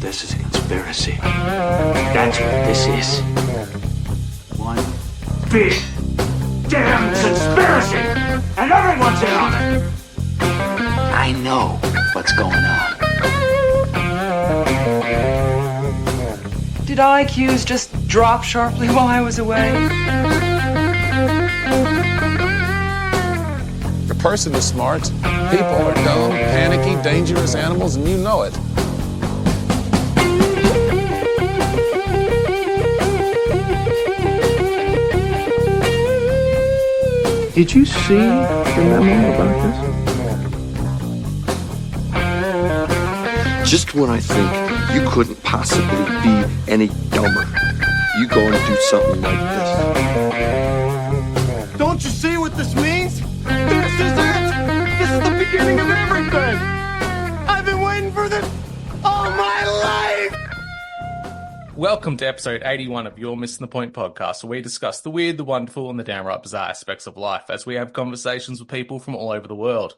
this is a conspiracy. That's what this is. One big damn conspiracy! And everyone's in on it! I know what's going on. Did IQs just drop sharply while I was away? The person is smart. People are dumb, panicky, dangerous animals, and you know it. Did you see the memo about this? Just when I think you couldn't possibly be any dumber, you go and do something like this. Don't you see what this means? This is it! This is the beginning of everything! I've been waiting for this all my life! Welcome to episode 81 of your Missen the Point podcast, where we discuss the weird, the wonderful, and the downright bizarre aspects of life as we have conversations with people from all over the world.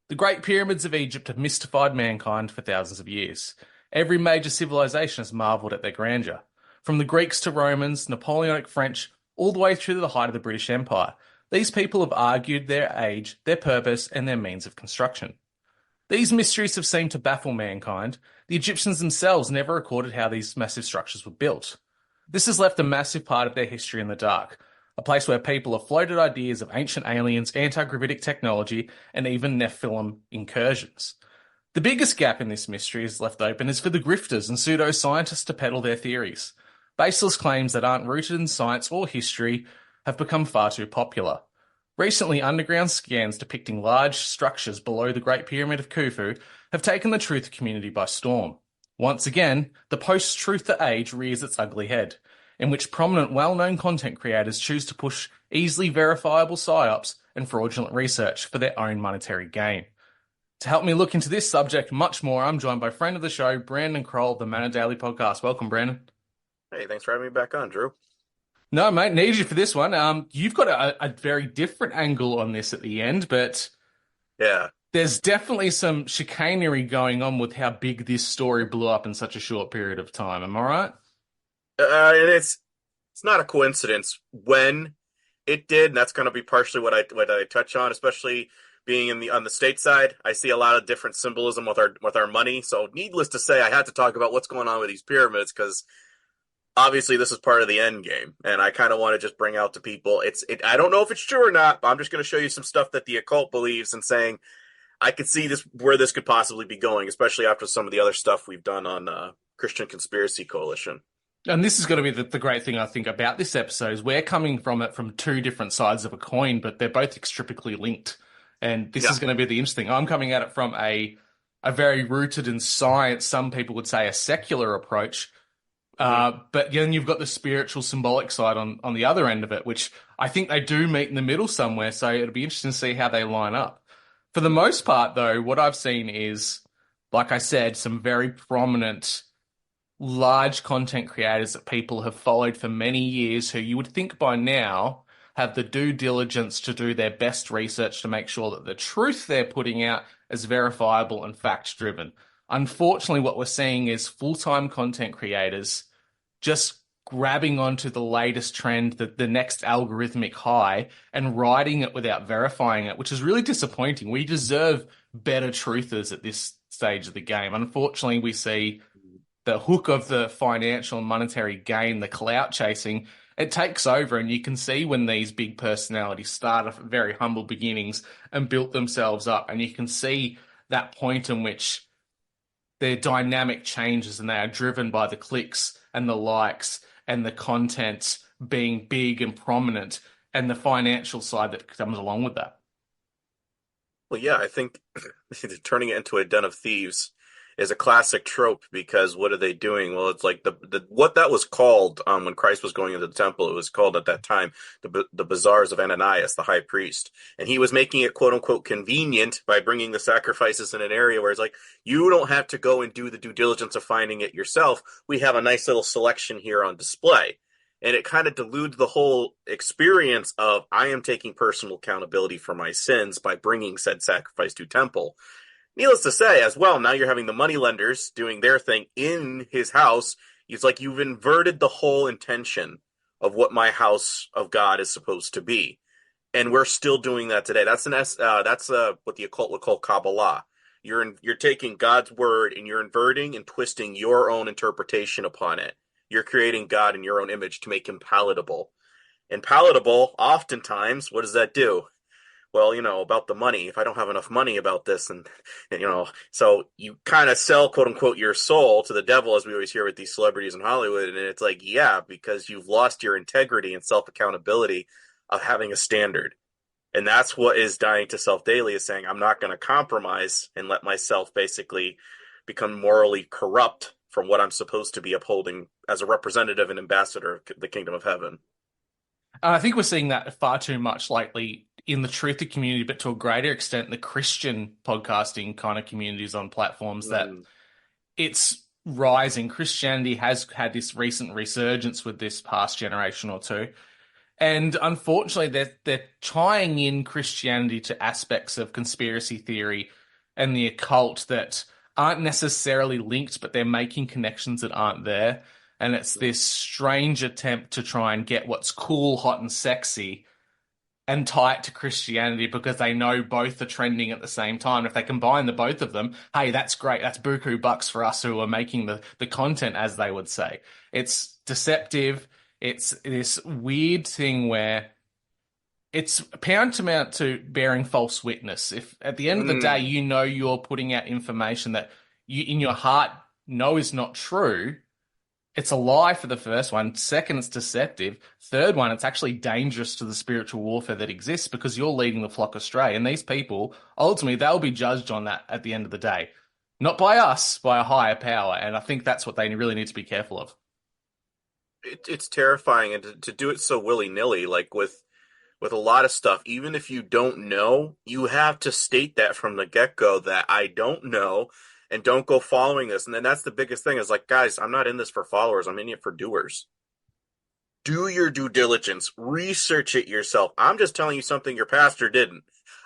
The Great Pyramids of Egypt have mystified mankind for thousands of years. Every major civilization has marvelled at their grandeur. From the Greeks to Romans, Napoleonic French, all the way through to the height of the British Empire. These people have argued their age, their purpose, and their means of construction. These mysteries have seemed to baffle mankind. The Egyptians themselves never recorded how these massive structures were built. This has left a massive part of their history in the dark, a place where people have floated ideas of ancient aliens, anti-gravitic technology, and even Nephilim incursions. The biggest gap in this mystery is left open is for the Grifters and pseudo-scientists to peddle their theories. Baseless claims that aren't rooted in science or history have become far too popular. Recently, underground scans depicting large structures below the Great Pyramid of Khufu have taken the truth community by storm. Once again, the post-truth age rears its ugly head, in which prominent well-known content creators choose to push easily verifiable psyops and fraudulent research for their own monetary gain. To help me look into this subject much more, I'm joined by friend of the show, Brandon Kroll of the Manna Daily Podcast. Welcome, Brandon. Hey, thanks for having me back on, Drew. No, mate, need you for this one. You've got a very different angle on this at the end, but yeah, there's definitely some chicanery going on with how big this story blew up in such a short period of time. Am I right? And it's not a coincidence when it did, and that's going to be partially what I touch on, especially being on the state side. I see a lot of different symbolism with our money. So, needless to say, I had to talk about what's going on with these pyramids because obviously this is part of the end game, and I kind of want to just bring out to people. I don't know if it's true or not, but I'm just going to show you some stuff that the occult believes and saying I could see where this could possibly be going, especially after some of the other stuff we've done on Christian Conspiracy Coalition. And this is going to be the great thing, I think, about this episode is we're coming from it from two different sides of a coin, but they're both inextricably linked. And this is going to be the interesting. I'm coming at it from a very rooted in science, some people would say a secular approach. But then you've got the spiritual, symbolic side on the other end of it, which I think they do meet in the middle somewhere. So it'll be interesting to see how they line up. For the most part, though, what I've seen is, like I said, some very prominent, large content creators that people have followed for many years who you would think by now have the due diligence to do their best research to make sure that the truth they're putting out is verifiable and fact-driven. Unfortunately, what we're seeing is full-time content creators just grabbing onto the latest trend, the next algorithmic high, and riding it without verifying it, which is really disappointing. We deserve better truthers at this stage of the game. Unfortunately, we see the hook of the financial and monetary gain, the clout chasing, it takes over, and you can see when these big personalities start off at very humble beginnings and built themselves up, and you can see that point in which their dynamic changes and they are driven by the clicks and the likes and the content being big and prominent and the financial side that comes along with that. Well, yeah, I think turning it into a den of thieves is a classic trope because what are they doing? Well, it's like the what that was called when Christ was going into the temple. It was called at that time the bazaars of Ananias, the high priest, and he was making it quote unquote convenient by bringing the sacrifices in an area where it's like you don't have to go and do the due diligence of finding it yourself. We have a nice little selection here on display, and it kind of dilutes the whole experience of I am taking personal accountability for my sins by bringing said sacrifice to temple. needless to say, as well, now you're having the moneylenders doing their thing in his house. It's like you've inverted the whole intention of what my house of God is supposed to be, and we're still doing that today. That's what the occult would call Kabbalah. You're taking God's word and you're inverting and twisting your own interpretation upon it. You're creating God in your own image to make him palatable. And palatable, oftentimes, what does that do? Well, about the money. If I don't have enough money about this, and so you kind of sell, quote unquote, your soul to the devil, as we always hear with these celebrities in Hollywood. And it's like, yeah, because you've lost your integrity and self-accountability of having a standard. And that's what is dying to self daily, is saying, I'm not going to compromise and let myself basically become morally corrupt from what I'm supposed to be upholding as a representative and ambassador of the kingdom of heaven. I think we're seeing that far too much lately in the truther community, but to a greater extent, the Christian podcasting kind of communities on platforms that it's rising. Christianity has had this recent resurgence with this past generation or two. And unfortunately, they're tying in Christianity to aspects of conspiracy theory and the occult that aren't necessarily linked, but they're making connections that aren't there. And it's this strange attempt to try and get what's cool, hot, and sexy and tie it to Christianity because they know both are trending at the same time. If they combine the both of them, hey, that's great. That's buku bucks for us who are making the content, as they would say. It's deceptive. It's this weird thing where it's tantamount to bearing false witness. If at the end of the day, you're putting out information that you in your heart know is not true, it's a lie for the first one. Second, it's deceptive. Third one, it's actually dangerous to the spiritual warfare that exists because you're leading the flock astray. And these people, ultimately, they'll be judged on that at the end of the day. Not by us, by a higher power. And I think that's what they really need to be careful of. It's terrifying, and to do it so willy-nilly, like with a lot of stuff, even if you don't know, you have to state that from the get-go that I don't know, and don't go following this. And then that's the biggest thing is like, guys, I'm not in this for followers. I'm in it for doers. Do your due diligence. Research it yourself. I'm just telling you something your pastor didn't.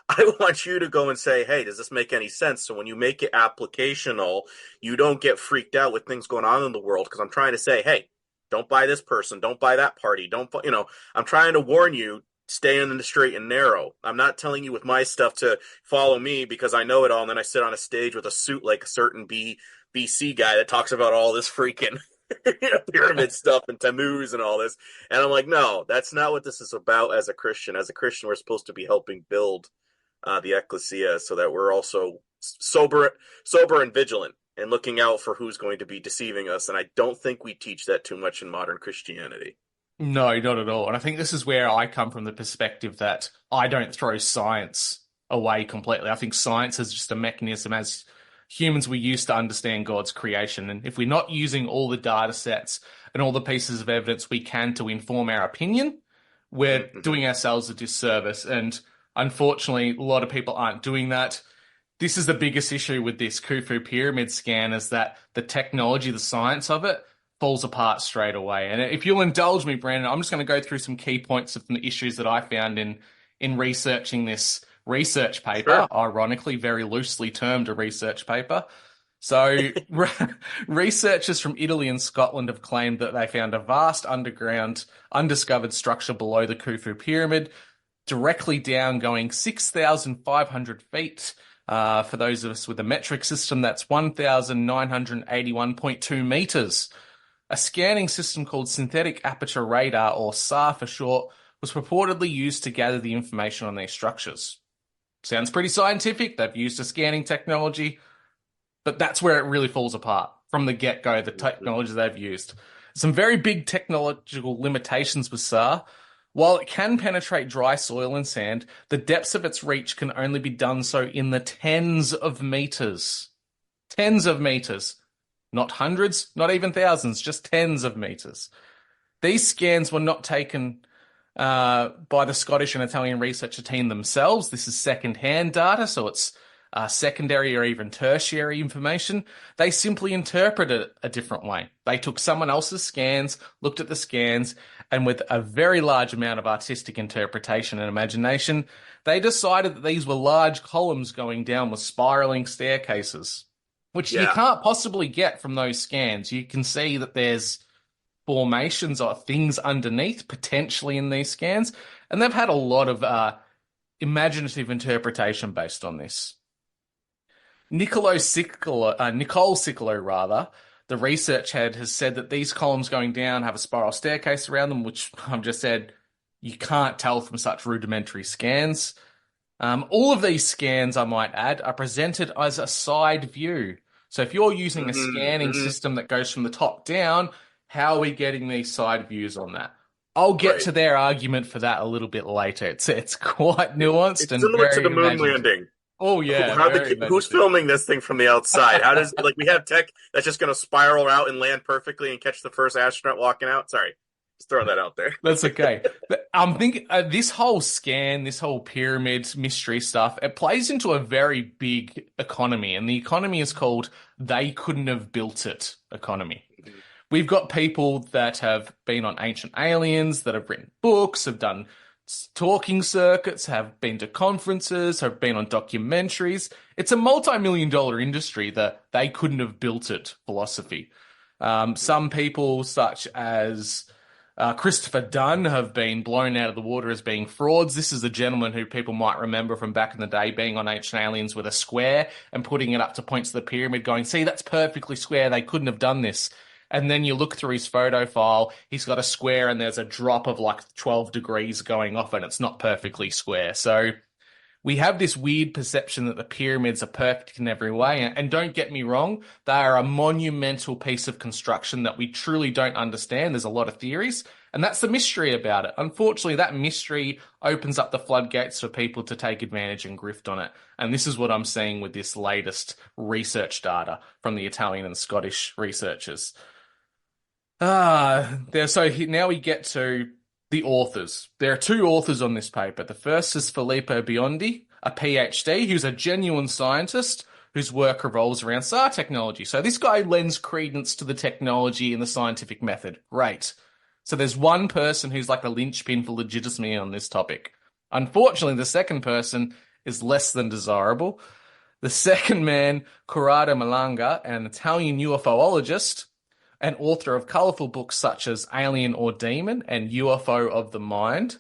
I want you to go and say, hey, does this make any sense? So when you make it applicational, you don't get freaked out with things going on in the world. Because I'm trying to say, hey, don't buy this person. Don't buy that party. I'm trying to warn you. Stay in the straight and narrow. I'm not telling you with my stuff to follow me because I know it all, and then I sit on a stage with a suit like a certain BC guy that talks about all this freaking pyramid stuff and Tammuz and all this. And I'm like, no, that's not what this is about as a Christian. As a Christian, we're supposed to be helping build the ecclesia so that we're also sober and vigilant and looking out for who's going to be deceiving us. And I don't think we teach that too much in modern Christianity. No, not at all. And I think this is where I come from, the perspective that I don't throw science away completely. I think science is just a mechanism. As humans, we use to understand God's creation. And if we're not using all the data sets and all the pieces of evidence we can to inform our opinion, we're doing ourselves a disservice. And unfortunately, a lot of people aren't doing that. This is the biggest issue with this Khufu pyramid scan, is that the technology, the science of it, falls apart straight away. And if you'll indulge me, Brandon, I'm just going to go through some key points of the issues that I found in researching this research paper, ironically, very loosely termed a research paper. So researchers from Italy and Scotland have claimed that they found a vast underground, undiscovered structure below the Khufu pyramid, directly down, going 6,500 feet. For those of us with a metric system, that's 1,981.2 meters. A scanning system called synthetic aperture radar, or SAR for short, was purportedly used to gather the information on these structures. Sounds pretty scientific. They've used a scanning technology, but that's where it really falls apart from the get-go, the technology they've used. Some very big technological limitations with SAR. While it can penetrate dry soil and sand, the depths of its reach can only be done so in the tens of meters. Tens of meters. Not hundreds, not even thousands, just tens of meters. These scans were not taken by the Scottish and Italian researcher team themselves. This is second-hand data, so it's secondary or even tertiary information. They simply interpreted it a different way. They took someone else's scans, looked at the scans, and with a very large amount of artistic interpretation and imagination, they decided that these were large columns going down with spiraling staircases, which you can't possibly get from those scans. You can see that there's formations or things underneath potentially in these scans, and they've had a lot of imaginative interpretation based on this. Nicole Sicolo, the research head, has said that these columns going down have a spiral staircase around them, which I've just said you can't tell from such rudimentary scans. All of these scans, I might add, are presented as a side view. So if you're using a scanning system that goes from the top down, how are we getting these side views on that? I'll get to their argument for that a little bit later. It's quite nuanced it's and similar very to the moon imaginative. landing. Oh yeah, Who's filming this thing from the outside? How does we have tech that's just going to spiral out and land perfectly and catch the first astronaut walking out? Sorry, just throwing that out there. That's okay. But I'm thinking this whole scan, this whole pyramid mystery stuff, it plays into a very big economy, and the economy is called "they couldn't have built it" economy. We've got people that have been on Ancient Aliens, that have written books, have done talking circuits, have been to conferences, have been on documentaries. It's a multi-million-dollar industry, that they couldn't have built it philosophy. Some people, such as Christopher Dunn, have been blown out of the water as being frauds. This is a gentleman who people might remember from back in the day being on Ancient Aliens with a square and putting it up to points of the pyramid going, see, that's perfectly square. They couldn't have done this. And then you look through his photo file, he's got a square and there's a drop of like 12 degrees going off and it's not perfectly square. So we have this weird perception that the pyramids are perfect in every way. And don't get me wrong, they are a monumental piece of construction that we truly don't understand. There's a lot of theories, and that's the mystery about it. Unfortunately, that mystery opens up the floodgates for people to take advantage and grift on it. And this is what I'm seeing with this latest research data from the Italian and Scottish researchers. So now we get to the authors. There are two authors on this paper. The first is Filippo Biondi, a PhD, who's a genuine scientist whose work revolves around SAR technology. So this guy lends credence to the technology and the scientific method. Great. So there's one person who's like the linchpin for legitimacy on this topic. Unfortunately, the second person is less than desirable. The second man, Corrado Malanga, an Italian UFOologist, and author of colourful books such as Alien or Demon and UFO of the Mind,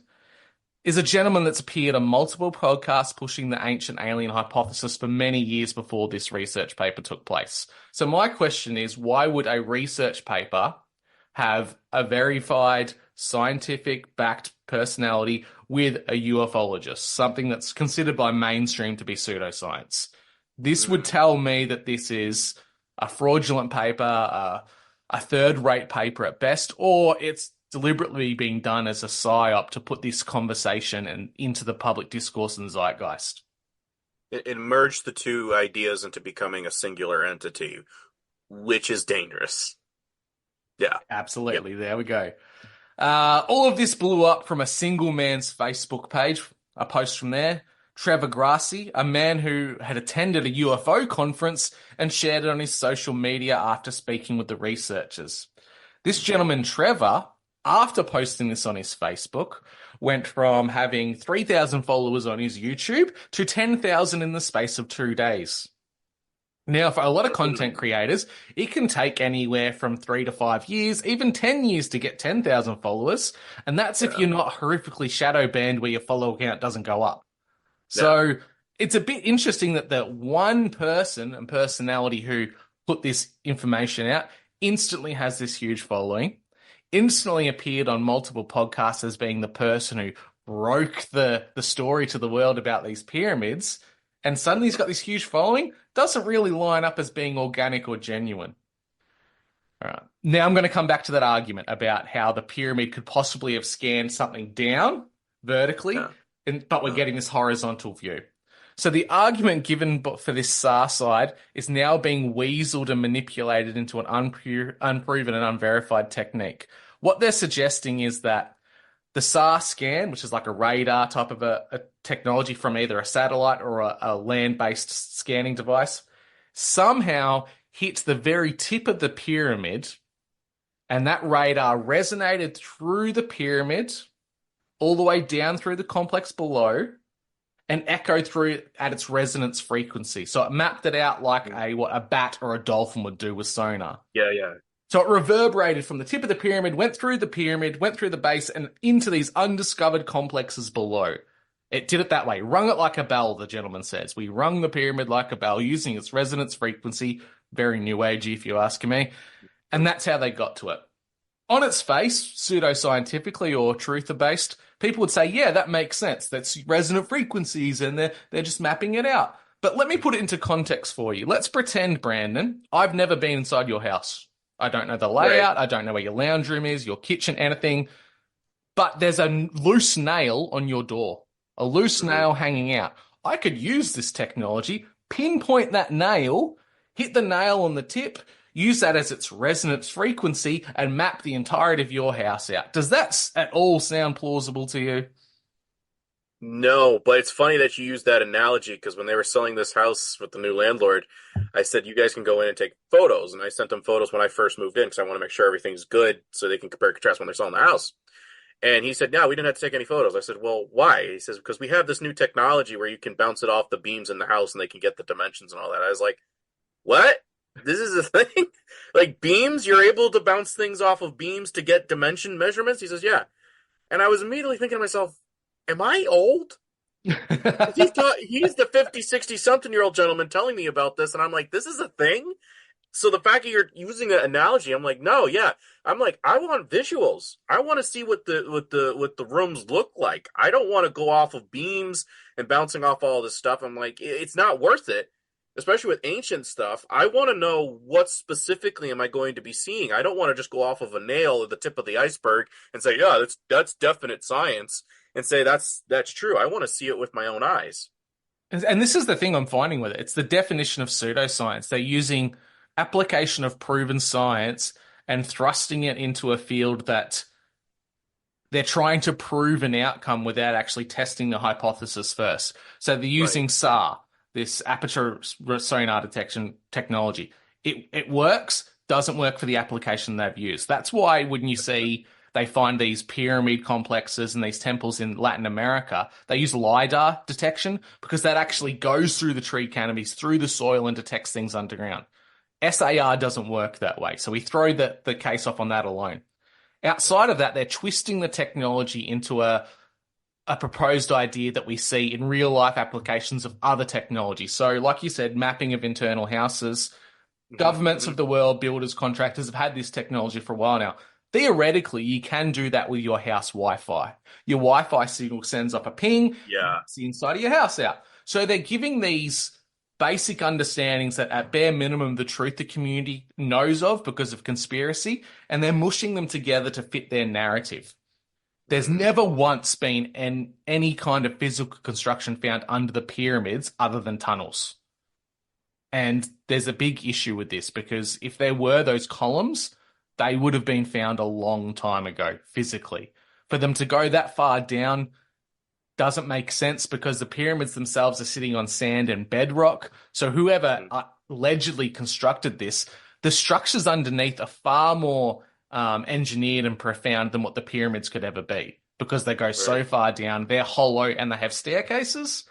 is a gentleman that's appeared on multiple podcasts pushing the ancient alien hypothesis for many years before this research paper took place. So my question is, why would a research paper have a verified, scientific-backed personality with a ufologist, something that's considered by mainstream to be pseudoscience? This would tell me that this is a fraudulent paper, a third-rate paper at best, or it's deliberately being done as a psyop to put this conversation into the public discourse and zeitgeist. It merged the two ideas into becoming a singular entity, which is dangerous. Yeah. Absolutely. Yep. There we go. All of this blew up from a single man's Facebook page, a post from there. Trevor Grassi, a man who had attended a UFO conference and shared it on his social media after speaking with the researchers. This gentleman, Trevor, after posting this on his Facebook, went from having 3,000 followers on his YouTube to 10,000 in the space of 2 days. Now, for a lot of content creators, it can take anywhere from 3 to 5 years, even 10 years to get 10,000 followers. And that's if you're not horrifically shadow banned where your follower count doesn't go up. So it's a bit interesting that the one person and personality who put this information out instantly has this huge following, instantly appeared on multiple podcasts as being the person who broke the story to the world about these pyramids, and suddenly he's got this huge following. Doesn't really line up as being organic or genuine. All right. Now I'm going to come back to that argument about how the pyramid could possibly have scanned something down vertically, but we're getting this horizontal view. So the argument given for this SAR side is now being weaseled and manipulated into an unproven and unverified technique. What they're suggesting is that the SAR scan, which is like a radar type of a technology from either a satellite or a land-based scanning device, somehow hits the very tip of the pyramid And that radar resonated through the pyramid, all the way down through the complex below, and echoed through at its resonance frequency. So it mapped it out like what a bat or a dolphin would do with sonar. Yeah. So it reverberated from the tip of the pyramid, went through the base, and into these undiscovered complexes below. It did it that way. Rung it like a bell, the gentleman says. We rung the pyramid like a bell using its resonance frequency. Very new agey, if you ask me. And that's how they got to it. On its face, pseudoscientifically or truther-based, people would say, yeah, that makes sense. That's resonant frequencies, and they're just mapping it out. But let me put it into context for you. Let's pretend, Brandon, I've never been inside your house. I don't know the layout. I don't know where your lounge room is, your kitchen, anything. But there's a loose nail on your door, a loose nail hanging out. I could use this technology, pinpoint that nail, hit the nail on the tip, use that as its resonance frequency, and map the entirety of your house out. Does that at all sound plausible to you? No, but it's funny that you use that analogy, because when they were selling this house with the new landlord, I said, you guys can go in and take photos. And I sent them photos when I first moved in, because I want to make sure everything's good so they can compare and contrast when they're selling the house. And he said, no, we didn't have to take any photos. I said, well, why? He says, because we have this new technology where you can bounce it off the beams in the house and they can get the dimensions and all that. I was like, what? This is a thing? Like beams? You're able to bounce things off of beams to get dimension measurements? He says, yeah. And I was immediately thinking to myself, am I old? He's the 50, 60 something year old gentleman telling me about this. And I'm like, this is a thing? So the fact that you're using an analogy, I'm like, no, yeah. I'm like, I want visuals. I want to see what the rooms look like. I don't want to go off of beams and bouncing off all this stuff. I'm like, it's not worth it. Especially with ancient stuff, I want to know what specifically am I going to be seeing. I don't want to just go off of a nail at the tip of the iceberg and say, yeah, that's definite science, and say that's true. I want to see it with my own eyes. And this is the thing I'm finding with it. It's the definition of pseudoscience. They're using application of proven science and thrusting it into a field that they're trying to prove an outcome without actually testing the hypothesis first. So they're using SAR, this aperture sonar detection technology. It works, doesn't work for the application they've used. That's why when you see they find these pyramid complexes and these temples in Latin America, they use LiDAR detection because that actually goes through the tree canopies, through the soil, and detects things underground. SAR doesn't work that way, so we throw the case off on that alone. Outside of that, they're twisting the technology into a proposed idea that we see in real life applications of other technology. So like you said, mapping of internal houses, governments of the world, builders, contractors have had this technology for a while now. Theoretically, you can do that with your house Wi-Fi. Your Wi-Fi signal sends up a ping, it's the inside of your house out. So they're giving these basic understandings that at bare minimum the truther community knows of because of conspiracy, and they're mushing them together to fit their narrative. There's never once been any kind of physical construction found under the pyramids other than tunnels. And there's a big issue with this because if there were those columns, they would have been found a long time ago physically. For them to go that far down doesn't make sense because the pyramids themselves are sitting on sand and bedrock. So whoever allegedly constructed this, the structures underneath are far more engineered and profound than what the pyramids could ever be because they go so far down, they're hollow, and they have staircases.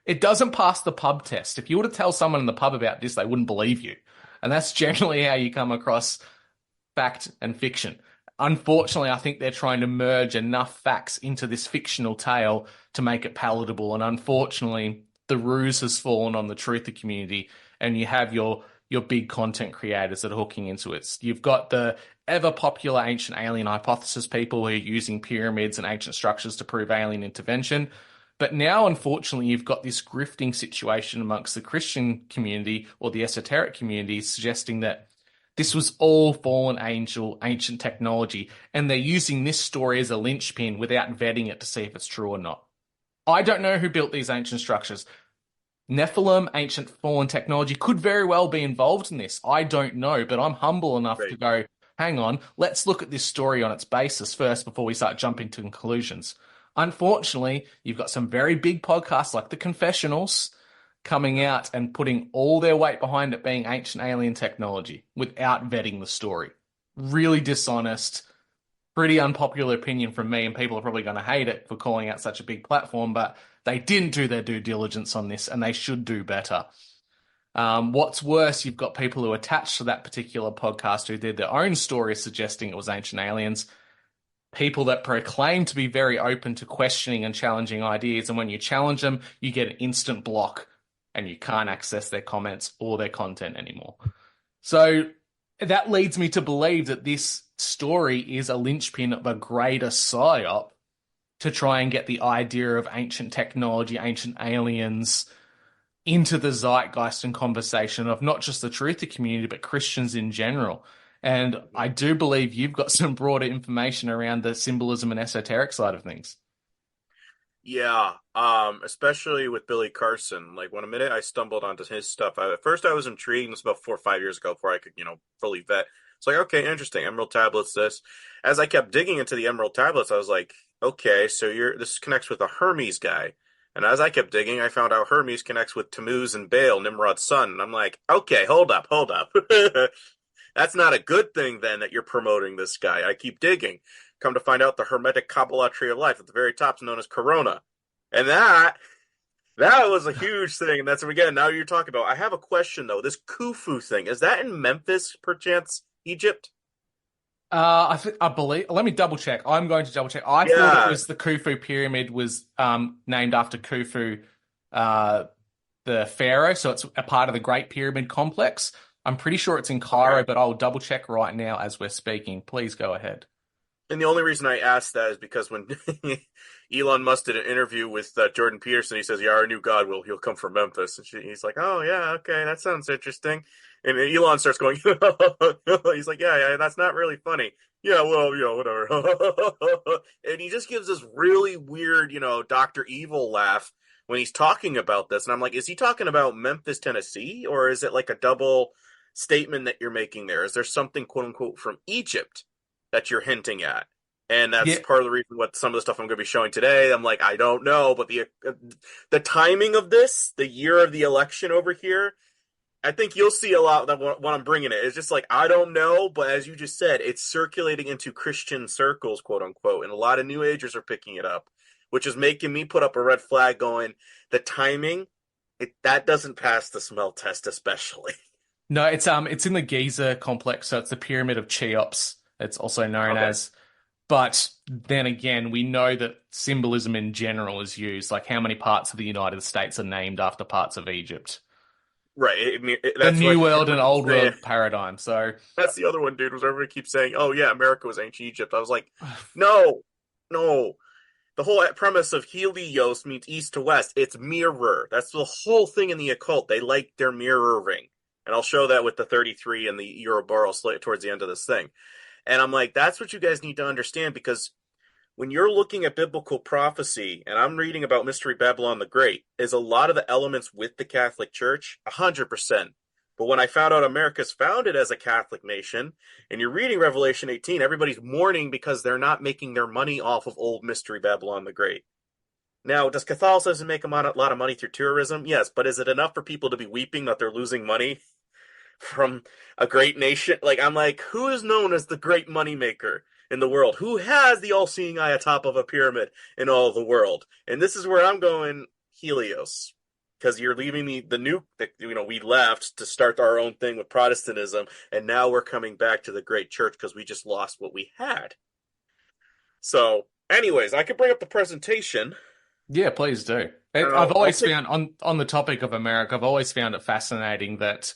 It doesn't pass the pub test. If you were to tell someone in the pub about this, they wouldn't believe you. And that's generally how you come across fact and fiction. Unfortunately, I think they're trying to merge enough facts into this fictional tale to make it palatable. And unfortunately, the ruse has fallen on the truther community, and you have your big content creators that are hooking into it. You've got the ever popular ancient alien hypothesis people who are using pyramids and ancient structures to prove alien intervention. But now, unfortunately, you've got this grifting situation amongst the Christian community or the esoteric community suggesting that this was all fallen angel, ancient technology, and they're using this story as a linchpin without vetting it to see if it's true or not. I don't know who built these ancient structures. Nephilim, ancient fallen technology, could very well be involved in this. I don't know, but I'm humble enough to go, hang on, let's look at this story on its basis first before we start jumping to conclusions. Unfortunately, you've got some very big podcasts like The Confessionals coming out and putting all their weight behind it being ancient alien technology without vetting the story. really dishonest, pretty unpopular opinion from me, and people are probably going to hate it for calling out such a big platform, but they didn't do their due diligence on this, and they should do better. What's worse, you've got people who are attached to that particular podcast who did their own stories suggesting it was ancient aliens, people that proclaim to be very open to questioning and challenging ideas, and when you challenge them, you get an instant block, and you can't access their comments or their content anymore. So that leads me to believe that this story is a linchpin of a greater psyop to try and get the idea of ancient technology, ancient aliens into the zeitgeist and conversation of not just the truther community, but Christians in general. And I do believe you've got some broader information around the symbolism and esoteric side of things. Yeah, especially with Billy Carson. Like, when a minute I stumbled onto his stuff, at first I was intrigued. It was about 4 or 5 years ago before I could, fully vet. It's like, okay, interesting. Emerald tablets, this. As I kept digging into the emerald tablets, I was like, okay, so this connects with a Hermes guy. And as I kept digging, I found out Hermes connects with Tammuz and Baal, Nimrod's son. And I'm like, okay, hold up. That's not a good thing, then, that you're promoting this guy. I keep digging. Come to find out, the Hermetic Kabbalah Tree of Life at the very top is known as Corona. And that was a huge thing. And that's, again, now you're talking about. I have a question, though. This Khufu thing, is that in Memphis, perchance, Egypt? I believe. Let me double check. I'm going to double check. I thought it was the Khufu pyramid was named after Khufu, the pharaoh. So it's a part of the Great Pyramid complex. I'm pretty sure it's in Cairo, but I'll double check right now as we're speaking. Please go ahead. And the only reason I asked that is because when Elon Musk did an interview with Jordan Peterson, he says, "Yeah, our new god he'll come from Memphis." And he's like, "Oh yeah, okay, that sounds interesting." And Elon starts going, he's like, yeah, that's not really funny. Yeah, well, whatever. And he just gives this really weird, Dr. Evil laugh when he's talking about this. And I'm like, is he talking about Memphis, Tennessee? Or is it like a double statement that you're making there? Is there something, quote unquote, from Egypt that you're hinting at? And that's part of the reason what some of the stuff I'm going to be showing today. I'm like, I don't know. But the timing of this, the year of the election over here, I think you'll see a lot of when I'm bringing it. It's just like, I don't know, but as you just said, it's circulating into Christian circles, quote unquote, and a lot of New Agers are picking it up, which is making me put up a red flag going, the timing, that doesn't pass the smell test especially. No, it's in the Giza complex, so it's the Pyramid of Cheops, it's also known as. But then again, we know that symbolism in general is used, like how many parts of the United States are named after parts of Egypt. Right. That's the New World and Old World paradigm. So that's the other one, dude, was everybody keeps saying, oh, yeah, America was ancient Egypt. I was like, no. The whole premise of Helios means east to west. It's mirror. That's the whole thing in the occult. They like their mirroring. And I'll show that with the 33 and the Ouroboros towards the end of this thing. And I'm like, that's what you guys need to understand, because when you're looking at biblical prophecy, and I'm reading about Mystery Babylon the Great, is a lot of the elements with the Catholic Church, 100%. But when I found out America's founded as a Catholic nation, and you're reading Revelation 18, everybody's mourning because they're not making their money off of old Mystery Babylon the Great. Now, does Catholicism make a lot of money through tourism? Yes, but is it enough for people to be weeping that they're losing money from a great nation? Like, I'm like, who is known as the great moneymaker in the world? Who has the all-seeing eye atop of a pyramid in all the world? And this is where I'm going, Helios. Because you're leaving the nuke that we left to start our own thing with Protestantism, and now we're coming back to the great church because we just lost what we had. So, anyways, I could bring up the presentation. Yeah, please do. I've always found, on the topic of America, I've always found it fascinating that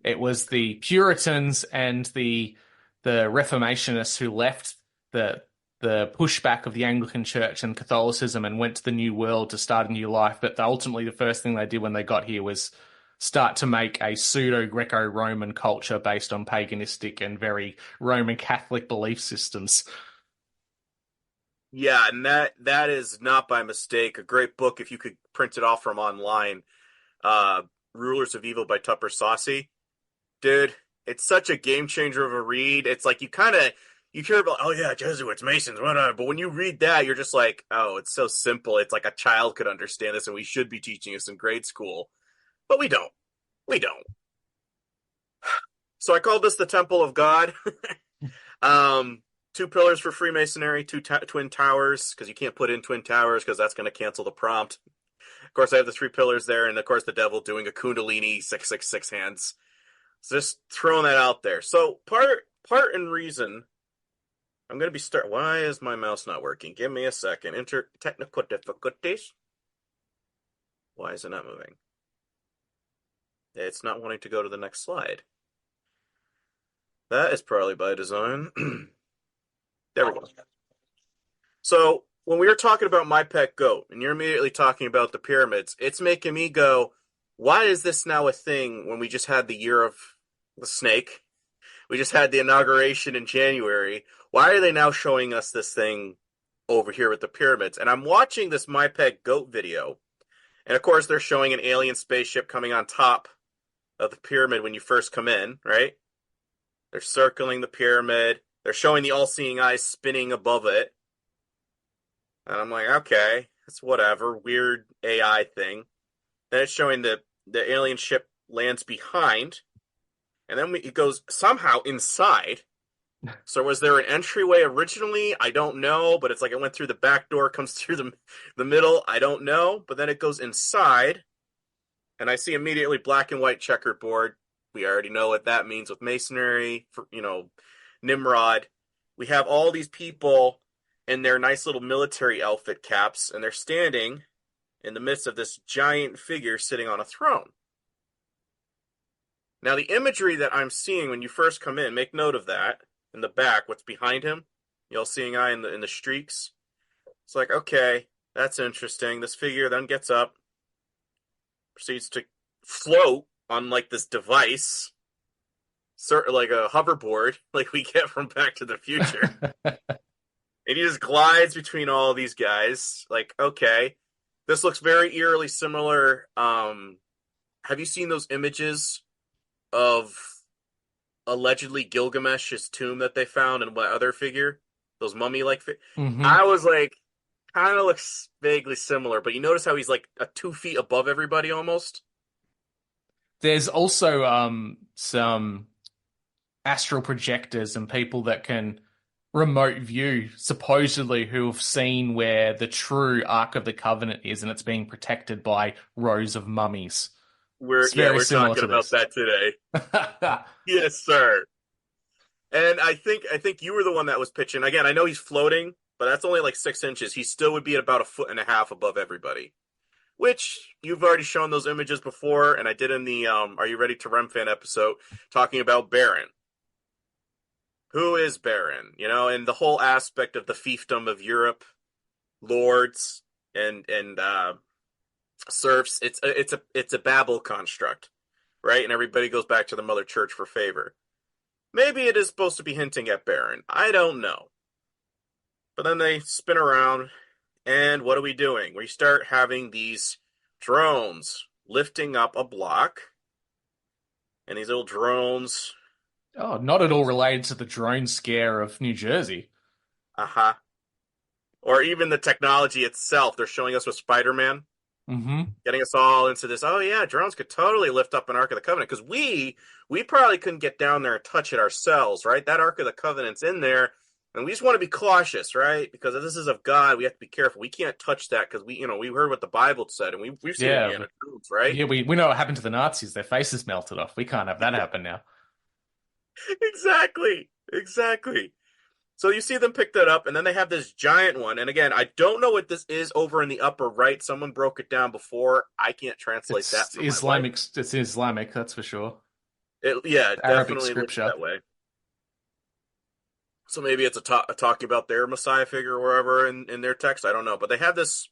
it was the Puritans and the Reformationists who left the pushback of the Anglican Church and Catholicism and went to the New World to start a new life. But ultimately, the first thing they did when they got here was start to make a pseudo-Greco-Roman culture based on paganistic and very Roman Catholic belief systems. Yeah, and that is not by mistake. A great book, if you could print it off from online, Rulers of Evil by Tupper Saucy. Dude, it's such a game changer of a read. It's like you hear about, oh yeah, Jesuits, Masons, whatever. But when you read that, you're just like, oh, it's so simple. It's like a child could understand this, and we should be teaching this in grade school. But we don't. We don't. So I called this the Temple of God. Two pillars for Freemasonry, twin towers, because you can't put in twin towers because that's going to cancel the prompt. Of course, I have the three pillars there, and of course the devil doing a Kundalini 666 hands. So just throwing that out there. So part and reason, I'm going to be Why is my mouse not working? Give me a second. Technical difficulties. Why is it not moving? It's not wanting to go to the next slide. That is probably by design. There we go. So when we were talking about my pet goat, and you're immediately talking about the pyramids, it's making me go, why is this now a thing when we just had the year of the snake? We just had the inauguration in January. Why are they now showing us this thing over here with the pyramids? And I'm watching this my pet goat video. And of course, they're showing an alien spaceship coming on top of the pyramid when you first come in, right? They're circling the pyramid. They're showing the all-seeing eyes spinning above it. And I'm like, okay, it's whatever. Weird AI thing. Then it's showing the alien ship lands behind. And then it goes somehow inside. So was there an entryway originally? I don't know. But it's like it went through the back door, comes through the middle. I don't know. But then it goes inside. And I see immediately black and white checkerboard. We already know what that means with masonry, Nimrod. We have all these people in their nice little military outfit caps, and they're standing in the midst of this giant figure sitting on a throne. Now, the imagery that I'm seeing when you first come in, make note of that. In the back, what's behind him, the all-seeing eye in the streaks. It's like, okay, that's interesting. This figure then gets up, proceeds to float on like this device, like a hoverboard, like we get from Back to the Future. And he just glides between all these guys. Like, okay, this looks very eerily similar. Have you seen those images of allegedly Gilgamesh's tomb that they found and what other figure? Those mummy-like Mm-hmm. I was like, kind of looks vaguely similar, but you notice how he's like 2 feet above everybody almost? There's also some astral projectors and people that can remote view, supposedly, who have seen where the true Ark of the Covenant is, and it's being protected by rows of mummies. We're talking about that today. Yes, sir. And I think you were the one that was pitching. Again, I know he's floating, but that's only like 6 inches. He still would be at about 1.5 feet above everybody. Which, you've already shown those images before, and I did in the Are You Ready to Remfan episode, talking about Baron. Who is Baron? And the whole aspect of the fiefdom of Europe, lords, and serfs. It's a Babel construct, right? And everybody goes back to the Mother Church for favor. Maybe it is supposed to be hinting at Baron. I don't know. But then they spin around, and what are we doing? We start having these drones lifting up a block, and these little drones... Oh, not at all related to the drone scare of New Jersey. Uh-huh. Or even the technology itself. They're showing us with Spider-Man. Mm-hmm. Getting us all into this, oh yeah, drones could totally lift up an Ark of the Covenant, because we probably couldn't get down there and touch it ourselves, right? That Ark of the Covenant's in there, and we just want to be cautious, right? Because if this is of God, we have to be careful. We can't touch that, because we heard what the Bible said, and we've seen Indiana Jones, right? Yeah, we know what happened to the Nazis. Their faces melted off. We can't have that happen now. Exactly. So you see them pick that up, and then they have this giant one. And again, I don't know what this is over in the upper right. Someone broke it down before. I can't translate that. Islamic. It's Islamic, that's for sure. Definitely looks that way. So maybe it's talking about their Messiah figure or wherever in their text. I don't know. But they have this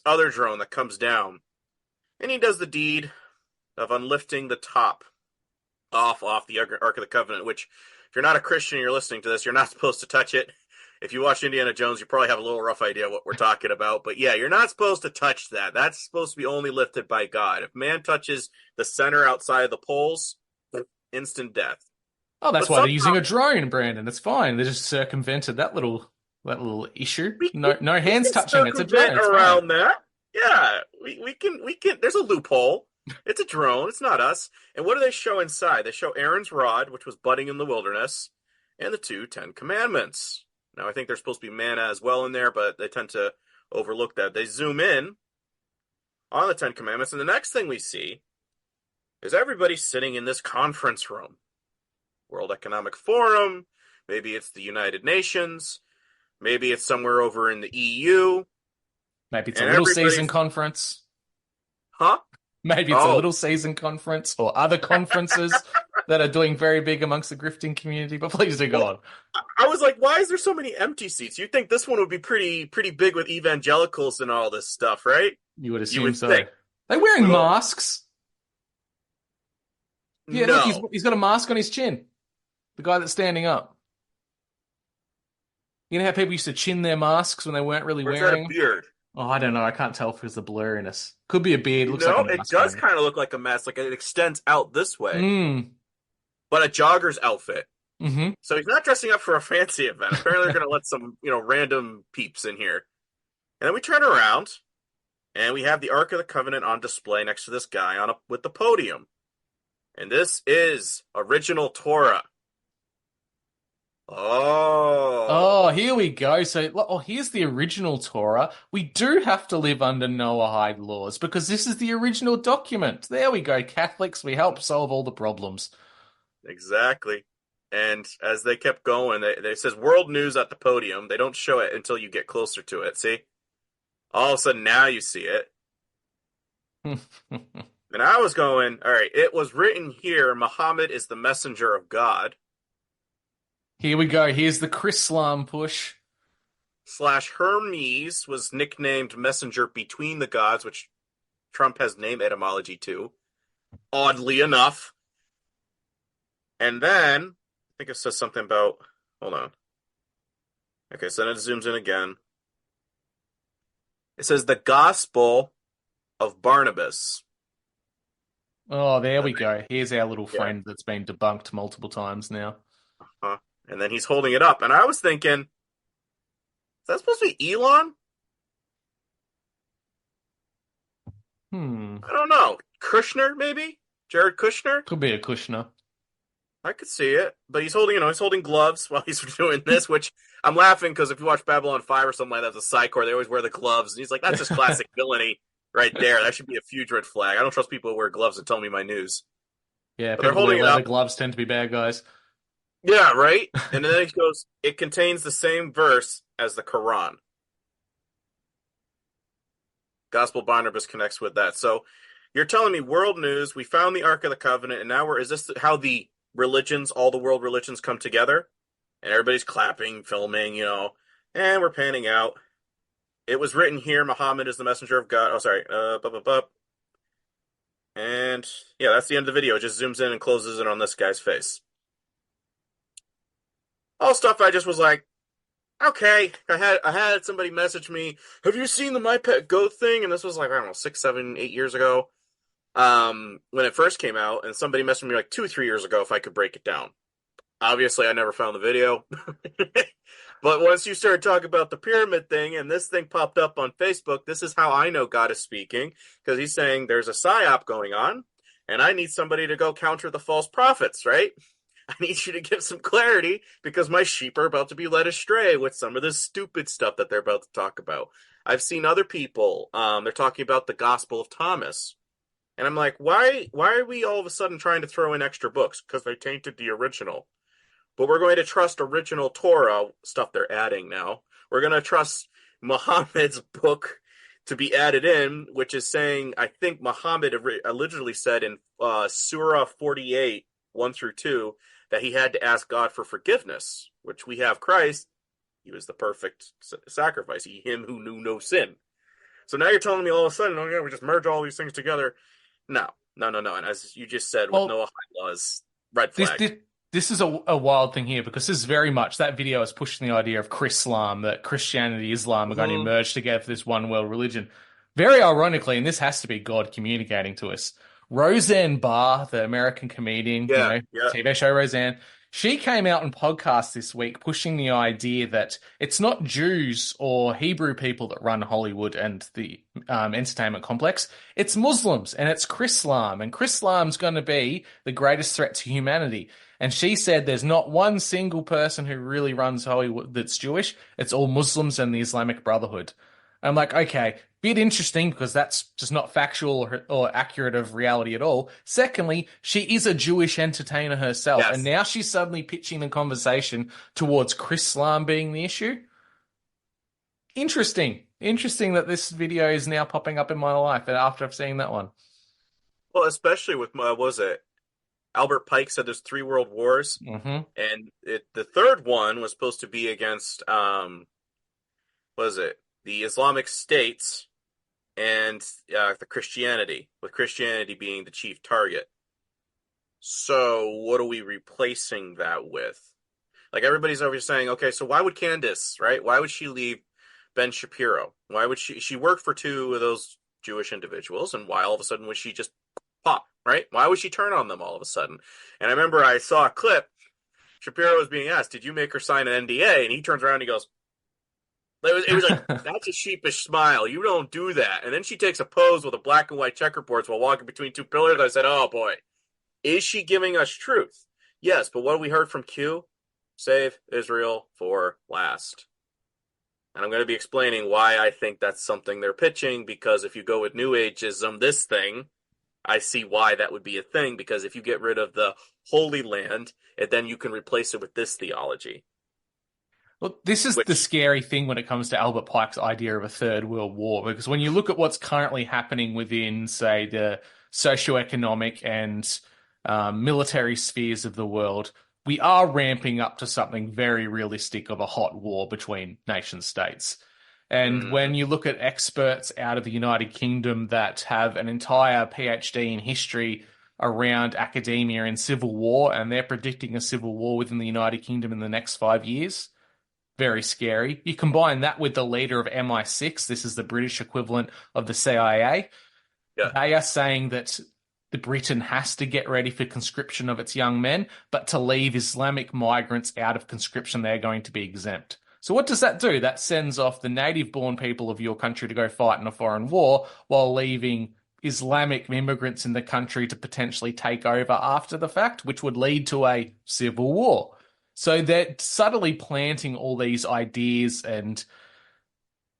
other drone that comes down, and he does the deed of unlifting the top off the Ark of the Covenant, which, if you're not a Christian and you're listening to this, you're not supposed to touch it. If you watch Indiana Jones, you probably have a little rough idea what we're talking about. But yeah, you're not supposed to touch that. That's supposed to be only lifted by God. If man touches the center outside of the poles, instant death. Oh, that's why they're using a drone, Brandon. It's fine. They just circumvented that little issue. No hands touching. It's a drone. Around that. Yeah, we can. There's a loophole. It's a drone. It's not us. And what do they show inside? They show Aaron's rod, which was budding in the wilderness. and the 2 Ten Commandments. Now, I think there's supposed to be manna as well in there, but they tend to overlook that. They zoom in on the 10 Commandments, and the next thing we see is everybody sitting in this conference room. World Economic Forum, maybe it's the United Nations, maybe it's somewhere over in the EU. Maybe it's a little season conference. Huh? Maybe it's a little season conference or other conferences that are doing very big amongst the grifting community, but please do go on. I was like, why is there so many empty seats? You'd think this one would be pretty big with evangelicals and all this stuff, right? You would assume so. They're wearing masks. Yeah, no. Look, he's got a mask on his chin. The guy that's standing up. You know how people used to chin their masks when they weren't really wearing that a beard? Oh, I don't know. I can't tell if it's the blurriness. Could be a beard. Looks no, like a it mask. does kind of look like a mask. Like it extends out this way. Mm. But a jogger's outfit. Mm-hmm. So he's not dressing up for a fancy event. Apparently they're going to let some, random peeps in here. And then we turn around, and we have the Ark of the Covenant on display next to this guy with the podium. And this is original Torah. Oh, here we go. So, here's the original Torah. We do have to live under Noahide laws because this is the original document. There we go. Catholics, we help solve all the problems. Exactly. And as they kept going, they says world news at the podium. They don't show it until you get closer to it. See? All of a sudden, now you see it. And I was going, all right, it was written here, Muhammad is the messenger of God. Here we go. Here's the Chrislam push. / Hermes was nicknamed messenger between the gods, which Trump has name etymology to. Oddly enough. And then, I think it says something about, hold on. Okay, so then it zooms in again. It says the Gospel of Barnabas. Oh, there we go. Here's our little friend that's been debunked multiple times now. Uh-huh. And then he's holding it up. And I was thinking, is that supposed to be Elon? I don't know. Kushner, maybe? Jared Kushner? Could be a Kushner. I could see it. But he's holding gloves while he's doing this, which I'm laughing because if you watch Babylon 5 or something like that, the Psychor, they always wear the gloves. And he's like, that's just classic villainy right there. That should be a huge red flag. I don't trust people who wear gloves and tell me my news. Yeah, people who wear leather gloves tend to be bad guys. Yeah, right? And then he goes, it contains the same verse as the Quran. Gospel Barnabas connects with that. So you're telling me world news, we found the Ark of the Covenant, and now is this how the religions, all the world religions come together? And everybody's clapping, filming, and we're panning out. It was written here, Muhammad is the messenger of God. Oh, sorry. And yeah, that's the end of the video. It just zooms in and closes in on this guy's face. All stuff I just was like, okay. I had somebody message me, have you seen the My Pet Goat thing? And this was like, I don't know, 6, 7, 8 years ago. When it first came out, and somebody messaged me like 2 or 3 years ago if I could break it down. Obviously, I never found the video. But once you started talking about the pyramid thing, and this thing popped up on Facebook, this is how I know God is speaking, because he's saying there's a psyop going on, and I need somebody to go counter the false prophets, right? I need you to give some clarity because my sheep are about to be led astray with some of this stupid stuff that they're about to talk about. I've seen other people, they're talking about the Gospel of Thomas. And I'm like, why are we all of a sudden trying to throw in extra books? Because they tainted the original. But we're going to trust original Torah stuff they're adding now. We're going to trust Muhammad's book to be added in, which is saying, I think Muhammad literally said in Surah 48, 1 through 2, that he had to ask God for forgiveness, which we have Christ. He was the perfect sacrifice. Him who knew no sin. So now you're telling me all of a sudden, oh yeah, we just merge all these things together. No. And as you just said, with Noahide laws, red flag. This is a wild thing here because this is very much, that video is pushing the idea of Chrislam, that Christianity, Islam are going to merge together for this one world religion. Very ironically, and this has to be God communicating to us, Roseanne Barr, the American comedian, TV show Roseanne, she came out on podcast this week pushing the idea that it's not Jews or Hebrew people that run Hollywood and the entertainment complex. It's Muslims and it's Chrislam. And Chrislam's going to be the greatest threat to humanity. And she said there's not one single person who really runs Hollywood that's Jewish. It's all Muslims and the Islamic Brotherhood. I'm like, okay, bit interesting because that's just not factual or accurate of reality at all. Secondly, she is a Jewish entertainer herself, Yes. and now she's suddenly pitching the conversation towards Chrislam being the issue. Interesting. Interesting that this video is now popping up in my life after I've seen that one. Well, especially with, what was it? Albert Pike said there's 3 world wars, Mm-hmm. and the third one was supposed to be against, what was it? The Islamic states and the Christianity, with Christianity being the chief target. So what are we replacing that with? Like, everybody's over saying, okay, so why would Candace, right? Why would she leave Ben Shapiro? Why would she worked for 2 of those Jewish individuals, and why all of a sudden would she just pop, right? Why would she turn on them all of a sudden? And I remember I saw a clip, Shapiro was being asked, did you make her sign an NDA? And he turns around and he goes, it was like, that's a sheepish smile. You don't do that. And then she takes a pose with a black and white checkerboards while walking between 2 pillars. I said, oh boy, is she giving us truth? Yes, but what we heard from Q? Save Israel for last. And I'm going to be explaining why I think that's something they're pitching, because if you go with New Ageism, this thing, I see why that would be a thing, because if you get rid of the Holy Land, then you can replace it with this theology. Well, this is the scary thing when it comes to Albert Pike's idea of a third world war, because when you look at what's currently happening within, say, the socioeconomic and military spheres of the world, we are ramping up to something very realistic of a hot war between nation states. And when you look at experts out of the United Kingdom that have an entire PhD in history around academia and civil war, and they're predicting a civil war within the United Kingdom in the next 5 years, very scary. You combine that with the leader of MI6, this is the British equivalent of the CIA. Yeah. They are saying that Britain has to get ready for conscription of its young men, but to leave Islamic migrants out of conscription, they're going to be exempt. So what does that do? That sends off the native-born people of your country to go fight in a foreign war while leaving Islamic immigrants in the country to potentially take over after the fact, which would lead to a civil war. So they're subtly planting all these ideas and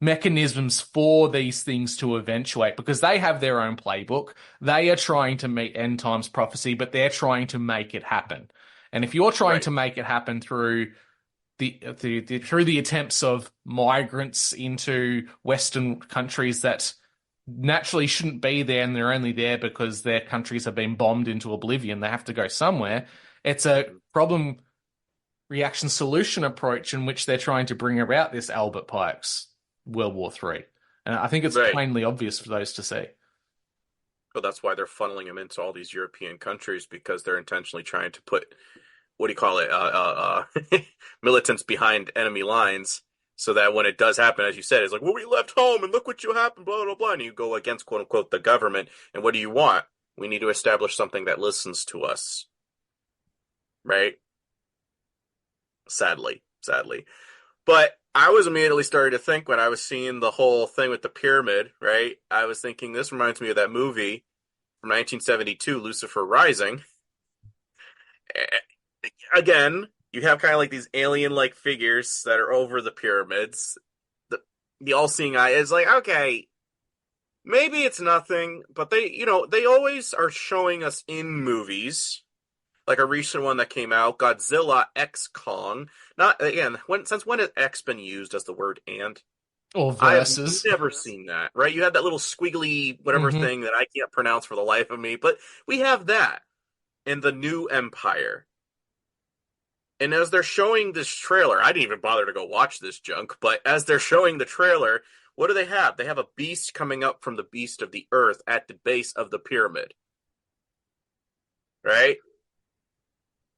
mechanisms for these things to eventuate, because they have their own playbook. They are trying to meet end times prophecy, but they're trying to make it happen. And if you're trying to make it happen through the attempts of migrants into Western countries that naturally shouldn't be there, and they're only there because their countries have been bombed into oblivion, they have to go somewhere. It's a problem reaction solution approach in which they're trying to bring about this Albert Pike's World War III. And I think it's plainly obvious for those to see. Well, that's why they're funneling them into all these European countries, because they're intentionally trying to put, what do you call it, militants behind enemy lines, so that when it does happen, as you said, it's like, well, we left home and look what you happened, blah, blah, blah, and you go against, quote unquote, the government, and what do you want? We need to establish something that listens to us. Right? Sadly. But I was immediately starting to think, when I was seeing the whole thing with the pyramid, right? I was thinking, this reminds me of that movie from 1972, Lucifer Rising. Again, you have kind of like these alien-like figures that are over the pyramids. The all-seeing eye is like, okay, maybe it's nothing, but they always are showing us in movies. Like a recent one that came out, Godzilla X Kong. Not again. Since when has X been used as the word and? Or versus. I've never seen that. Right? You had that little squiggly whatever thing that I can't pronounce for the life of me, but we have that in the New Empire. And as they're showing this trailer, I didn't even bother to go watch this junk. But as they're showing the trailer, what do they have? They have a beast coming up from the beast of the earth at the base of the pyramid. Right?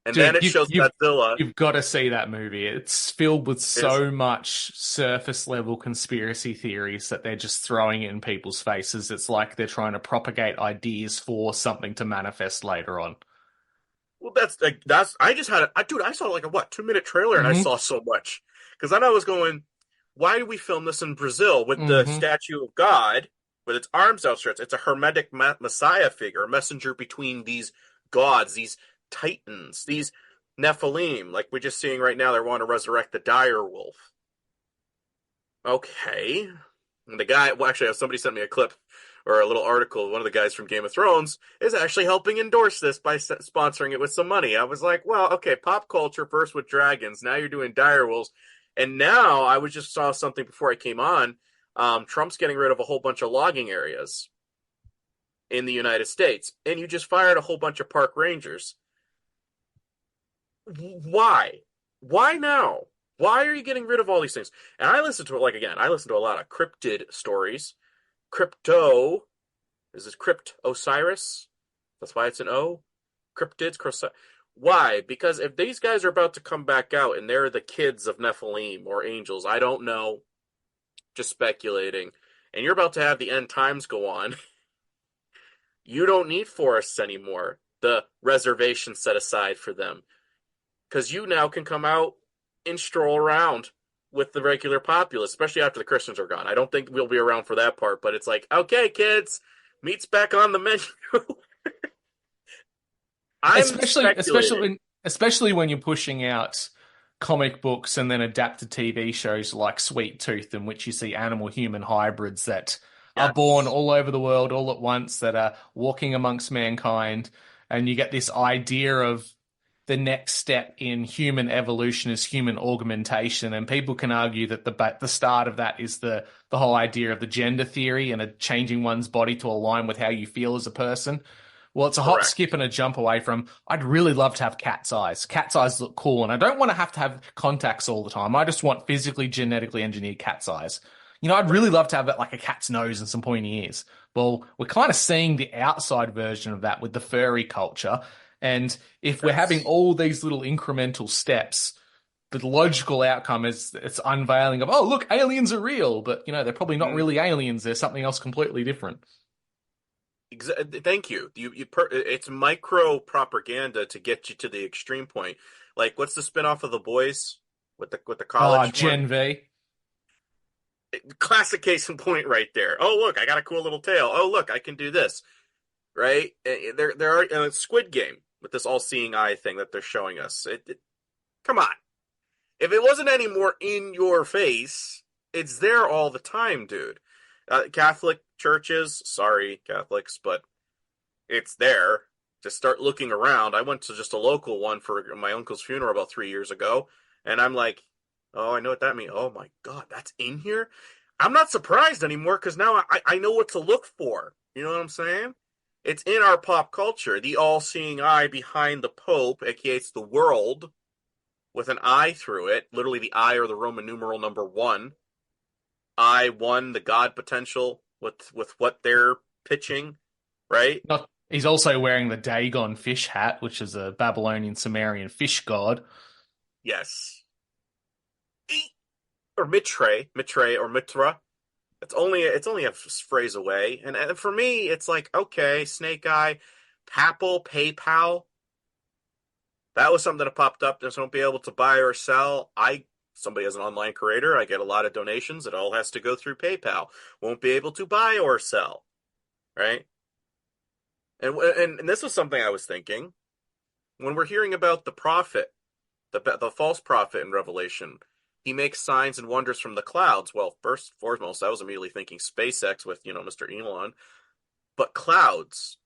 And Dude, then it shows Godzilla. You've got to see that movie. It's filled with so much surface level conspiracy theories that they're just throwing in people's faces. It's like they're trying to propagate ideas for something to manifest later on. Well, I saw like a 2-minute trailer and I saw so much. Because then I was going, why do we film this in Brazil with the statue of God with its arms outstretched? It's a hermetic messiah figure, a messenger between these gods, these titans, these Nephilim, like we're just seeing right now, they want to resurrect the dire wolf. Okay. And the guy, well, actually, somebody sent me a clip or a little article. One of the guys from Game of Thrones is actually helping endorse this by sponsoring it with some money. I was like, well, okay, pop culture first with dragons. Now you're doing dire wolves. And now I just saw something before I came on. Trump's getting rid of a whole bunch of logging areas in the United States. And you just fired a whole bunch of park rangers. Why? Why now? Why are you getting rid of all these things? And I listen to it, I listen to a lot of cryptid stories. Is this Crypt Osiris? That's why it's an O? Cryptids? Why? Because if these guys are about to come back out and they're the kids of Nephilim or angels, I don't know, just speculating, and you're about to have the end times go on, you don't need forests anymore. The reservation set aside for them. Because you now can come out and stroll around with the regular populace, especially after the Christians are gone. I don't think we'll be around for that part, but it's like, okay, kids, meat's back on the menu. Especially when you're pushing out comic books and then adapted TV shows like Sweet Tooth, in which you see animal-human hybrids that are born all over the world all at once, that are walking amongst mankind, and you get this idea of the next step in human evolution is human augmentation, and people can argue that the start of that is the whole idea of the gender theory and changing one's body to align with how you feel as a person. Well, it's a hop, skip, and a jump away from, I'd really love to have cat's eyes. Cat's eyes look cool, and I don't want to have contacts all the time. I just want physically, genetically engineered cat's eyes. You know, I'd really love to have like a cat's nose and some pointy ears. Well, we're kind of seeing the outside version of that with the furry culture. And if we're having all these little incremental steps, the logical outcome is it's unveiling of, oh, look, aliens are real. But, you know, they're probably not really aliens. They're something else completely different. Thank you. It's micro propaganda to get you to the extreme point. Like, what's the spinoff of The Boys with the college? Gen V. Classic case in point right there. Oh, look, I got a cool little tail. Oh, look, I can do this. Right? There are Squid Game with this all-seeing eye thing that they're showing us. Come on. If it wasn't any more in your face, it's there all the time, dude. Catholic churches, sorry, Catholics, but it's there. Just start looking around. I went to just a local one for my uncle's funeral about 3 years ago, and I'm like, oh, I know what that means. Oh, my God, that's in here? I'm not surprised anymore because now I know what to look for. You know what I'm saying? It's in our pop culture. The all-seeing eye behind the Pope, aka it's the world, with an eye through it. Literally the eye or the Roman numeral number 1. I1, the God potential with what they're pitching, right? He's also wearing the Dagon fish hat, which is a Babylonian Sumerian fish god. Yes. Or Mitre or Mitra. It's only a phrase away. And for me, it's like, okay, Snake Eye, PayPal. That was something that popped up. Just won't be able to buy or sell. Somebody has an online creator. I get a lot of donations. It all has to go through PayPal. Won't be able to buy or sell. Right? And this was something I was thinking. When we're hearing about the prophet, the false prophet in Revelation, he makes signs and wonders from the clouds. Well, first and foremost, I was immediately thinking SpaceX with, Mr. Elon. But clouds.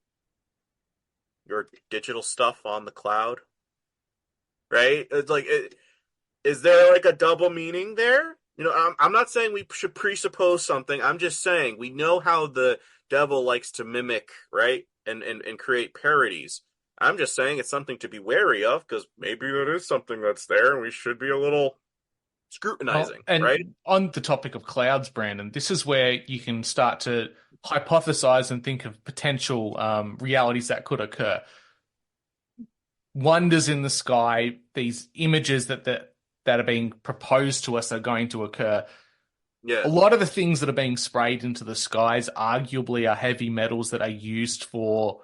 Your digital stuff on the cloud. Right? It's like, is there like a double meaning there? I'm not saying we should presuppose something. I'm just saying we know how the devil likes to mimic, right? And create parodies. I'm just saying it's something to be wary of because maybe that is something that's there and we should be a little scrutinizing, right? On the topic of clouds, Brandon, this is where you can start to hypothesize and think of potential realities that could occur. Wonders in the sky, these images that are being proposed to us are going to occur. Yeah. A lot of the things that are being sprayed into the skies arguably are heavy metals that are used for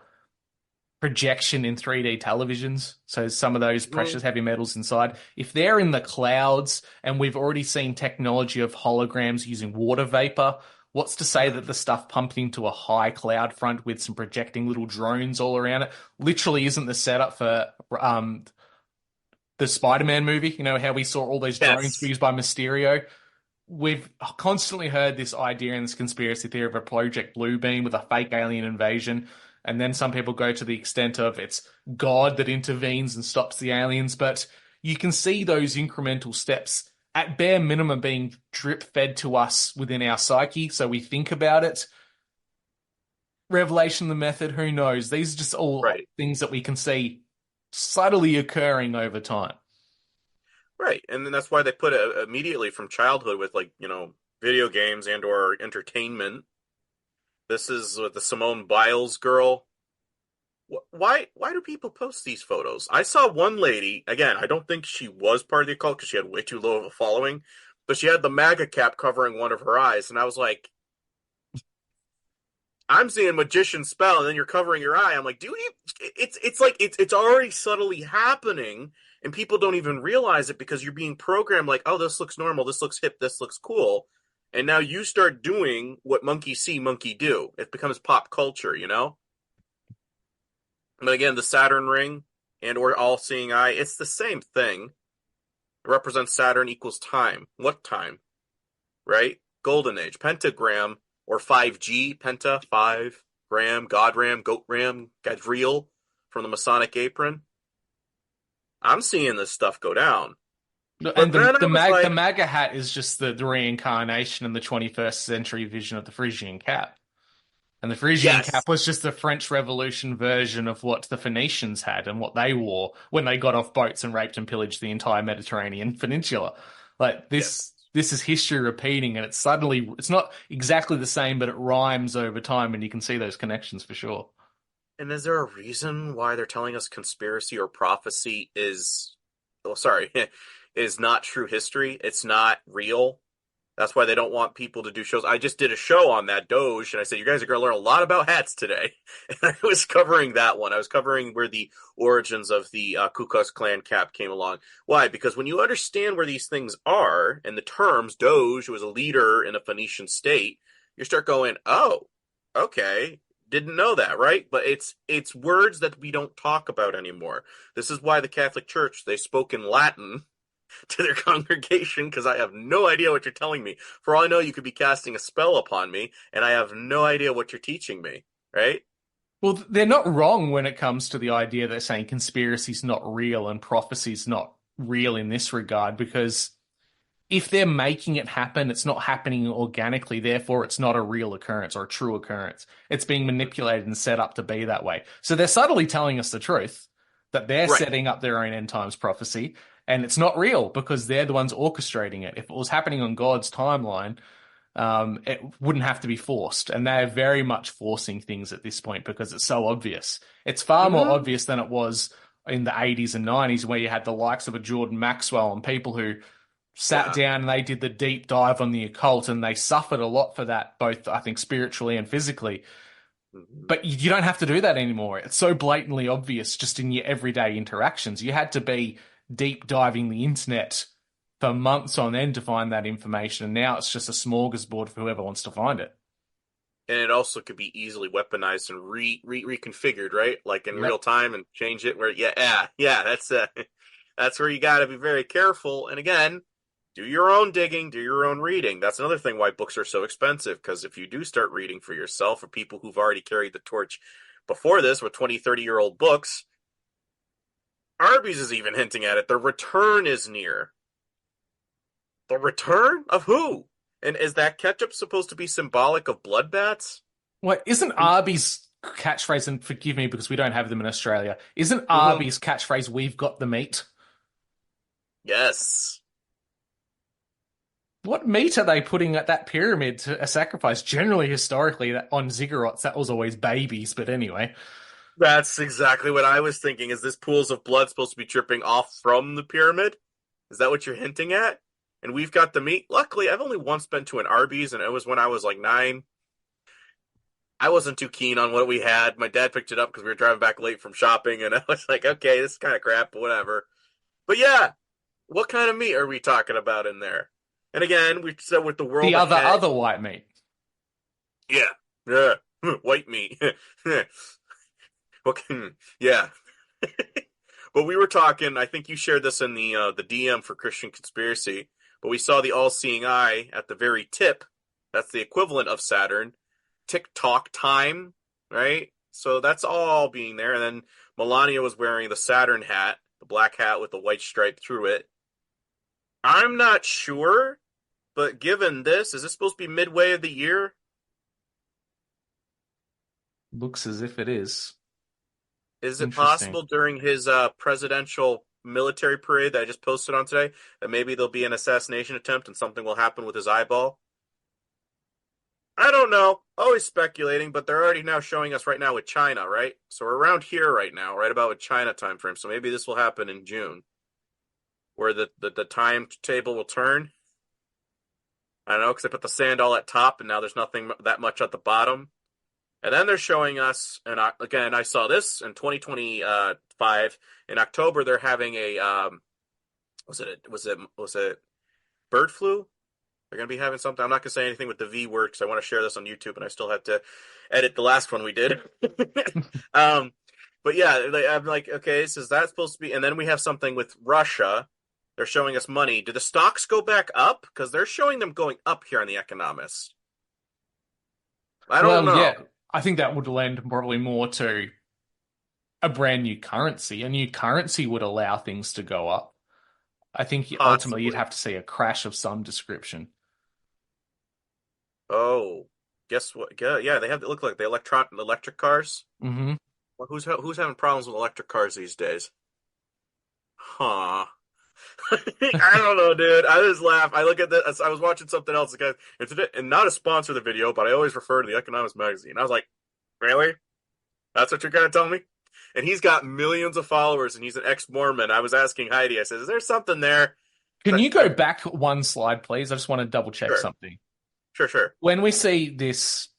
projection in 3D televisions. So some of those precious heavy metals inside, if they're in the clouds, and we've already seen technology of holograms using water vapor, what's to say that the stuff pumped into a high cloud front with some projecting little drones all around it literally isn't the setup for the Spider-Man movie, you know, how we saw all those drones used by Mysterio. We've constantly heard this idea and this conspiracy theory of a Project Bluebeam with a fake alien invasion. And then some people go to the extent of it's God that intervenes and stops the aliens. But you can see those incremental steps at bare minimum being drip fed to us within our psyche. So we think about it. Revelation, the method, who knows? These are just all things that we can see subtly occurring over time. Right, and then that's why they put it immediately from childhood with, like, you know, video games and or entertainment. This is with the Simone Biles girl. Why do people post these photos? I saw one lady, again, I don't think she was part of the occult because she had way too low of a following, but she had the MAGA cap covering one of her eyes, and I was like, I'm seeing magician spell, and then you're covering your eye. I'm like, dude, it's like it's already subtly happening, and people don't even realize it because you're being programmed like, oh, this looks normal, this looks hip, this looks cool, and now you start doing what monkey see, monkey do. It becomes pop culture, you know. But again, the Saturn ring and or all-seeing eye, it's the same thing. It represents Saturn equals time. What time? Right? Golden Age, pentagram. Or 5G, Penta, 5, Ram, God Ram, Goat Ram, Gadriel from the Masonic Apron. I'm seeing this stuff go down. And the MAGA hat is just the reincarnation in the 21st century vision of the Frisian cap. And the Frisian cap was just the French Revolution version of what the Phoenicians had and what they wore when they got off boats and raped and pillaged the entire Mediterranean peninsula. Like this... This is history repeating, and it's not exactly the same, but it rhymes over time, and you can see those connections for sure. And is there a reason why they're telling us conspiracy or prophecy is not true history? It's not real. That's why they don't want people to do shows. I just did a show on that Doge, and I said, you guys are going to learn a lot about hats today. And I was covering that one. I was covering where the origins of the Ku Klux Klan cap came along. Why? Because when you understand where these things are, and the terms, Doge was a leader in a Phoenician state, you start going, oh, okay, didn't know that, right? But it's words that we don't talk about anymore. This is why the Catholic Church, they spoke in Latin to their congregation, because I have no idea what you're telling me. For all I know, you could be casting a spell upon me, and I have no idea what you're teaching me, right? Well, they're not wrong when it comes to the idea they're saying conspiracy's not real and prophecy's not real in this regard, because if they're making it happen, it's not happening organically, therefore it's not a real occurrence or a true occurrence. It's being manipulated and set up to be that way. So they're subtly telling us the truth, that they're setting up their own end times prophecy, and it's not real because they're the ones orchestrating it. If it was happening on God's timeline, it wouldn't have to be forced. And they're very much forcing things at this point because it's so obvious. It's far more obvious than it was in the 80s and 90s where you had the likes of a Jordan Maxwell and people who sat down and they did the deep dive on the occult, and they suffered a lot for that, both, I think, spiritually and physically. But you don't have to do that anymore. It's so blatantly obvious just in your everyday interactions. You had to be deep diving the internet for months on end to find that information, and now it's just a smorgasbord for whoever wants to find it. And it also could be easily weaponized and reconfigured, right? Like in real time, and change it where that's where you got to be very careful. And again, do your own digging, do your own reading. That's another thing why books are so expensive, because if you do start reading for yourself, or people who've already carried the torch before this with 20, 30-year-old books, Arby's is even hinting at it. The return is near. The return of who? And is that ketchup supposed to be symbolic of bloodbaths? Well, isn't Arby's catchphrase, and forgive me because we don't have them in Australia, isn't Arby's catchphrase, we've got the meat? Yes. What meat are they putting at that pyramid to a sacrifice? Generally, historically, on ziggurats, that was always babies, but anyway. That's exactly what I was thinking. Is this pools of blood supposed to be dripping off from the pyramid? Is that what you're hinting at? And we've got the meat. Luckily, I've only once been to an Arby's, and it was when I was like 9. I wasn't too keen on what we had. My dad picked it up because we were driving back late from shopping, and I was like, okay, this is kind of crap, but whatever. But yeah, what kind of meat are we talking about in there? And again, we said with the world... The other white meat. Yeah. White meat. Yeah. But we were talking, I think you shared this in the DM for Christian Conspiracy, but we saw the all-seeing eye at the very tip. That's the equivalent of Saturn. Tick-tock time, right? So that's all being there. And then Melania was wearing the Saturn hat, the black hat with the white stripe through it. I'm not sure, but given this, is this supposed to be midway of the year? Looks as if it is. Is it possible during his presidential military parade that I just posted on today that maybe there'll be an assassination attempt and something will happen with his eyeball? I don't know. Always speculating, but they're already now showing us right now with China, right? So we're around here right now, right about with China time frame. So maybe this will happen in June, where the timetable will turn. I don't know, because they put the sand all at top, and now there's nothing that much at the bottom. And then they're showing us, and again, I saw this in 2025 in October. They're having a was it bird flu? They're going to be having something. I'm not going to say anything with the V word because I want to share this on YouTube, and I still have to edit the last one we did. But yeah, I'm like, okay, so is that supposed to be? And then we have something with Russia. They're showing us money. Do the stocks go back up? Because they're showing them going up here on The Economist. I don't know. Yeah, I think that would lend probably more to a brand new currency. A new currency would allow things to go up. I think ultimately you'd have to see a crash of some description. Oh, guess what? Yeah, they look like the electric cars. Mm-hmm. Well, who's having problems with electric cars these days? Huh. I don't know, dude. I just laugh. I look at this. I was watching something else, guys, and not a sponsor of the video, but I always refer to the Economist magazine. I was like, really? That's what you're gonna tell me? And he's got millions of followers, and he's an ex-Mormon. I was asking Heidi. I said, "Is there something there?" Can you go back one slide, please? I just want to double check something. Sure. When we see this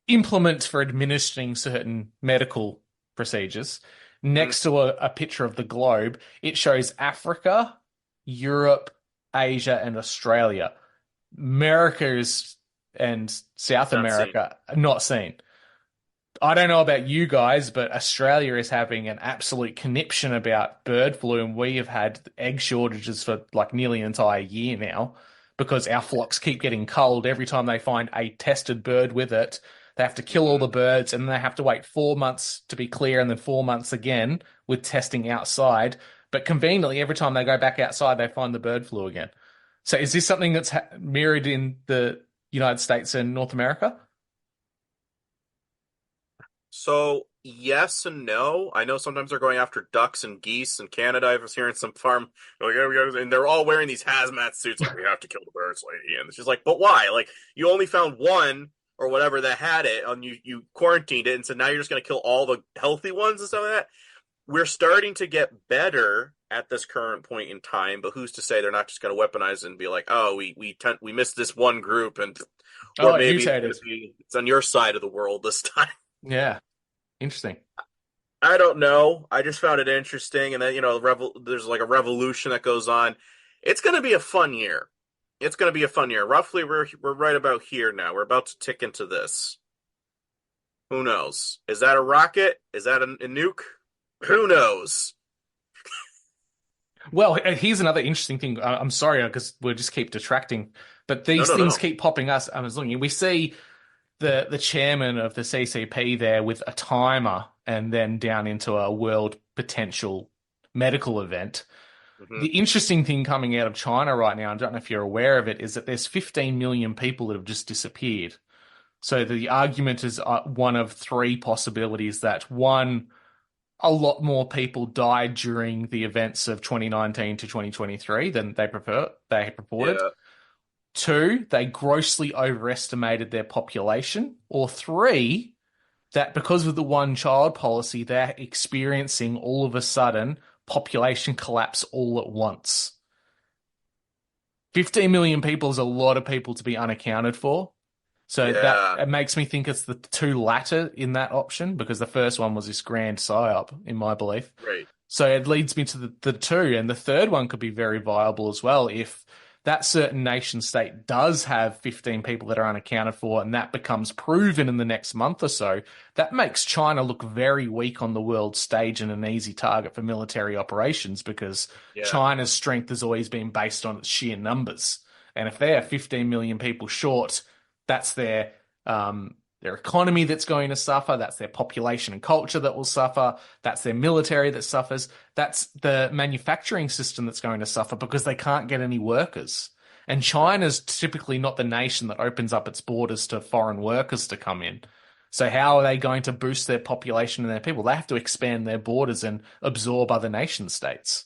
implement for administering certain medical procedures, next to a picture of the globe, it shows Africa, Europe, Asia, and Australia. Americas and South America are not seen. I don't know about you guys, but Australia is having an absolute conniption about bird flu, and we have had egg shortages for like nearly an entire year now because our flocks keep getting culled every time they find a tested bird with it. They have to kill all the birds, and they have to wait 4 months to be clear, and then 4 months again with testing outside. But conveniently, every time they go back outside, they find the bird flu again. So is this something that's mirrored in the United States and North America? So, yes and no. I know sometimes they're going after ducks and geese in Canada. I was hearing some farm, and they're all wearing these hazmat suits, like, we have to kill the birds, lady. And it's just like, but why? Like, you only found one or whatever that had it, and you quarantined it, and so now you're just going to kill all the healthy ones and stuff like that? We're starting to get better at this current point in time, but who's to say they're not just going to weaponize it and be like, oh, we missed this one group, and or maybe it's on your side of the world this time. Yeah, interesting. I don't know. I just found it interesting, and then there's like a revolution that goes on. It's going to be a fun year. It's going to be a fun year. Roughly, we're right about here now. We're about to tick into this. Who knows? Is that a rocket? Is that a nuke? Who knows? Well, here's another interesting thing. I'm sorry, because we'll just keep detracting, but these things keep popping us. I was looking. We see the chairman of the CCP there with a timer, and then down into a world potential medical event. Mm-hmm. The interesting thing coming out of China right now, I don't know if you're aware of it, is that there's 15 million people that have just disappeared. So the argument is one of three possibilities: that one, a lot more people died during the events of 2019 to 2023 than they purported. Yeah. Two, they grossly overestimated their population. Or three, that because of the one-child policy, they're experiencing all of a sudden population collapse all at once. 15 million people is a lot of people to be unaccounted for. So that it makes me think it's the two latter in that option, because the first one was this grand Psyop, in my belief. Right. So it leads me to the two, and the third one could be very viable as well if that certain nation state does have 15 people that are unaccounted for, and that becomes proven in the next month or so, that makes China look very weak on the world stage and an easy target for military operations, because China's strength has always been based on its sheer numbers. And if they are 15 million people short, that's their economy that's going to suffer. That's their population and culture that will suffer. That's their military that suffers. That's the manufacturing system that's going to suffer because they can't get any workers. And China's typically not the nation that opens up its borders to foreign workers to come in. So how are they going to boost their population and their people? They have to expand their borders and absorb other nation states.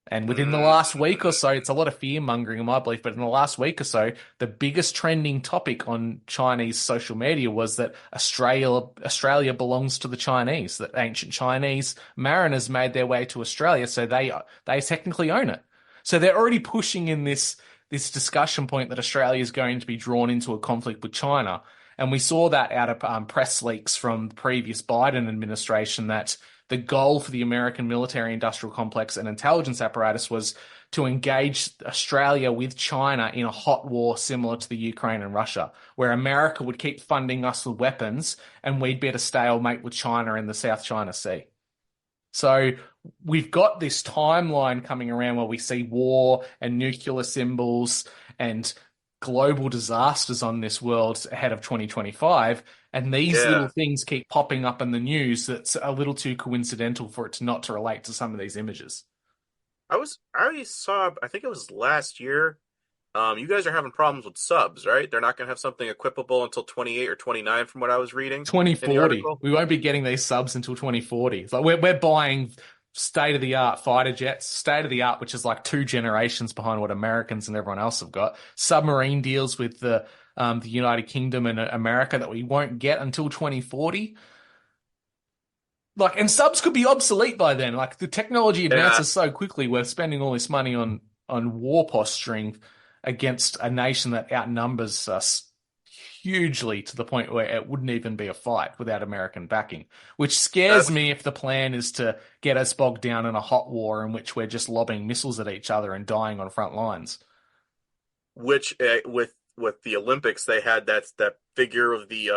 And within the last week or so, it's a lot of fear-mongering in my belief, but in the last week or so, the biggest trending topic on Chinese social media was that Australia belongs to the Chinese, that ancient Chinese mariners made their way to Australia, so they technically own it. So they're already pushing in this discussion point that Australia is going to be drawn into a conflict with China. And we saw that out of press leaks from the previous Biden administration, that the goal for the American military industrial complex and intelligence apparatus was to engage Australia with China in a hot war similar to the Ukraine and Russia, where America would keep funding us with weapons and we'd be at a stalemate with China in the South China Sea. So we've got this timeline coming around where we see war and nuclear symbols and global disasters on this world ahead of 2025. And these little things keep popping up in the news that's a little too coincidental for it not to relate to some of these images. I already saw, I think it was last year, you guys are having problems with subs, right? They're not going to have something equipable until 28 or 29 from what I was reading. 2040. We won't be getting these subs until 2040. It's like we're buying state-of-the-art fighter jets, state-of-the-art, which is like 2 generations behind what Americans and everyone else have got. Submarine deals with the United Kingdom and America that we won't get until 2040. Like, and subs could be obsolete by then. Like, the technology advances so quickly. We're spending all this money on war posturing against a nation that outnumbers us hugely to the point where it wouldn't even be a fight without American backing, which scares me if the plan is to get us bogged down in a hot war in which we're just lobbing missiles at each other and dying on front lines. Which, with the Olympics, they had that figure of the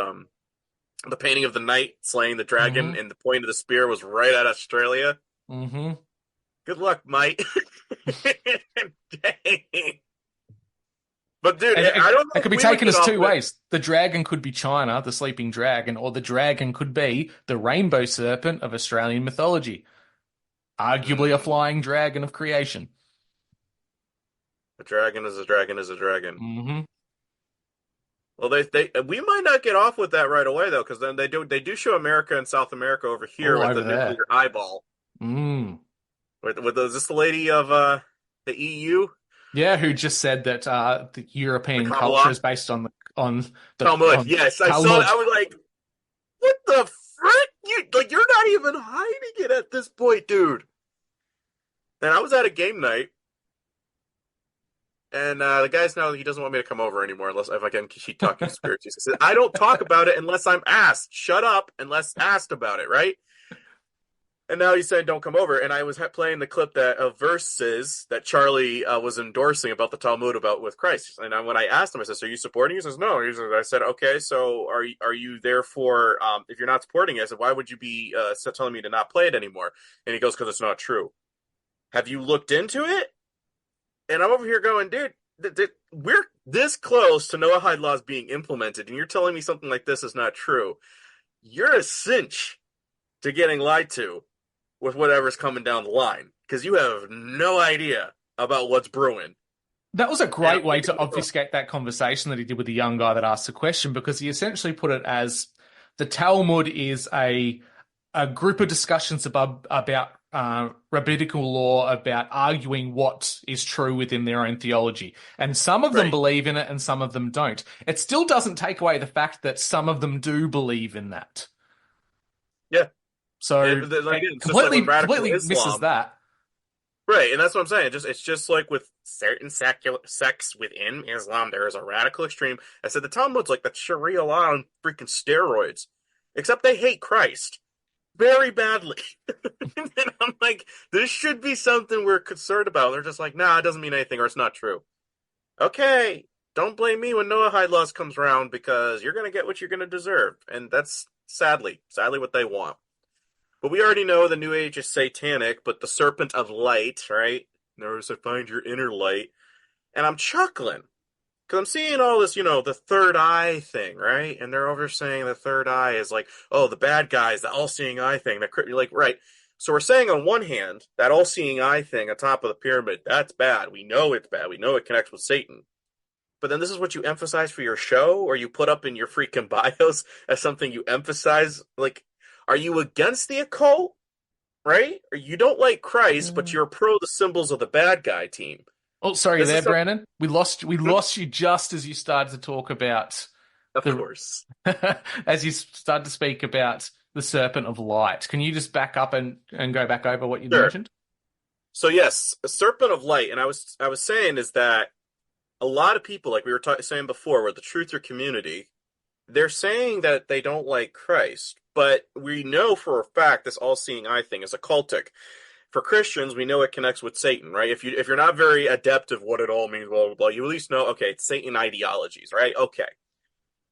painting of the knight slaying the dragon, and the point of the spear was right at Australia. Mm-hmm. Good luck, mate. Dang. But dude, I don't know. It could be taken as 2 ways. The dragon could be China, the sleeping dragon, or the dragon could be the rainbow serpent of Australian mythology. Arguably a flying dragon of creation. A dragon is a dragon is a dragon. Mm-hmm. Well, we might not get off with that right away though, because then they do show America and South America over here with the nuclear eyeball. Is this the lady of the EU? Yeah, who just said that the European culture is based on the Talmud. Yes, I saw that. I was like, what the frick? You're not even hiding it at this point, dude. And I was at a game night, and the guy's now, he doesn't want me to come over anymore unless if I can keep talking spirituals. He said, I don't talk about it unless I'm asked. Shut up unless asked about it, right? And now he's saying don't come over. And I was playing the clip of verses that Charlie was endorsing about the Talmud with Christ. And when I asked him, I said, so are you supporting it? He says, no. I said, okay, so are you therefore, if you're not supporting it, I said, why would you be telling me to not play it anymore? And he goes, because it's not true. Have you looked into it? And I'm over here going, dude, we're this close to Noahide laws being implemented, and you're telling me something like this is not true. You're a cinch to getting lied to with whatever's coming down the line, because you have no idea about what's brewing. That was a great way to obfuscate that conversation that he did with the young guy that asked the question, because he essentially put it as the Talmud is a group of discussions about rabbinical law, about arguing what is true within their own theology. And some of them believe in it and some of them don't. It still doesn't take away the fact that some of them do believe in that. Yeah. So it completely misses that. Right, and that's what I'm saying. It's just like with certain sects within Islam, there is a radical extreme. I said the Talmud's like the Sharia law on freaking steroids, except they hate Christ. very badly. And I'm like, this should be something we're concerned about. And they're just like, nah, it doesn't mean anything or it's not true. Okay, don't blame me when Noahide laws comes around because you're going to get what you're going to deserve. And that's sadly what they want. But we already know the New Age is satanic, but the serpent of light, right? Notice I find your inner light. And I'm chuckling. Because I'm seeing all this, the third eye thing, right? And they're over saying the third eye is like, oh, the bad guys, the all-seeing eye thing. You're like, right. So we're saying on one hand, that all-seeing eye thing on top of the pyramid, that's bad. We know it's bad. We know it connects with Satan. But then this is what you emphasize for your show, or you put up in your freaking bios as something you emphasize. Like, are you against the occult, right? Or you don't like Christ, but you're pro the symbols of the bad guy team. Oh, sorry there, Brandon. We lost you just as you started to talk about... Of course. As you started to speak about the serpent of light. Can you just back up and go back over what you mentioned? So yes, a serpent of light, and I was saying is that a lot of people, like we were saying before, with the truther community, they're saying that they don't like Christ, but we know for a fact this all-seeing eye thing is occultic. For Christians, we know it connects with Satan, right? If you're not very adept of what it all means, blah, blah, blah, you at least know, okay, it's Satan ideologies, right? Okay.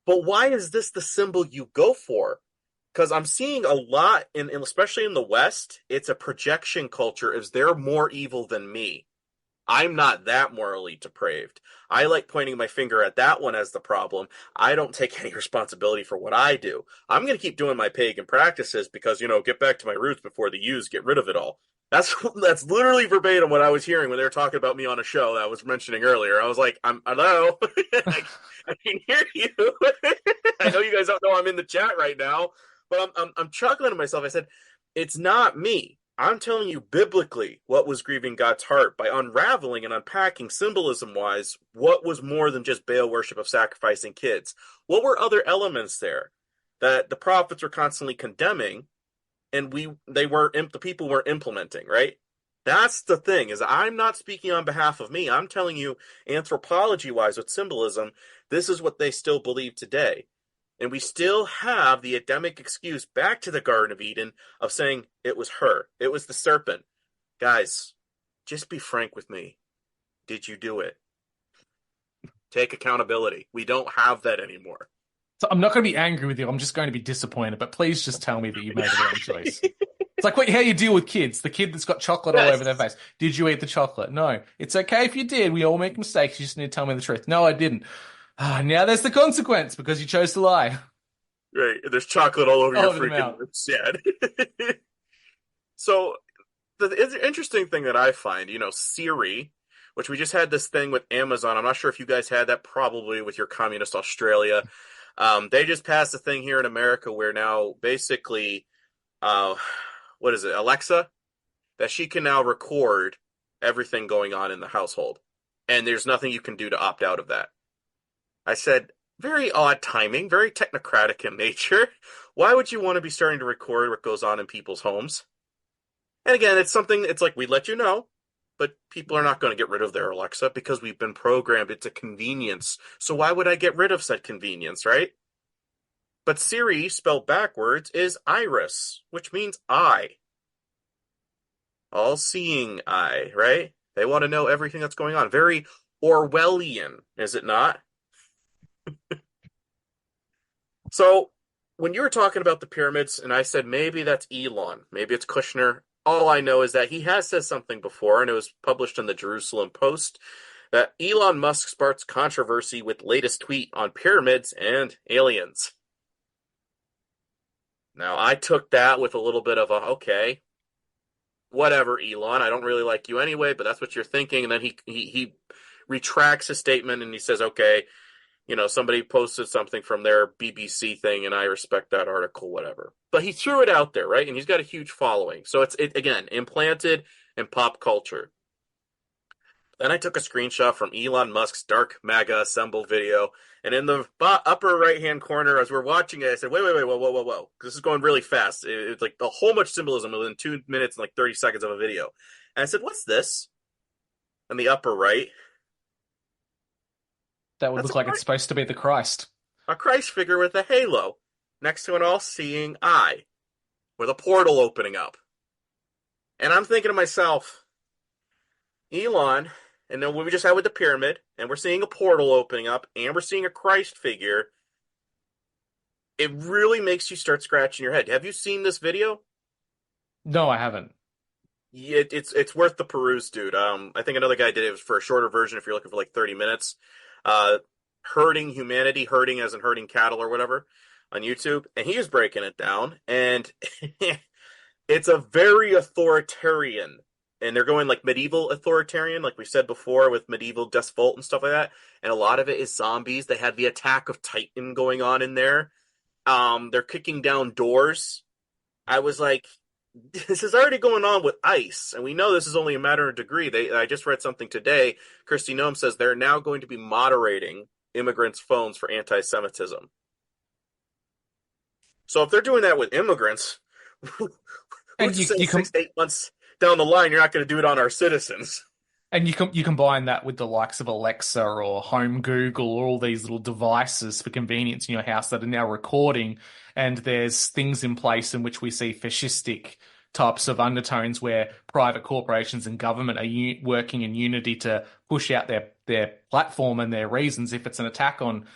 But why is this the symbol you go for? Because I'm seeing a lot, especially in the West, it's a projection culture. Is they're more evil than me? I'm not that morally depraved. I like pointing my finger at that one as the problem. I don't take any responsibility for what I do. I'm going to keep doing my pagan practices because, get back to my roots before the U's get rid of it all. That's literally verbatim what I was hearing when they were talking about me on a show that I was mentioning earlier. I was like, hello? I can hear you. I know you guys don't know I'm in the chat right now, but I'm chuckling to myself. I said, it's not me. I'm telling you biblically what was grieving God's heart by unraveling and unpacking symbolism-wise what was more than just Baal worship of sacrificing kids. What were other elements there that the prophets were constantly condemning and the people weren't implementing, right? That's the thing, is I'm not speaking on behalf of me. I'm telling you, anthropology-wise with symbolism, this is what they still believe today. And we still have the Adamic excuse back to the Garden of Eden of saying it was her. It was the serpent. Guys, just be frank with me. Did you do it? Take accountability. We don't have that anymore. So I'm not going to be angry with you. I'm just going to be disappointed. But please just tell me that you made the wrong choice. It's like how you deal with kids. The kid that's got chocolate all over their face. Did you eat the chocolate? No. It's okay if you did. We all make mistakes. You just need to tell me the truth. No, I didn't. Now there's the consequence because you chose to lie. Right. There's chocolate all over your freaking lips. Yeah. So the interesting thing that I find, Siri, which we just had this thing with Amazon. I'm not sure if you guys had that, probably with your communist Australia. They just passed a thing here in America where now basically, what is it, Alexa? That she can now record everything going on in the household. And there's nothing you can do to opt out of that. I said, very odd timing, very technocratic in nature. Why would you want to be starting to record what goes on in people's homes? And again, it's like we let you know, but people are not going to get rid of their Alexa because we've been programmed. It's a convenience. So why would I get rid of said convenience, right? But Siri, spelled backwards, is iris, which means eye. All-seeing eye, right? They want to know everything that's going on. Very Orwellian, is it not? So, when you were talking about the pyramids, and I said maybe that's Elon, maybe it's Kushner, all I know is that he has said something before, and it was published in the Jerusalem Post, that Elon Musk sparks controversy with latest tweet on pyramids and aliens. Now, I took that with a little bit of okay, whatever, Elon, I don't really like you anyway, but that's what you're thinking, and then he retracts his statement, and he says, okay, somebody posted something from their BBC thing, and I respect that article, whatever. But he threw it out there, right? And he's got a huge following. So it's again, implanted in pop culture. Then I took a screenshot from Elon Musk's Dark MAGA Assemble video, and in the upper right-hand corner, as we're watching it, I said, wait, whoa. This is going really fast. It's like a whole much symbolism within 2 minutes and like 30 seconds of a video. And I said, what's this? In the upper right. That would look like it's supposed to be the Christ. A Christ figure with a halo next to an all-seeing eye. with a portal opening up. And I'm thinking to myself, Elon, and then what we just had with the pyramid, and we're seeing a portal opening up, and we're seeing a Christ figure. It really makes you start scratching your head. Have you seen this video? No, I haven't. Yeah, it's worth the peruse, dude. I think another guy did it for a shorter version if you're looking for like 30 minutes. Herding humanity, herding as in herding cattle or whatever, on YouTube, and he was breaking it down, and it's a very authoritarian, and they're going like medieval authoritarian, like we said before, with medieval Deathbolt and stuff like that, and a lot of it is zombies. They had the Attack of Titan going on in there. They're kicking down doors. I was like, this is already going on with ICE, and we know this is only a matter of degree. I just read something today. Christy Noem says they're now going to be moderating immigrants' phones for anti-Semitism. So if they're doing that with immigrants, And you 6-8 months down the line, you're not going to do it on our citizens. And you combine that with the likes of Alexa or Home Google or all these little devices for convenience in your house that are now recording, and there's things in place in which we see fascistic types of undertones where private corporations and government are working in unity to push out their platform and their reasons. If it's an attack on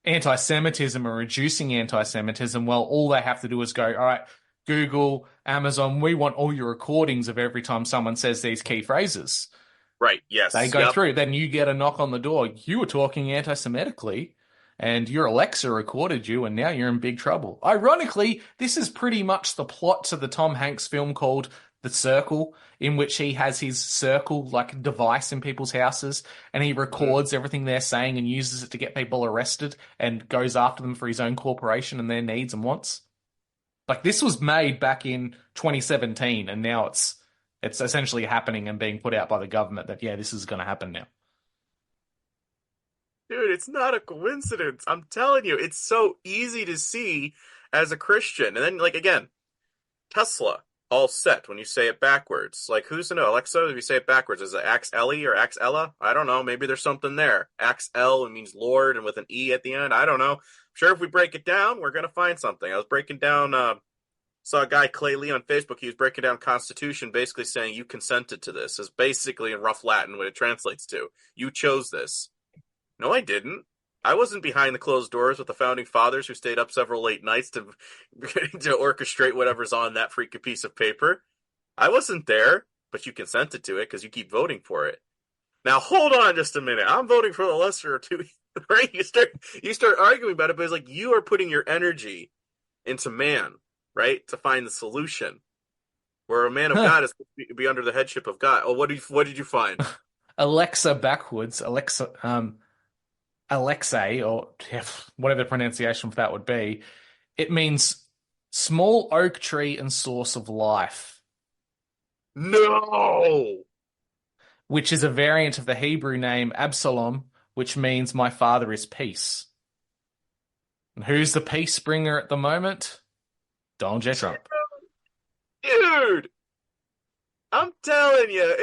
anti-Semitism or reducing anti-Semitism, well, all they have to do is go, all right, Google, Amazon, we want all your recordings of every time someone says these key phrases. Right, yes. They go through. Then you get a knock on the door. You were talking anti-Semitically, and your Alexa recorded you, and now you're in big trouble. Ironically, this is pretty much the plot to the Tom Hanks film called The Circle, in which he has his circle like device in people's houses, and he records everything they're saying and uses it to get people arrested and goes after them for his own corporation and their needs and wants. Like, this was made back in 2017, and now it's essentially happening and being put out by the government that, yeah, this is going to happen now. Dude, it's not a coincidence. I'm telling you, it's so easy to see as a Christian. And then, like, again, Tesla, all set when you say it backwards. Like, who's to know? Alexa, if you say it backwards, is it Ax Ellie or Ax Ella? I don't know. Maybe there's something there. Ax El means Lord and with an E at the end. I don't know. I'm sure if we break it down, we're going to find something. I was breaking down, saw a guy, Clay Lee, on Facebook. He was breaking down Constitution, basically saying you consented to this, is basically in rough Latin what it translates to. You chose this. No, I didn't. I wasn't behind the closed doors with the founding fathers who stayed up several late nights to orchestrate whatever's on that freaking piece of paper. I wasn't there, but you consented to it because you keep voting for it. Now, hold on just a minute. I'm voting for the lesser of two. Right? You start arguing about it, but it's like you are putting your energy into man, right, to find the solution. Where a man of God is to be under the headship of God. Oh, what did you find? Alexa backwards, Alexei, or whatever the pronunciation for that would be, it means small oak tree and source of life. No! Which is a variant of the Hebrew name Absalom, which means my father is peace. And who's the peace bringer at the moment? Donald J. Trump. Dude! I'm telling you,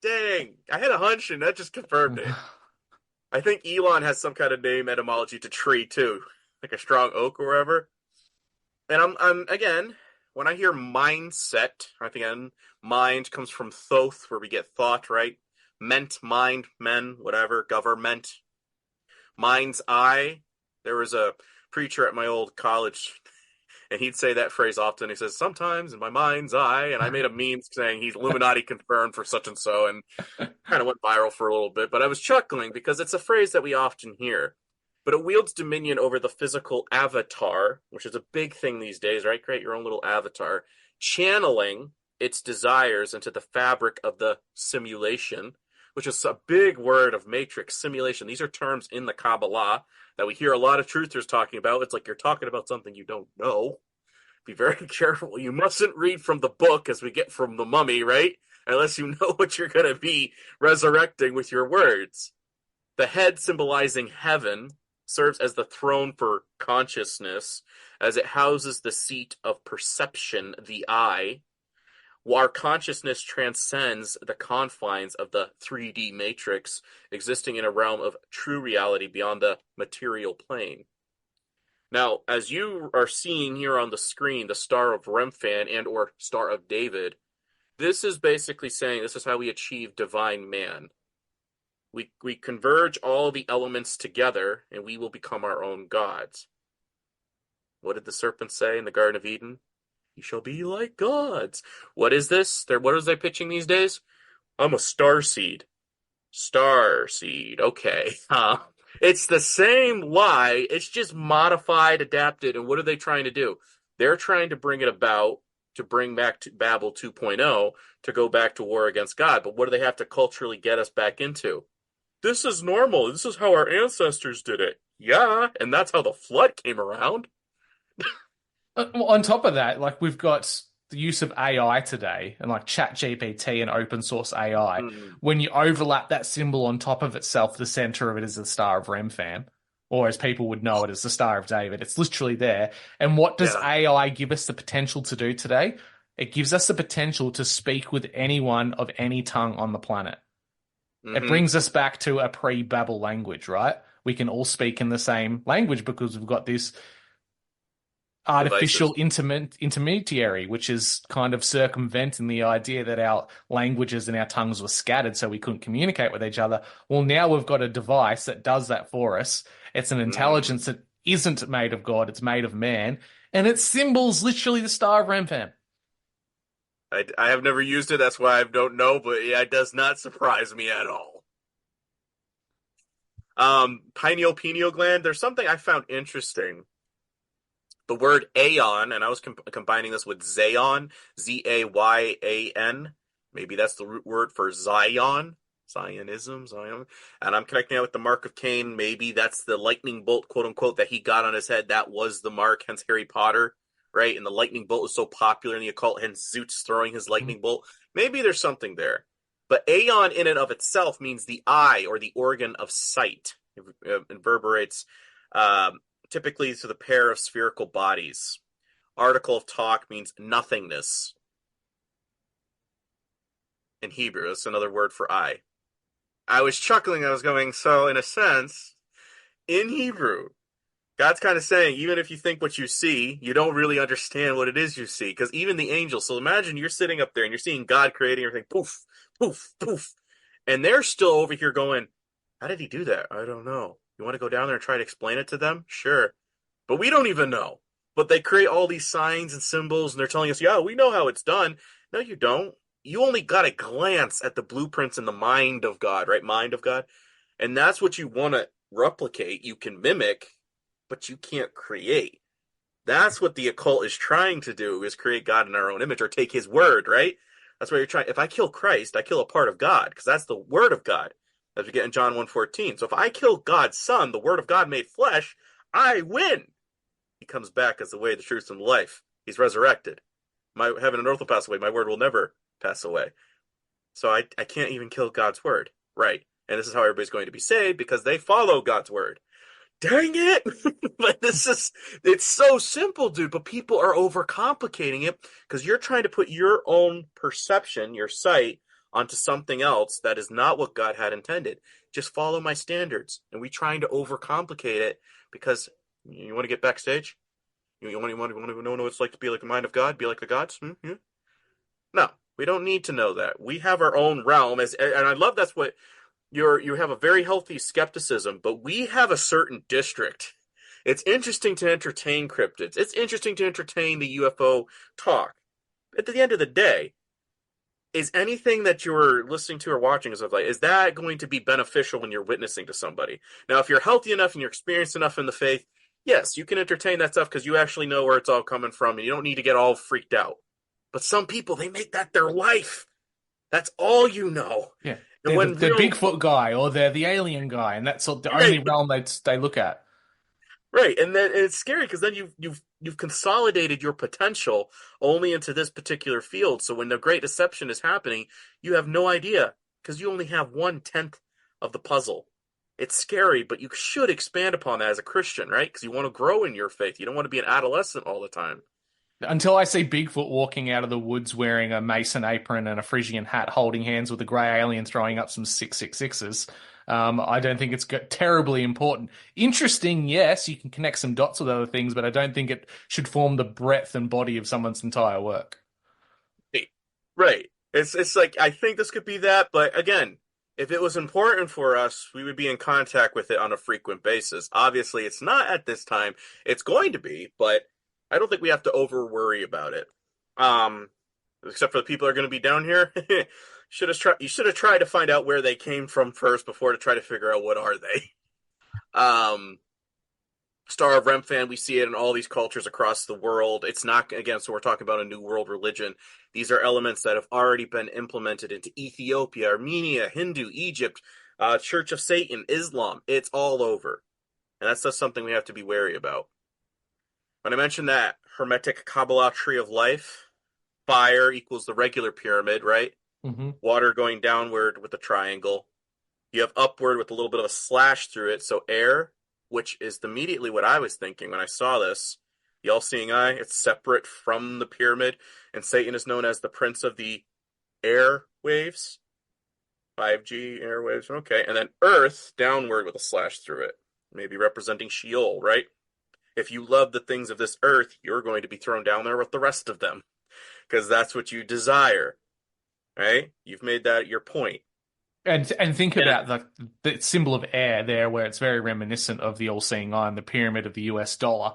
dang. I had a hunch and that just confirmed it. I think Elon has some kind of name etymology to tree too, like a strong oak or whatever. And I'm again, when I hear mindset, again, mind comes from thoth, where we get thought, right? Ment, mind, men, whatever, government. Mind's eye. There was a preacher at my old college, and he'd say that phrase often. He says, sometimes in my mind's eye, and I made a meme saying he's Illuminati confirmed for such and so, and kind of went viral for a little bit, but I was chuckling because it's a phrase that we often hear. But it wields dominion over the physical avatar, which is a big thing these days, right? Create your own little avatar, channeling its desires into the fabric of the simulation, which is a big word of matrix, simulation. These are terms in the Kabbalah that we hear a lot of truthers talking about. It's like you're talking about something you don't know. Be very careful. You mustn't read from the book as we get from the mummy, right? Unless you know what you're going to be resurrecting with your words. The head, symbolizing heaven, serves as the throne for consciousness, as it houses the seat of perception, the eye. Our consciousness transcends the confines of the 3D matrix, existing in a realm of true reality beyond the material plane. Now, as you are seeing here on the screen, the Star of Remphan and or Star of David, this is basically saying this is how we achieve divine man. We converge all the elements together, and we will become our own gods. What did the serpent say in the Garden of Eden? You shall be like gods. What is this? What is they pitching these days? I'm a star seed. Star seed. Okay. It's the same lie. It's just modified, adapted. And what are they trying to do? They're trying to bring it about to bring back to Babel 2.0 to go back to war against God. But what do they have to culturally get us back into? This is normal. This is how our ancestors did it. Yeah, and that's how the flood came around. Well, on top of that, like we've got the use of AI today and like ChatGPT and open source AI. When you overlap that symbol on top of itself, the center of it is the Star of Remphan, or as people would know it as the Star of David. It's literally there. And what does AI give us the potential to do today? It gives us the potential to speak with anyone of any tongue on the planet. It brings us back to a pre-Babel language, right? We can all speak in the same language because we've got this artificial intermediary, which is kind of circumventing the idea that our languages and our tongues were scattered so we couldn't communicate with each other. Well, now we've got a device that does that for us. It's an intelligence that isn't made of God, it's made of man, and its symbol's literally the Star of Remphan. I have never used it, that's why I don't know, but yeah, it does not surprise me at all. Pineal gland, there's something I found interesting. The word aeon, and I was combining this with Zayon, Z-A-Y-A-N. Maybe that's the root word for Zion, Zionism, Zion. And I'm connecting that with the mark of Cain. Maybe that's the lightning bolt, quote unquote, that he got on his head. That was the mark, hence Harry Potter, right? And the lightning bolt was so popular in the occult, hence Zeus throwing his lightning bolt. Maybe there's something there. But aeon in and of itself means the eye or the organ of sight. It reverberates typically to the pair of spherical bodies. Article of talk means nothingness. In Hebrew, that's another word for eye. I was chuckling, I was going, so in a sense, in Hebrew, God's kind of saying, even if you think what you see, you don't really understand what it is you see. Because even the angels, so imagine you're sitting up there and you're seeing God creating everything, poof, poof, poof. And they're still over here going, how did he do that? I don't know. You want to go down there and try to explain it to them? Sure. But we don't even know. But they create all these signs and symbols, and they're telling us, yeah, we know how it's done. No, you don't. You only got a glance at the blueprints in the mind of God, right? Mind of God. And that's what you want to replicate. You can mimic, but you can't create. That's what the occult is trying to do, is create God in our own image, or take his word, right? That's what you're trying. If I kill Christ, I kill a part of God, because that's the word of God, as we get in John 1:14. So if I kill God's son, the word of God made flesh, I win. He comes back as the way, the truth, and the life. He's resurrected. My heaven and earth will pass away. My word will never pass away. So I can't even kill God's word. Right. And this is how everybody's going to be saved, because they follow God's word. Dang it. But it's so simple, dude. But people are overcomplicating it because you're trying to put your own perception, your sight, onto something else that is not what God had intended. Just follow my standards. And we trying to overcomplicate it because you want to get backstage? You want to know what it's like to be like the mind of God? Be like the gods? Yeah. No, we don't need to know that. We have our own realm, and I love that's what you have a very healthy skepticism, but we have a certain district. It's interesting to entertain cryptids. It's interesting to entertain the UFO talk. At the end of the day, is anything that you're listening to or watching and stuff like, is that going to be beneficial when you're witnessing to somebody? Now, if you're healthy enough and you're experienced enough in the faith, yes, you can entertain that stuff because you actually know where it's all coming from and you don't need to get all freaked out. But some people, they make that their life. That's all you know. Yeah. And they're the Bigfoot guy or they're the alien guy, and that's the only realm they look at. Right, and then it's scary because then you've consolidated your potential only into this particular field. So when the Great Deception is happening, you have no idea because you only have 1/10 of the puzzle. It's scary, but you should expand upon that as a Christian, right? Because you want to grow in your faith. You don't want to be an adolescent all the time. Until I see Bigfoot walking out of the woods wearing a Mason apron and a Frisian hat, holding hands with a grey alien throwing up some 666s, I don't think it's terribly important. Interesting, yes, you can connect some dots with other things, but I don't think it should form the breadth and body of someone's entire work. Right. It's like, I think this could be that, but again, if it was important for us, we would be in contact with it on a frequent basis. Obviously, it's not at this time. It's going to be, but I don't think we have to over worry about it. Except for the people who are going to be down here. You should have tried to find out where they came from first before to try to figure out what are they. Star of Remphan, we see it in all these cultures across the world. It's not, again, so we're talking about a new world religion. These are elements that have already been implemented into Ethiopia, Armenia, Hindu, Egypt, Church of Satan, Islam. It's all over. And that's just something we have to be wary about. When I mentioned that Hermetic Kabbalah tree of life, fire equals the regular pyramid, right? Mm-hmm. Water going downward with a triangle. You have upward with a little bit of a slash through it, so air, which is immediately what I was thinking when I saw this. The all-seeing eye, it's separate from the pyramid, and Satan is known as the prince of the air waves. 5G airwaves, okay. And then earth, downward with a slash through it. Maybe representing Sheol, right? If you love the things of this earth, you're going to be thrown down there with the rest of them. Because that's what you desire, right? You've made that your point. And think about the symbol of air there, where it's very reminiscent of the all-seeing eye and the pyramid of the US dollar.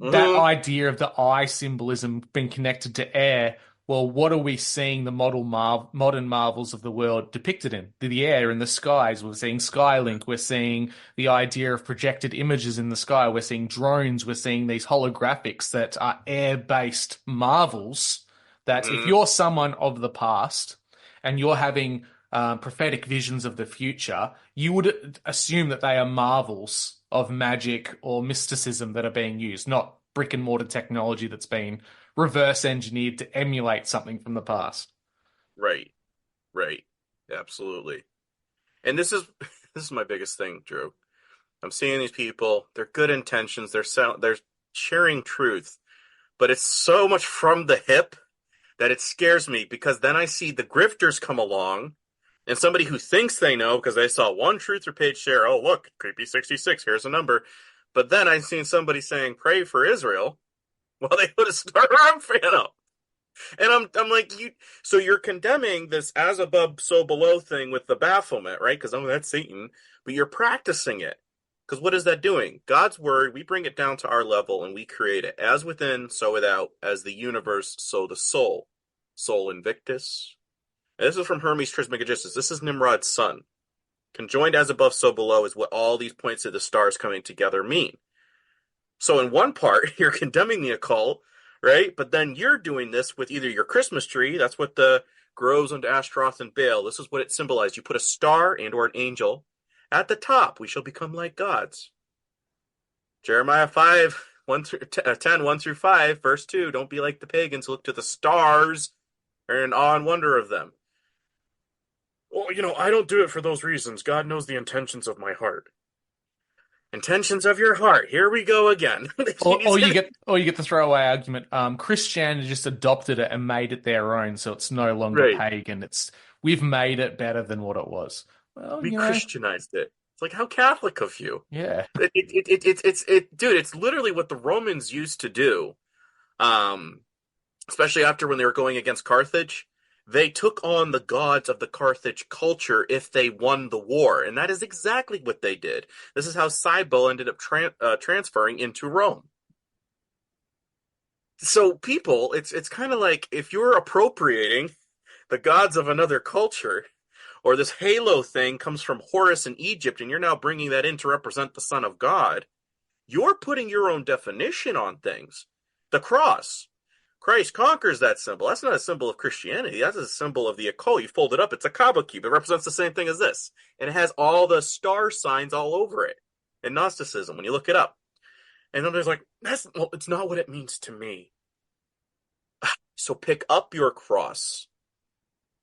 Mm-hmm. That idea of the eye symbolism being connected to air, well, what are we seeing the modern marvels of the world depicted in? The air and the skies. We're seeing Skylink. We're seeing the idea of projected images in the sky. We're seeing drones. We're seeing these holographics that are air-based marvels that if you're someone of the past and you're having prophetic visions of the future, you would assume that they are marvels of magic or mysticism that are being used, not brick and mortar technology that's been reverse engineered to emulate something from the past. Right. Absolutely. And this is my biggest thing, Drew. I'm seeing these people, they're good intentions, they're sharing truth, but it's so much from the hip that it scares me, because then I see the grifters come along, and somebody who thinks they know because they saw one truther page share, oh, look, creepy 66, here's a number. But then I've seen somebody saying, pray for Israel, while they put a Star Arm fan up. And I'm like, so you're condemning this as above, so below thing with the bafflement, right? Because, that's Satan. But you're practicing it. Because what is that doing? God's word, we bring it down to our level and we create it. As within, so without. As the universe, so the soul. Soul Invictus. And this is from Hermes Trismegistus. This is Nimrod's son. Conjoined as above, so below is what all these points of the stars coming together mean. So in one part, you're condemning the occult, right? But then you're doing this with either your Christmas tree, that's what the grows unto Ashtaroth and Baal. This is what it symbolized. You put a star and or an angel at the top. We shall become like gods. Jeremiah 5, 10, 1 through 5, verse 2. Don't be like the pagans who look to the stars and in awe and wonder of them. Well, I don't do it for those reasons. God knows the intentions of my heart. Intentions of your heart. Here we go again. or you get the throwaway argument. Christianity just adopted it and made it their own, so it's no longer pagan. We've made it better than what it was. Well, we Christianized it. It's like, how Catholic of you. Yeah. Dude, it's literally what the Romans used to do. Especially after when they were going against Carthage. They took on the gods of the Carthage culture if they won the war, and that is exactly what they did. This is how Cybele ended up transferring into Rome. So people, it's kind of like if you're appropriating the gods of another culture, or this halo thing comes from Horus in Egypt, and you're now bringing that in to represent the Son of God, you're putting your own definition on things. The cross. Christ conquers that symbol. That's not a symbol of Christianity. That's a symbol of the occult. You fold it up. It's a Kaaba cube. It represents the same thing as this. And it has all the star signs all over it. In Gnosticism, when you look it up. And then there's like, it's not what it means to me. So pick up your cross.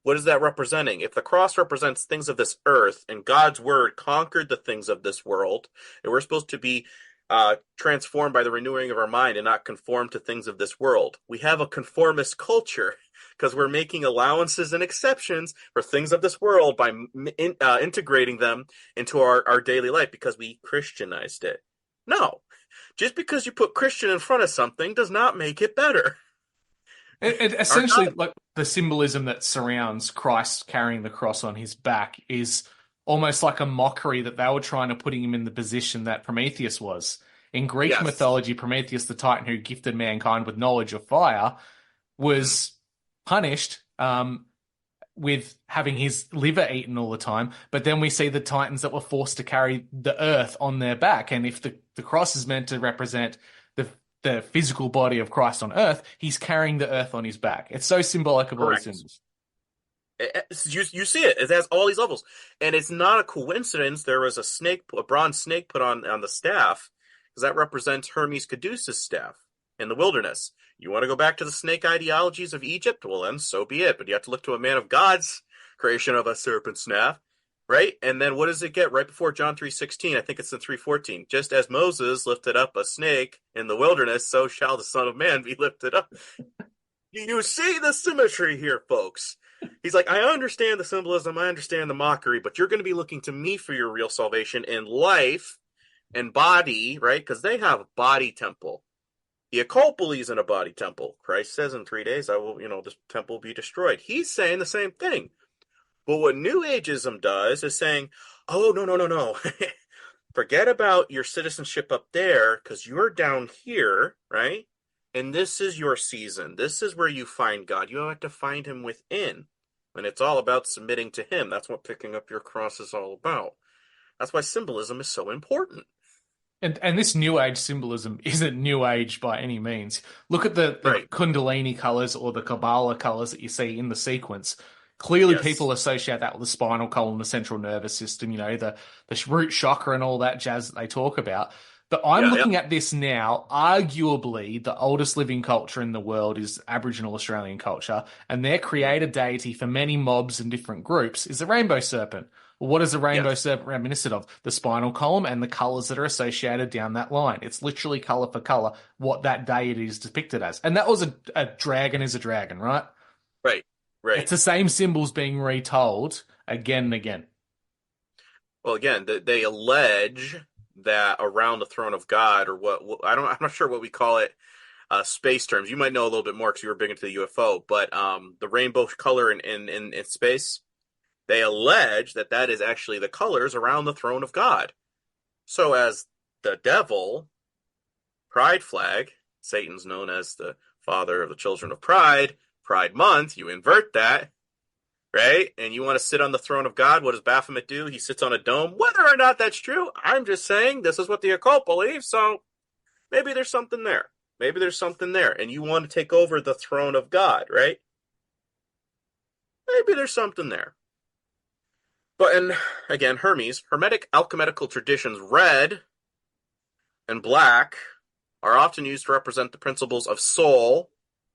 What is that representing? If the cross represents things of this earth, and God's word conquered the things of this world, and we're supposed to be transformed by the renewing of our mind and not conform to things of this world. We have a conformist culture because we're making allowances and exceptions for things of this world by integrating them into our daily life because we Christianized it. No, just because you put Christian in front of something does not make it better. It essentially, like the symbolism that surrounds Christ carrying the cross on his back is almost like a mockery that they were trying to put him in the position that Prometheus was. In Greek mythology, Prometheus, the Titan who gifted mankind with knowledge of fire, was punished with having his liver eaten all the time. But then we see the Titans that were forced to carry the earth on their back. And if the cross is meant to represent the physical body of Christ on earth, he's carrying the earth on his back. It's so symbolic of all the symbols. You see it. It has all these levels. And it's not a coincidence there was a bronze snake put on the staff, because that represents Hermes Caduceus' staff in the wilderness. You want to go back to the snake ideologies of Egypt? Well, then so be it. But you have to look to a man of God's creation of a serpent staff, right? And then what does it get right before John 3:16? I think it's in 3:14. Just as Moses lifted up a snake in the wilderness, so shall the Son of Man be lifted up. You see the symmetry here, folks. He's like, I understand the symbolism, I understand the mockery, but you're going to be looking to me for your real salvation in life and body, right? Because they have a body temple. The occult believes in a body temple. Christ says in 3 days, I will, this temple will be destroyed. He's saying the same thing. But what New Ageism does is saying, oh, no. Forget about your citizenship up there, because you're down here, right? And this is your season. This is where you find God. You have to find him within. And it's all about submitting to him. That's what picking up your cross is all about. That's why symbolism is so important. And this New Age symbolism isn't New Age by any means. Look at the Kundalini colors or the Kabbalah colors that you see in the sequence. Clearly, people associate that with the spinal column, the central nervous system, the root chakra and all that jazz that they talk about. But I'm looking at this now. Arguably, the oldest living culture in the world is Aboriginal Australian culture, and their creator deity for many mobs and different groups is the rainbow serpent. Well, what is the rainbow serpent reminiscent of? The spinal column and the colors that are associated down that line. It's literally color for color what that deity is depicted as. And that was a dragon is a dragon, right? Right. It's the same symbols being retold again and again. Well, again, they allege that around the throne of God, or I'm not sure what we call it, space terms. You might know a little bit more because you were big into the UFO, but the rainbow color in space, they allege that is actually the colors around the throne of God. So as the devil, pride flag, Satan's known as the father of the children of Pride Month, you invert that, right? And you want to sit on the throne of God. What does Baphomet do? He sits on a dome. Whether or not that's true, I'm just saying this is what the occult believes. So maybe there's something there. And you want to take over the throne of God, right? Maybe there's something there. But, and again, Hermetic alchemical traditions, red and black, are often used to represent the principles of soul,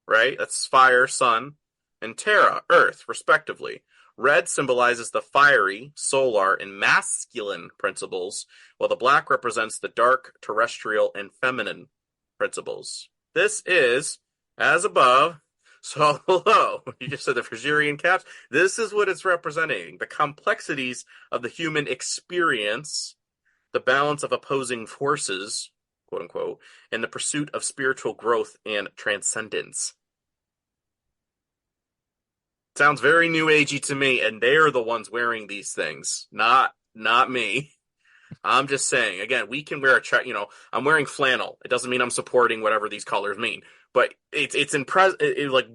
right? That's fire, sun, and terra, earth, respectively. Red symbolizes the fiery, solar, and masculine principles, while the black represents the dark, terrestrial, and feminine principles. This is, as above, so below. You just said the Fraserian caps. This is what it's representing. The complexities of the human experience, the balance of opposing forces, quote unquote, and the pursuit of spiritual growth and transcendence. Sounds very New Agey to me, and they're the ones wearing these things, not me. I'm just saying, again, we can wear I'm wearing flannel. It doesn't mean I'm supporting whatever these colors mean, but it's like,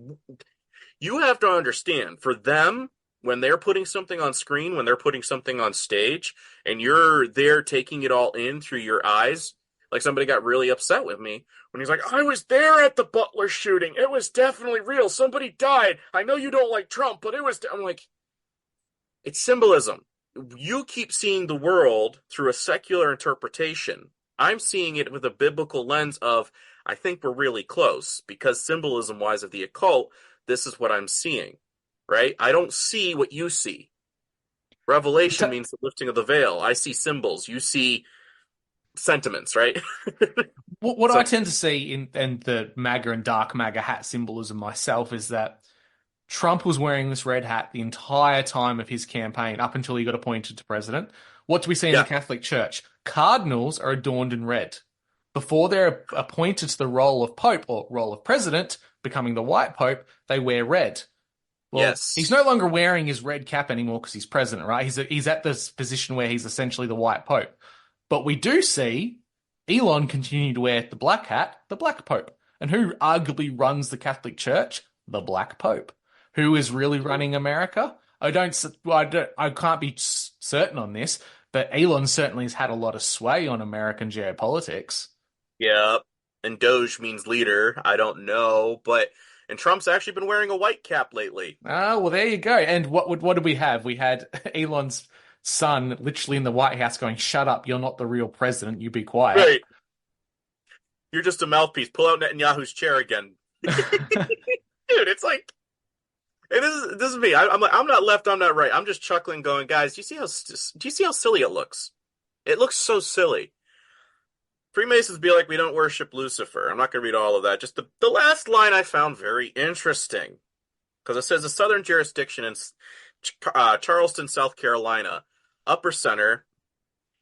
you have to understand, for them, when they're putting something on screen, when they're putting something on stage, and you're there taking it all in through your eyes, like somebody got really upset with me when he's like, I was there at the Butler shooting. It was definitely real. Somebody died. I know you don't like Trump, but I'm like, it's symbolism. You keep seeing the world through a secular interpretation. I'm seeing it with a biblical lens of, I think we're really close, because symbolism-wise of the occult, this is what I'm seeing, right? I don't see what you see. Revelation means the lifting of the veil. I see symbols. You see sentiments, right? What I tend to see in the MAGA and dark MAGA hat symbolism myself is that Trump was wearing this red hat the entire time of his campaign, up until he got appointed to president. What do we see in the Catholic Church? Cardinals are adorned in red. Before they're appointed to the role of Pope or role of President, becoming the White Pope, they wear red. Well, he's no longer wearing his red cap anymore because he's president, right? He's at this position where he's essentially the White Pope. But we do see Elon continue to wear the black hat, the Black Pope. And who arguably runs the Catholic Church? The Black Pope. Who is really running America? I can't be certain on this, but Elon certainly has had a lot of sway on American geopolitics. Yeah, and Doge means leader. I don't know, and Trump's actually been wearing a white cap lately. Oh, well, there you go. And what did we have? We had Elon's son literally in the White House going, "Shut up, you're not the real president, you be quiet." Right. You're just a mouthpiece. Pull out Netanyahu's chair again. Dude, it's like, and this is me. I'm like, I'm not left, I'm not right. I'm just chuckling, going, guys, do you see how silly it looks? It looks so silly. Freemasons be like, we don't worship Lucifer. I'm not going to read all of that. Just the last line I found very interesting. Because it says a southern jurisdiction in Charleston, South Carolina, upper center,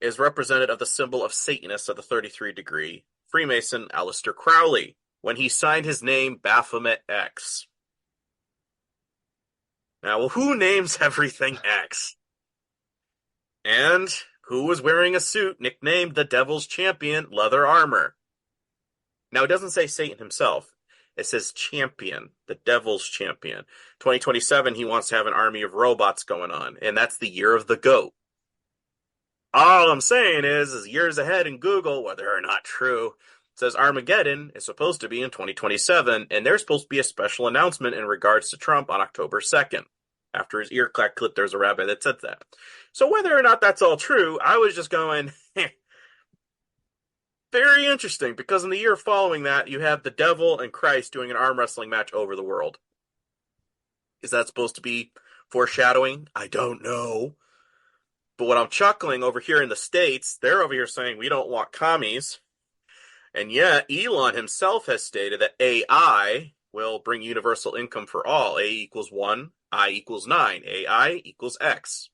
is representative of the symbol of Satanists of the 33rd degree, Freemason Aleister Crowley, when he signed his name Baphomet X. Now, well, who names everything X? And who was wearing a suit nicknamed the Devil's Champion leather armor? Now, it doesn't say Satan himself. It says champion, the Devil's Champion. 2027, he wants to have an army of robots going on, and that's the year of the goat. All I'm saying is years ahead in Google, whether or not true, it says Armageddon is supposed to be in 2027, and there's supposed to be a special announcement in regards to Trump on October 2nd. After his ear clack clip, there's a rabbi that said that. So whether or not that's all true, I was just going, very interesting, because in the year following that, you have the devil and Christ doing an arm wrestling match over the world. Is that supposed to be foreshadowing? I don't know. But what I'm chuckling over here in the States, they're over here saying we don't want commies. And yet, Elon himself has stated that AI will bring universal income for all. A equals 1, I equals 9. AI equals X.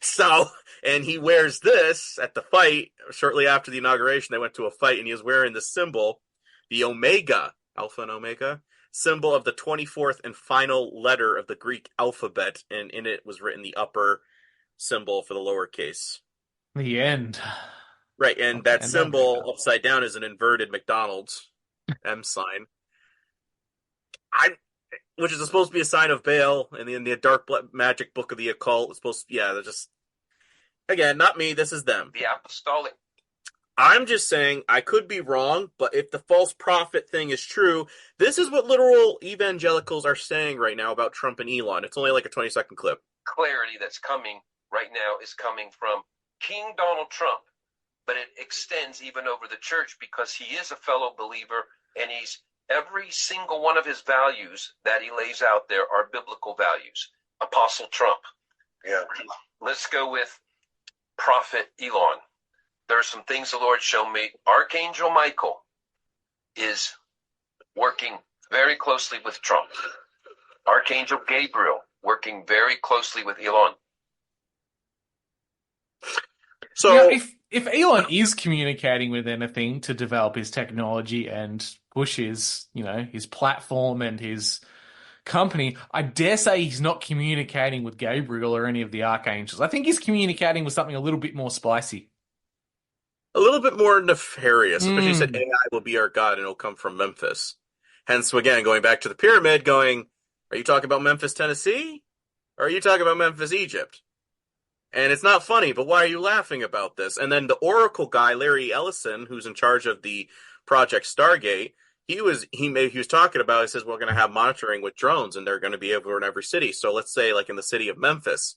So, and he wears this at the fight. Shortly after the inauguration, they went to a fight, and he was wearing the symbol, the Omega, Alpha and Omega, symbol of the 24th and final letter of the Greek alphabet, and in it was written the upper symbol for the lowercase. The end. Right, and that symbol upside down is an inverted McDonald's M sign. Which is supposed to be a sign of Baal, and in the dark magic book of the occult, it's supposed to, they're just, again, not me, this is them. The apostolic. I'm just saying, I could be wrong, but if the false prophet thing is true, this is what literal evangelicals are saying right now about Trump and Elon. It's only like a 20-second clip. Clarity that's coming right now is coming from King Donald Trump, but it extends even over the church because he is a fellow believer, and every single one of his values that he lays out there are biblical values. Apostle Trump. Yeah. Let's go with Prophet Elon. There are some things the Lord showed me. Archangel Michael is working very closely with Trump. Archangel Gabriel working very closely with Elon. So if Elon is communicating with anything to develop his technology and push his platform and his company, I dare say he's not communicating with Gabriel or any of the archangels. I think he's communicating with something a little bit more spicy. A little bit more nefarious. Especially he said AI will be our God and it'll come from Memphis. Hence, again, going back to the pyramid, are you talking about Memphis, Tennessee? Or are you talking about Memphis, Egypt? And it's not funny, but why are you laughing about this? And then the Oracle guy, Larry Ellison, who's in charge of the Project Stargate, he was talking about, he says, we're going to have monitoring with drones and they're going to be everywhere in every city. So let's say like in the city of Memphis.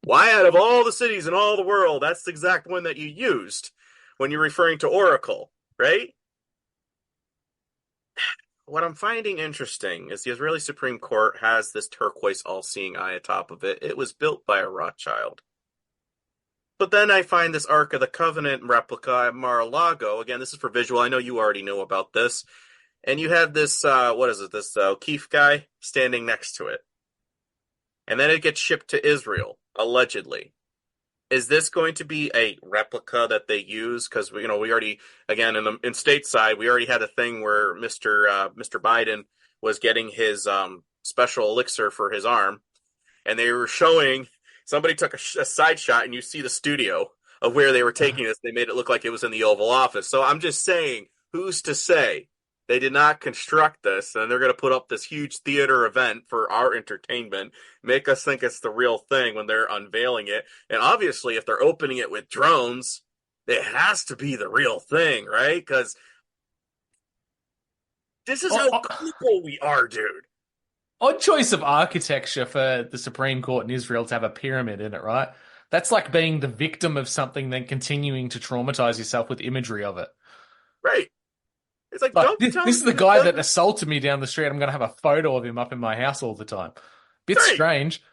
Why out of all the cities in all the world, that's the exact one that you used when you're referring to Oracle, right? What I'm finding interesting is the Israeli Supreme Court has this turquoise all-seeing eye atop of it. It was built by a Rothschild. But then I find this Ark of the Covenant replica at Mar-a-Lago. Again, this is for visual. I know you already know about this. and you have this, this O'Keefe guy standing next to it. And then it gets shipped to Israel, allegedly. Is this going to be a replica that they use? Because we already, again, in stateside, we already had a thing where Mr. Biden was getting his special elixir for his arm, and they were showing. Somebody took a side shot, and you see the studio of where they were taking this. They made it look like it was in the Oval Office. So I'm just saying, who's to say they did not construct this, and they're going to put up this huge theater event for our entertainment, make us think it's the real thing when they're unveiling it. And obviously, if they're opening it with drones, it has to be the real thing, right? Because this is how cool we are, dude. Odd choice of architecture for the Supreme Court in Israel to have a pyramid in it, right? That's like being the victim of something, then continuing to traumatize yourself with imagery of it. Right. It's like, this is the guy that assaulted me down the street. I'm going to have a photo of him up in my house all the time. Bit strange.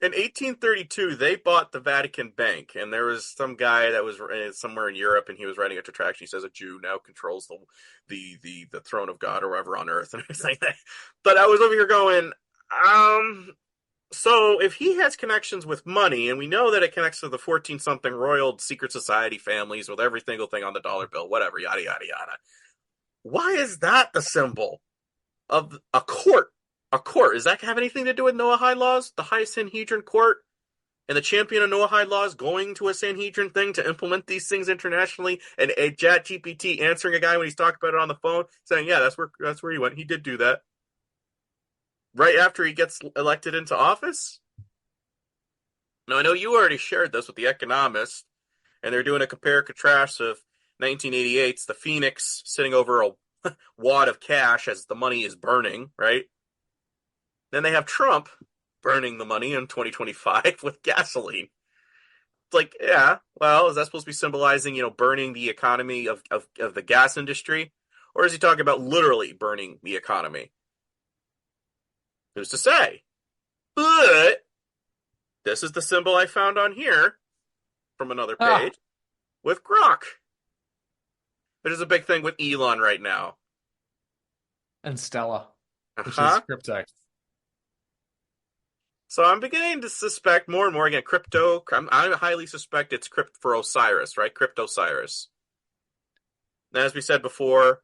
In 1832, they bought the Vatican Bank, and there was some guy that was somewhere in Europe, and he was writing a retraction. He says a Jew now controls the throne of God or wherever on earth, and everything like that. But I was over here going, so if he has connections with money, and we know that it connects to the 14-something royal secret society families with every single thing on the dollar bill, whatever, yada, yada, yada. Why is that the symbol of a court? A court. Does that have anything to do with Noahide laws? The high Sanhedrin court? And the champion of Noahide laws going to a Sanhedrin thing to implement these things internationally? And a ChatGPT answering a guy when he's talking about it on the phone, saying, yeah, that's where he went. He did do that. Right after he gets elected into office? Now, I know you already shared this with The Economist, and they're doing a compare-contrast of 1988's the Phoenix sitting over a wad of cash as the money is burning, right? Then they have Trump burning the money in 2025 with gasoline. It's like, yeah, well, is that supposed to be symbolizing, burning the economy of the gas industry? Or is he talking about literally burning the economy? Who's to say? But this is the symbol I found on here from another page with Grok. Which is a big thing with Elon right now. And Stellar, which is crypto. So I'm beginning to suspect more and more, again, crypto. I highly suspect it's for Osiris, right? Cryptosiris. And as we said before,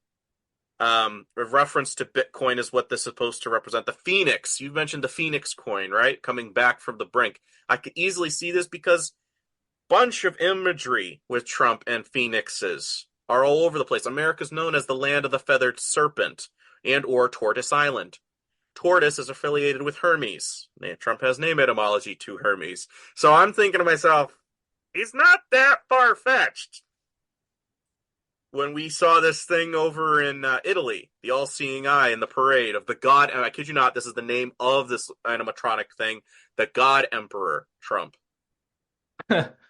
a reference to Bitcoin is what this is supposed to represent. The Phoenix. You mentioned the Phoenix coin, right? Coming back from the brink. I could easily see this because bunch of imagery with Trump and phoenixes are all over the place. America's known as the land of the feathered serpent and or Tortoise Island. Tortoise is affiliated with Hermes. Trump has name etymology to Hermes. So I'm thinking to myself, he's not that far-fetched. When we saw this thing over in Italy, the all-seeing eye in the parade of the God, and I kid you not, this is the name of this animatronic thing, the God Emperor Trump.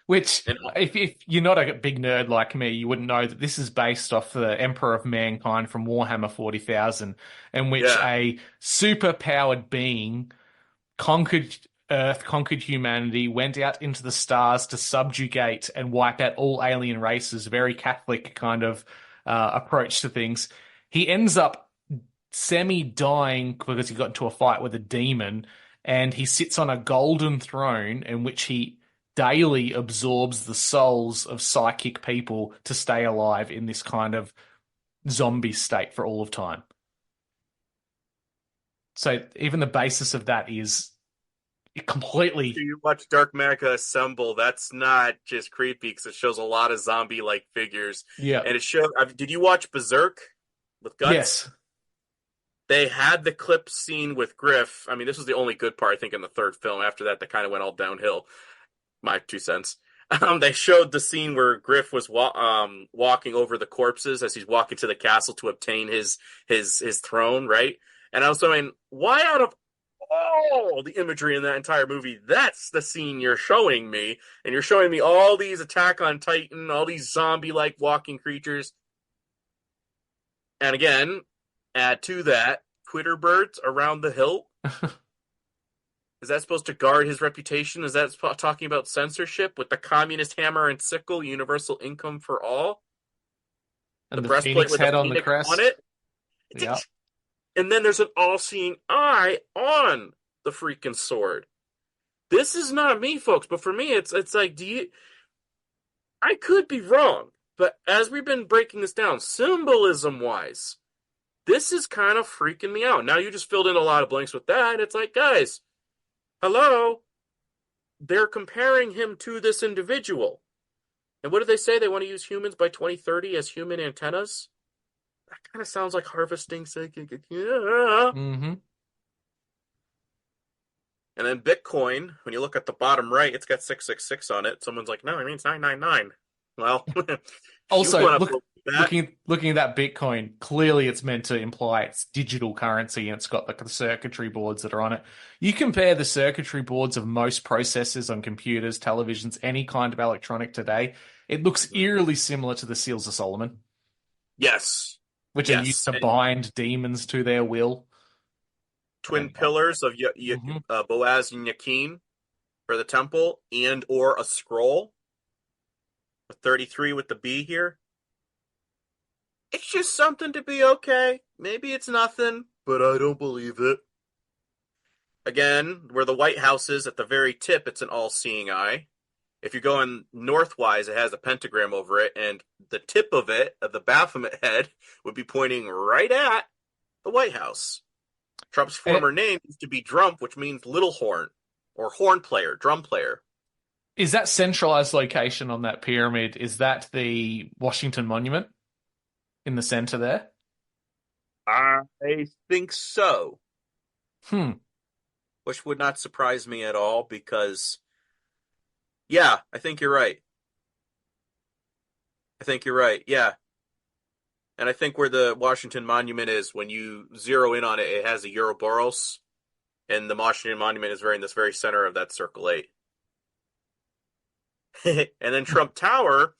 Which, if you're not a big nerd like me, you wouldn't know that this is based off the Emperor of Mankind from Warhammer 40,000, in which a super-powered being conquered Earth, conquered humanity, went out into the stars to subjugate and wipe out all alien races, very Catholic kind of approach to things. He ends up semi-dying because he got into a fight with a demon, and he sits on a golden throne in which he daily absorbs the souls of psychic people to stay alive in this kind of zombie state for all of time. So even the basis of that is completely... You watch Dark Magga Assemble, that's not just creepy because it shows a lot of zombie-like figures. Yeah. And it showed... Did you watch Berserk with Guts? Yes. They had the clip scene with Griff. I mean, this was the only good part, I think, in the third film. After that, they kind of went all downhill. My 2 cents. They showed the scene where Griff was walking over the corpses as he's walking to the castle to obtain his throne, right? And I was saying, why out of all the imagery in that entire movie, that's the scene you're showing me, and you're showing me all these Attack on Titan, all these zombie-like walking creatures. And again, add to that, Twitter birds around the hilt. Is that supposed to guard his reputation? Is that talking about censorship with the communist hammer and sickle, universal income for all? And the breastplate Phoenix with head the on the Phoenix crest. on it? Yeah. And then there's an all-seeing eye on the freaking sword. This is not me, folks, but for me, it's like, I could be wrong, but as we've been breaking this down, symbolism-wise, this is kind of freaking me out. Now you just filled in a lot of blanks with that. It's like, guys, hello? They're comparing him to this individual. And what do they say? They want to use humans by 2030 as human antennas? That kind of sounds like harvesting psychic. Yeah. Mm-hmm. And then Bitcoin, when you look at the bottom right, it's got 666 on it. Someone's like, no, it means 999. Well, Also, looking at that Bitcoin, clearly it's meant to imply it's digital currency and it's got the circuitry boards that are on it. You compare the circuitry boards of most processors on computers, televisions, any kind of electronic today, it looks eerily similar to the Seals of Solomon. Yes. Which are used to bind demons to their will. Twin pillars of Boaz and Yakin for the temple, and or a scroll. 33 with the B here. It's just something to be okay. Maybe it's nothing, but I don't believe it. Again, where the White House is at the very tip, it's an all-seeing eye. If you're going northwise, it has a pentagram over it, and the tip of it, of the Baphomet head, would be pointing right at the White House. Trump's former name used to be Drump, which means little horn, or horn player, drum player. Is that centralized location on that pyramid, is that the Washington Monument in the center there? I think so. Which would not surprise me at all because, yeah, I think you're right. Yeah. And I think where the Washington Monument is, when you zero in on it, it has a Ouroboros, and the Washington Monument is in this very center of that Circle 8. And then Trump Tower,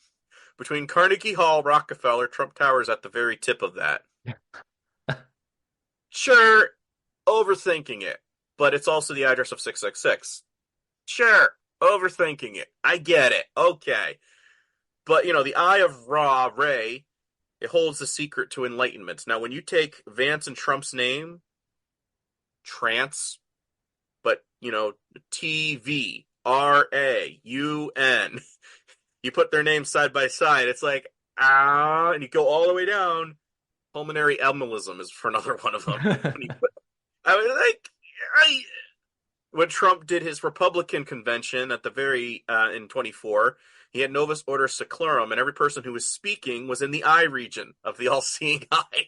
between Carnegie Hall, Rockefeller, Trump Tower is at the very tip of that. Sure, overthinking it, but it's also the address of 666. Sure, overthinking it. I get it. Okay. But, the Eye of Ra, Ray, it holds the secret to enlightenment. Now, when you take Vance and Trump's name, trance, but, TV, RAUN, you put their names side by side, it's like, and you go all the way down, pulmonary embolism is for another one of them. When Trump did his Republican convention at the very, in 24, he had Novus Ordo Seclorum, and every person who was speaking was in the eye region of the all-seeing eye.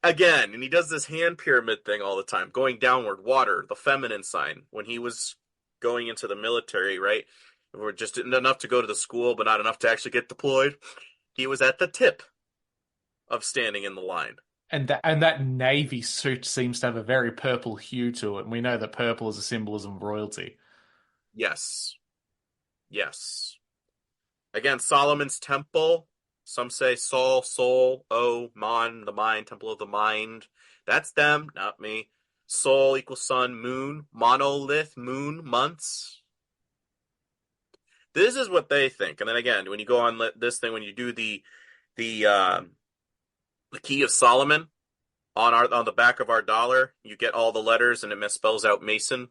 Again, and he does this hand pyramid thing all the time, going downward, water, the feminine sign. When he was going into the military, right, or just enough to go to the school, but not enough to actually get deployed, he was at the tip of standing in the line. And that navy suit seems to have a very purple hue to it, and we know that purple is a symbolism of royalty. Yes. Again, Solomon's temple. Some say Sol, soul, Mon, the mind, temple of the mind. That's them, not me. Sol equals sun, moon, monolith, moon, months. This is what they think. And then again, when you go on this thing, when you do the key of Solomon on the back of our dollar, you get all the letters and it misspells out Mason.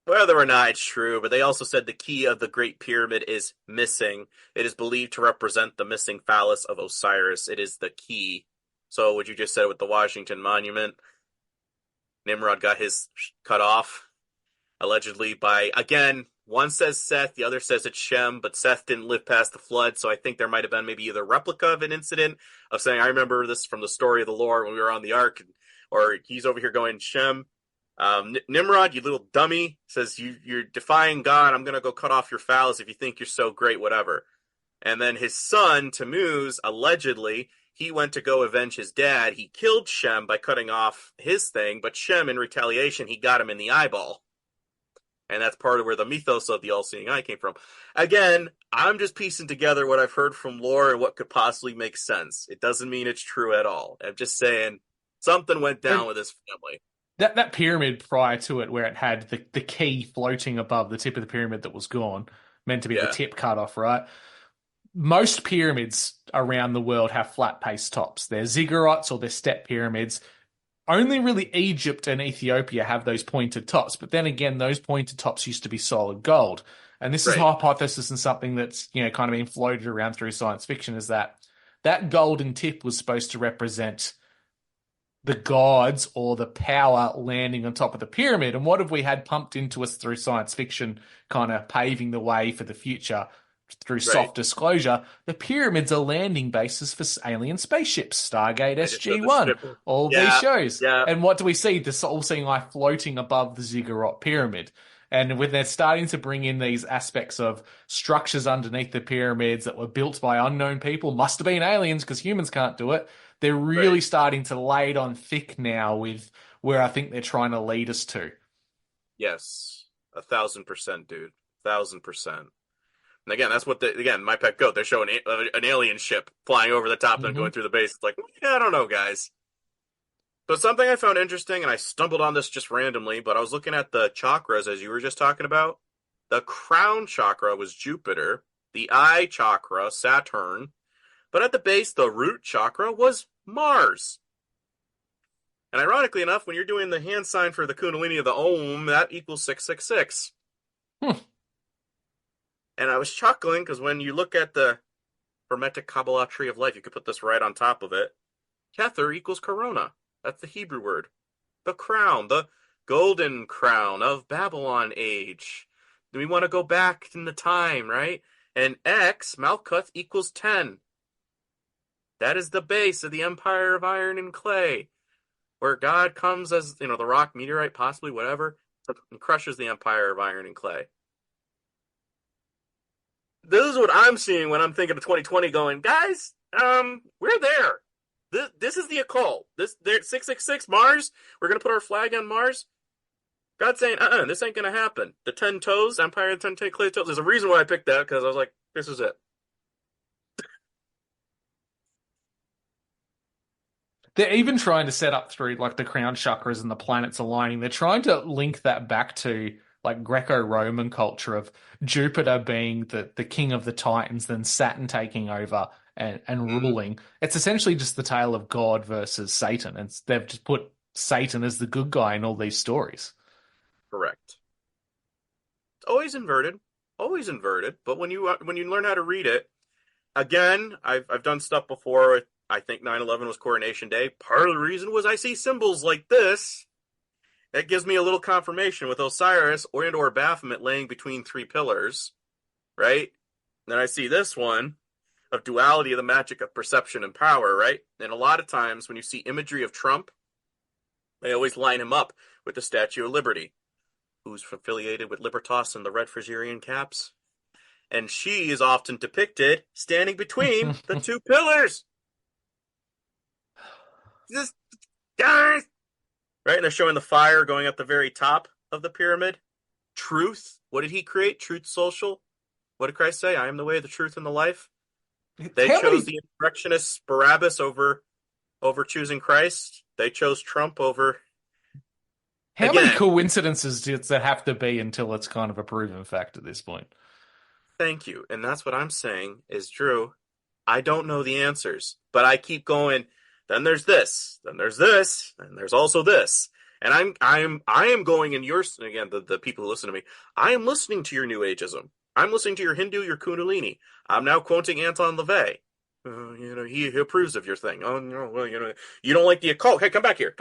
Whether or not it's true, but they also said the key of the Great Pyramid is missing. It is believed to represent the missing phallus of Osiris. It is the key. So what you just said with the Washington Monument, Nimrod got his cut off, allegedly by, again, one says Seth, the other says it's Shem, but Seth didn't live past the flood, so I think there might have been maybe either replica of an incident of saying, I remember this from the story of the Lord when we were on the ark, or he's over here going, Shem. Nimrod, you little dummy, says you're defying God. I'm going to go cut off your phallus if you think you're so great, whatever. And then his son, Tammuz, allegedly, he went to go avenge his dad. He killed Shem by cutting off his thing, but Shem, in retaliation, he got him in the eyeball. And that's part of where the mythos of the all-seeing eye came from. Again, I'm just piecing together what I've heard from lore and what could possibly make sense. It doesn't mean it's true at all. I'm just saying something went down with his family. That pyramid prior to it, where it had the key floating above the tip of the pyramid that was gone, meant to be the tip cut off, right? most pyramids around the world have flat base tops. They're ziggurats or they're step pyramids. Only really Egypt and Ethiopia have those pointed tops. But then again, those pointed tops used to be solid gold. And this is a hypothesis and something that's, kind of been floated around through science fiction, is that golden tip was supposed to represent the gods or the power landing on top of the pyramid. And what have we had pumped into us through science fiction, kind of paving the way for the future through soft disclosure? The pyramids are landing bases for alien spaceships, Stargate SG-1, all these shows. Yeah. And what do we see? This all seeing like floating above the ziggurat pyramid. And when they're starting to bring in these aspects of structures underneath the pyramids that were built by unknown people, must have been aliens because humans can't do it. They're really starting to lay it on thick now with where I think they're trying to lead us to. Yes, 1,000%, dude. 1,000%. And again, that's what my pet goat. They're showing an alien ship flying over the top and going through the base. It's like, I don't know, guys. But something I found interesting, and I stumbled on this just randomly, but I was looking at the chakras as you were just talking about. The crown chakra was Jupiter, the eye chakra, Saturn, but at the base, the root chakra was Mars. And ironically enough, when you're doing the hand sign for the Kundalini of the Om, that equals 666. And I was chuckling because when you look at the Hermetic Kabbalah tree of life, you could put this right on top of it. Kether equals corona. That's the Hebrew word. The crown, the golden crown of Babylon age. Do we want to go back in the time, right? And X, Malkuth, equals 10. That is the base of the Empire of Iron and Clay, where God comes as, the rock, meteorite, possibly, whatever, and crushes the Empire of Iron and Clay. This is what I'm seeing when I'm thinking of 2020 going, guys, we're there. This is the occult. This 666 Mars. We're gonna put our flag on Mars. God's saying, this ain't gonna happen. The 10 toes, Empire of 10 clay toes. There's a reason why I picked that, because I was like, this is it. They're even trying to set up through like the crown chakras and the planets aligning. They're trying to link that back to like Greco-Roman culture of Jupiter being the king of the Titans, then Saturn taking over and ruling. It's essentially just the tale of God versus Satan. And they've just put Satan as the good guy in all these stories. Correct. It's always inverted. But when you learn how to read it, again, I've done stuff before. I think 9/11 was Coronation Day. Part of the reason was I see symbols like this. That gives me a little confirmation with Osiris or Baphomet laying between three pillars, right? And then I see this one of duality of the magic of perception and power, right? And a lot of times when you see imagery of Trump, they always line him up with the Statue of Liberty, who's affiliated with Libertas and the red Fraserian caps. And she is often depicted standing between the two pillars. This guys, right? And they're showing the fire going at the very top of the pyramid. Truth. What did he create? Truth Social. What did Christ say? I am the way, the truth, and the life. They chose the insurrectionists Barabbas over choosing Christ. They chose Trump over. How many coincidences does that have to be until it's kind of a proven fact at this point? Thank you. And that's what I'm saying is, Drew, I don't know the answers, but I keep going. Then there's this, then there's this, and there's also this. And I am going in your, again, the people who listen to me, I am listening to your New Ageism. I'm listening to your Hindu, your Kundalini. I'm now quoting Anton LaVey. He approves of your thing. Oh, no, well, you don't like the occult. Hey, come back here.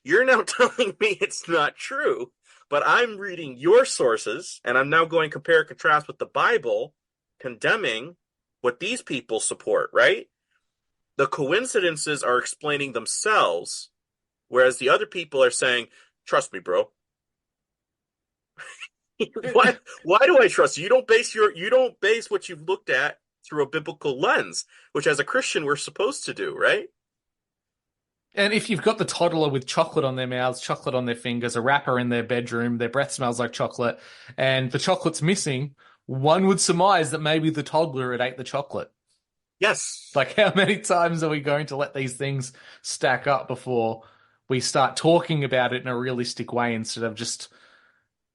You're now telling me it's not true, but I'm reading your sources, and I'm now going compare and contrast with the Bible, condemning what these people support, right? The coincidences are explaining themselves, whereas the other people are saying, trust me, bro. Why do I trust you? You don't base what you've looked at through a biblical lens, which as a Christian we're supposed to do, right? And if you've got the toddler with chocolate on their mouths, chocolate on their fingers, a wrapper in their bedroom, their breath smells like chocolate, and the chocolate's missing, one would surmise that maybe the toddler had ate the chocolate. Yes. Like, how many times are we going to let these things stack up before we start talking about it in a realistic way instead of just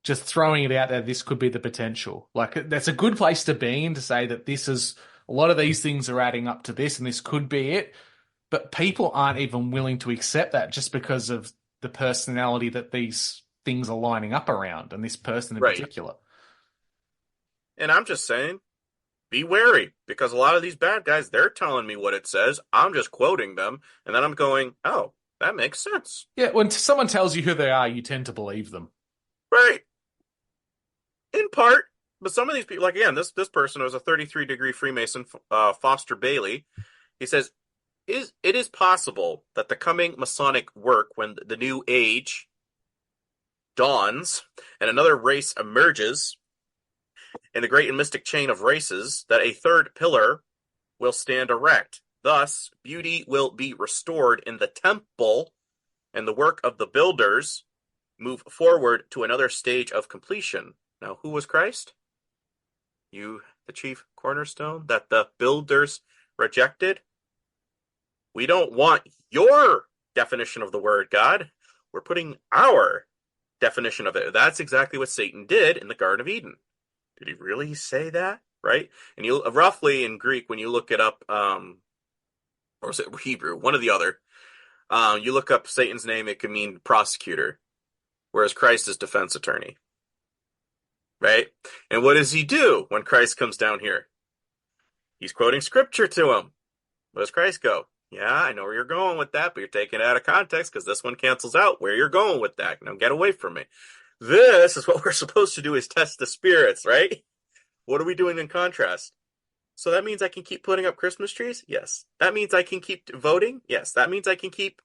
throwing it out there, this could be the potential? Like, that's a good place to be in, to say that this is a lot of these things are adding up to this, and this could be it. But people aren't even willing to accept that just because of the personality that these things are lining up around, and this person in particular. And I'm just saying, be wary, because a lot of these bad guys, they're telling me what it says. I'm just quoting them, and then I'm going, oh, that makes sense. Yeah, when someone tells you who they are, you tend to believe them. Right. In part, but some of these people, like, again, this person was a 33-degree Freemason, Foster Bailey. He says, it is possible that the coming Masonic work, when the new age dawns and another race emerges in the great and mystic chain of races, that a third pillar will stand erect. Thus, beauty will be restored in the temple, and the work of the builders move forward to another stage of completion. Now, who was Christ? You, the chief cornerstone that the builders rejected? We don't want your definition of the word, God. We're putting our definition of it. That's exactly what Satan did in the Garden of Eden. Did he really say that? Right? And you roughly in Greek, when you look it up, or was it Hebrew? One or the other. You look up Satan's name, it can mean prosecutor, whereas Christ is defense attorney. Right? And what does he do when Christ comes down here? He's quoting scripture to him. What does Christ go? Yeah, I know where you're going with that, but you're taking it out of context because this one cancels out where you're going with that. Now get away from me. This is what we're supposed to do, is test the spirits, right? What are we doing in contrast? So that means I can keep putting up Christmas trees? Yes. That means I can keep voting? Yes. That means I can keep...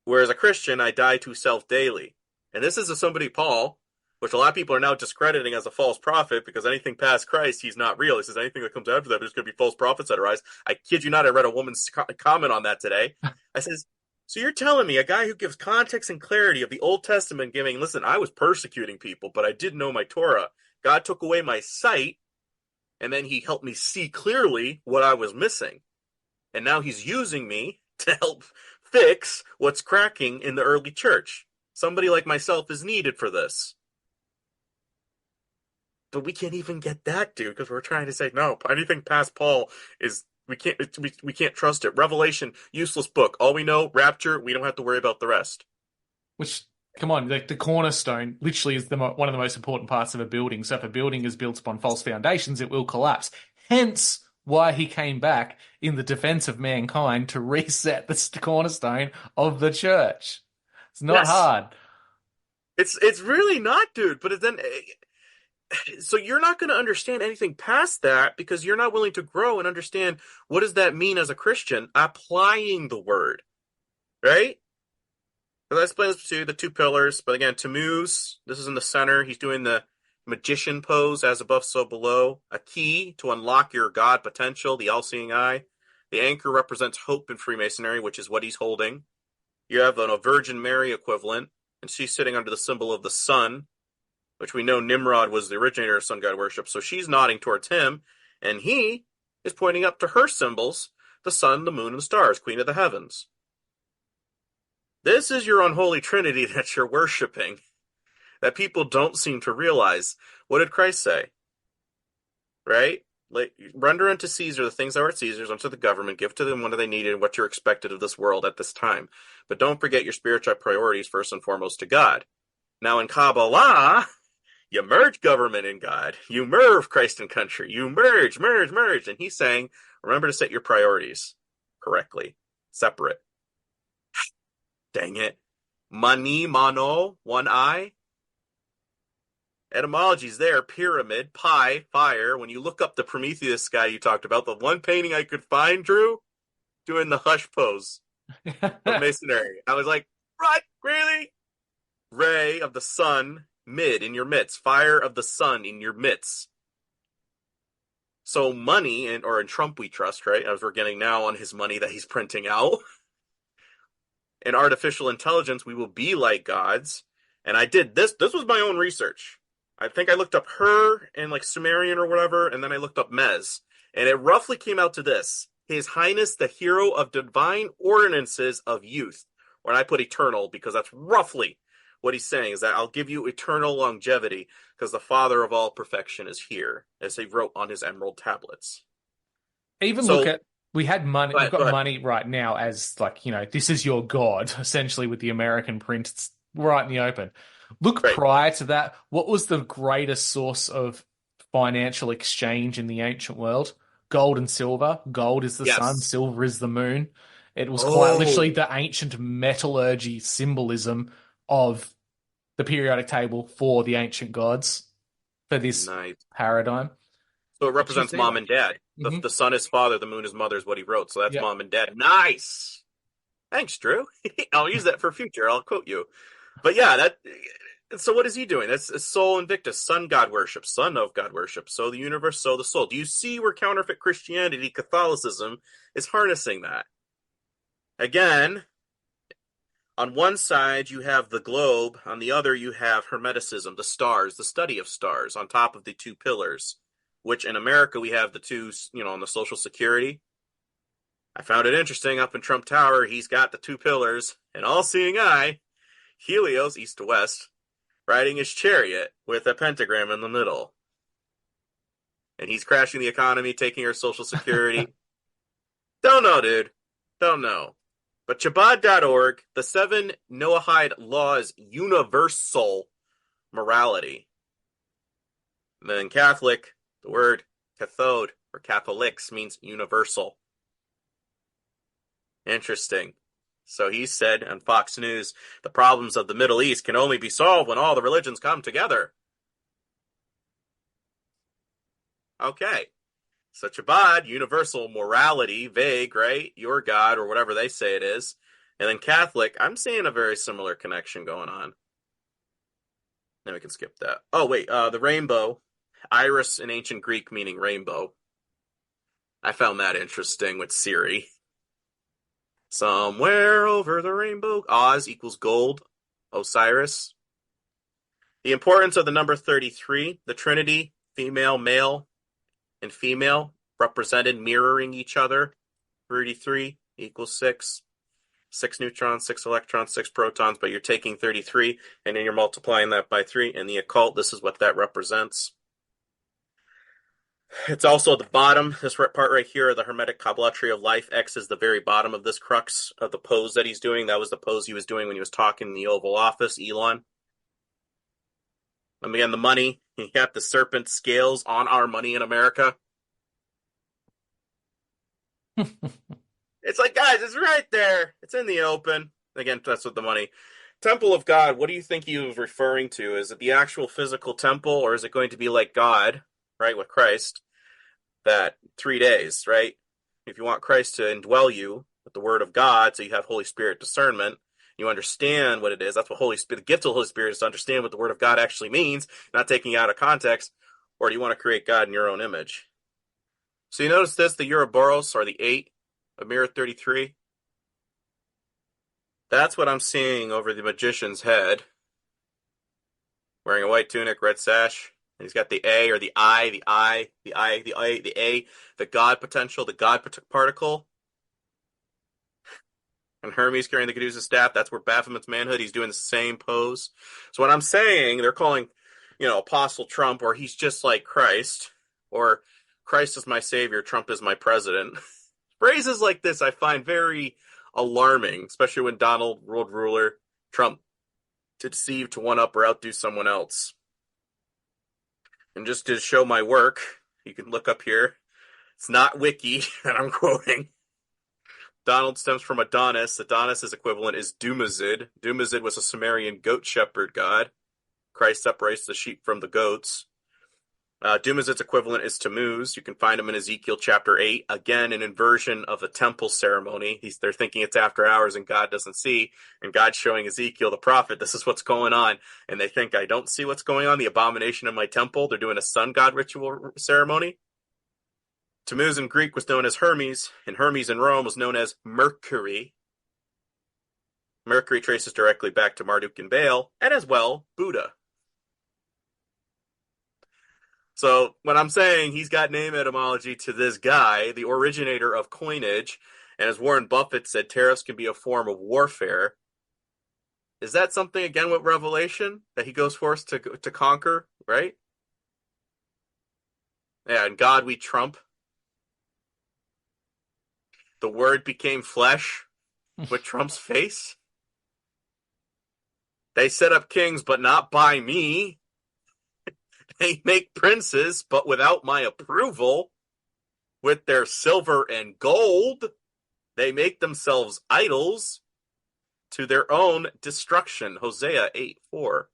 Whereas a Christian, I die to self daily. And this is somebody, Paul, which a lot of people are now discrediting as a false prophet, because anything past Christ, he's not real. He says anything that comes after that, there's going to be false prophets that arise. I kid you not, I read a woman's comment on that today. I says, so you're telling me a guy who gives context and clarity of the Old Testament, giving, listen, I was persecuting people, but I did know my Torah. God took away my sight, and then he helped me see clearly what I was missing. And now he's using me to help fix what's cracking in the early church. Somebody like myself is needed for this. But we can't even get that, dude, because we're trying to say, no, anything past Paul is, we can't trust it. Revelation, useless book. All we know, rapture, we don't have to worry about the rest. Which, come on, like the cornerstone literally is one of the most important parts of a building. So if a building is built upon false foundations, it will collapse. Hence why he came back in the defense of mankind to reset the cornerstone of the church. It's not hard. It's really not, dude. But then... So you're not going to understand anything past that because you're not willing to grow and understand what does that mean as a Christian, applying the word, right? So that explains to the two pillars. But again, Tammuz, this is in the center. He's doing the magician pose, as above, so below. A key to unlock your God potential, the all-seeing eye. The anchor represents hope in Freemasonry, which is what he's holding. You have a Virgin Mary equivalent, and she's sitting under the symbol of the sun, which we know Nimrod was the originator of sun god worship. So she's nodding towards him, and he is pointing up to her symbols, the sun, the moon, and the stars, queen of the heavens. This is your unholy trinity that you're worshiping, that people don't seem to realize. What did Christ say? Right? Like, render unto Caesar the things that are at Caesar's, unto the government, give to them what they needed and what you're expected of this world at this time. But don't forget your spiritual priorities first and foremost to God. Now in Kabbalah, you merge government and God. You merge Christ and country. You merge. And he's saying, remember to set your priorities correctly. Separate. Dang it. Mani, mano, one eye. Etymology's there. Pyramid, pi, fire. When you look up the Prometheus guy you talked about, the one painting I could find, Drew, doing the hush pose of masonry. I was like, what? Really? Ray of the sun. Mid, in your midst. Fire of the sun in your midst. So money, or in Trump we trust, right? As we're getting now on his money that he's printing out. In artificial intelligence, we will be like gods. And I did this. This was my own research. I think I looked up her and like Sumerian or whatever, and then I looked up Mez. And it roughly came out to this. His Highness, the hero of divine ordinances of youth. When I put eternal, because that's roughly what he's saying, is that I'll give you eternal longevity because the Father of all perfection is here, as he wrote on his emerald tablets. Even So, look at, we had money, go we've ahead, go got ahead. money right now as like, this is your God, essentially with the American print. It's right in the open. Look Right. prior to that, what was the greatest source of financial exchange in the ancient world? Gold and silver. Gold is the sun, Yes. silver is the moon. It was quite literally Oh, the ancient metallurgy symbolism of the periodic table for the ancient gods for this nice. paradigm. So it But you represents see mom that. and dad. Hmm. The sun is father, the moon is mother, is what he wrote. So that's Yep. mom and dad. Nice. Thanks, Drew. I'll use that for future. I'll quote you. But yeah, that. So what is he doing? That's Soul Invictus, sun god worship, son of god worship. So the universe, so the soul. Do you see where counterfeit Christianity, Catholicism, is harnessing that? Again, on one side you have the globe, on the other you have Hermeticism, the stars, the study of stars, on top of the two pillars. Which in America we have the two, on the Social Security. I found it interesting up in Trump Tower. He's got the two pillars, an all-seeing eye, Helios, east to west, riding his chariot with a pentagram in the middle. And he's crashing the economy, taking our Social Security. Don't know, dude. Don't know. But Chabad.org, the 7 Noahide laws, universal morality. And then Catholic, the word cathode or Catholics means universal. Interesting. So he said on Fox News, the problems of the Middle East can only be solved when all the religions come together. Okay. So Chabad, universal morality, vague, right? Your God, or whatever they say it is. And then Catholic, I'm seeing a very similar connection going on. Then we can skip that. Oh, wait, the rainbow. Iris in ancient Greek meaning rainbow. I found that interesting with Siri. Somewhere over the rainbow. Oz equals gold. Osiris. The importance of the number 33. The Trinity, female, male, and female, represented mirroring each other. 33 equals 6. 6 neutrons, 6 electrons, 6 protons, but you're taking 33, and then you're multiplying that by 3. In the occult, this is what that represents. It's also at the bottom, this part right here, the Hermetic Kabbalah Tree of Life. X is the very bottom of this crux of the pose that he's doing. That was the pose he was doing when he was talking in the Oval Office, Elon. And again, the money, you got the serpent scales on our money in America. It's like, guys, it's right there. It's in the open. Again, that's what the money. Temple of God, what do you think he was referring to? Is it the actual physical temple, or is it going to be like God, right, with Christ, that 3 days, right? If you want Christ to indwell you with the word of God, so you have Holy Spirit discernment, you understand what it is. That's what Holy Spirit, the gift of the Holy Spirit is to understand what the word of God actually means, not taking it out of context. Or do you want to create God in your own image? So you notice this, the Ouroboros, or the 8, a mirror 33. That's what I'm seeing over the magician's head. Wearing a white tunic, red sash. And he's got the A, or the I, the I, the I, the A, the A, the God potential, the God particle. And Hermes carrying the Caduceus staff. That's where Baphomet's manhood. He's doing the same pose. So what I'm saying, they're calling, Apostle Trump, or he's just like Christ, or Christ is my savior, Trump is my president. Phrases like this I find very alarming, especially when Donald, world ruler, Trump, to deceive, to one-up, or outdo someone else. And just to show my work, you can look up here. It's not wiki that I'm quoting. Donald stems from Adonis. Adonis' equivalent is Dumazid. Dumazid was a Sumerian goat shepherd god. Christ separates the sheep from the goats. Dumazid's equivalent is Tammuz. You can find him in Ezekiel chapter 8. Again, an inversion of the temple ceremony. They're thinking it's after hours and God doesn't see. And God's showing Ezekiel the prophet, this is what's going on. And they think, I don't see what's going on. The abomination in my temple. They're doing a sun god ritual ceremony. Tammuz in Greek was known as Hermes. And Hermes in Rome was known as Mercury. Mercury traces directly back to Marduk and Baal. And as well, Buddha. So when I'm saying he's got name etymology to this guy, the originator of coinage, and as Warren Buffett said, tariffs can be a form of warfare. Is that something, again, with Revelation, that he goes forth to conquer, right? Yeah, and God we trump. the word became flesh with Trump's face. They set up kings, but not by me. They make princes, but without my approval. With their silver and gold, they make themselves idols to their own destruction. Hosea 8:4.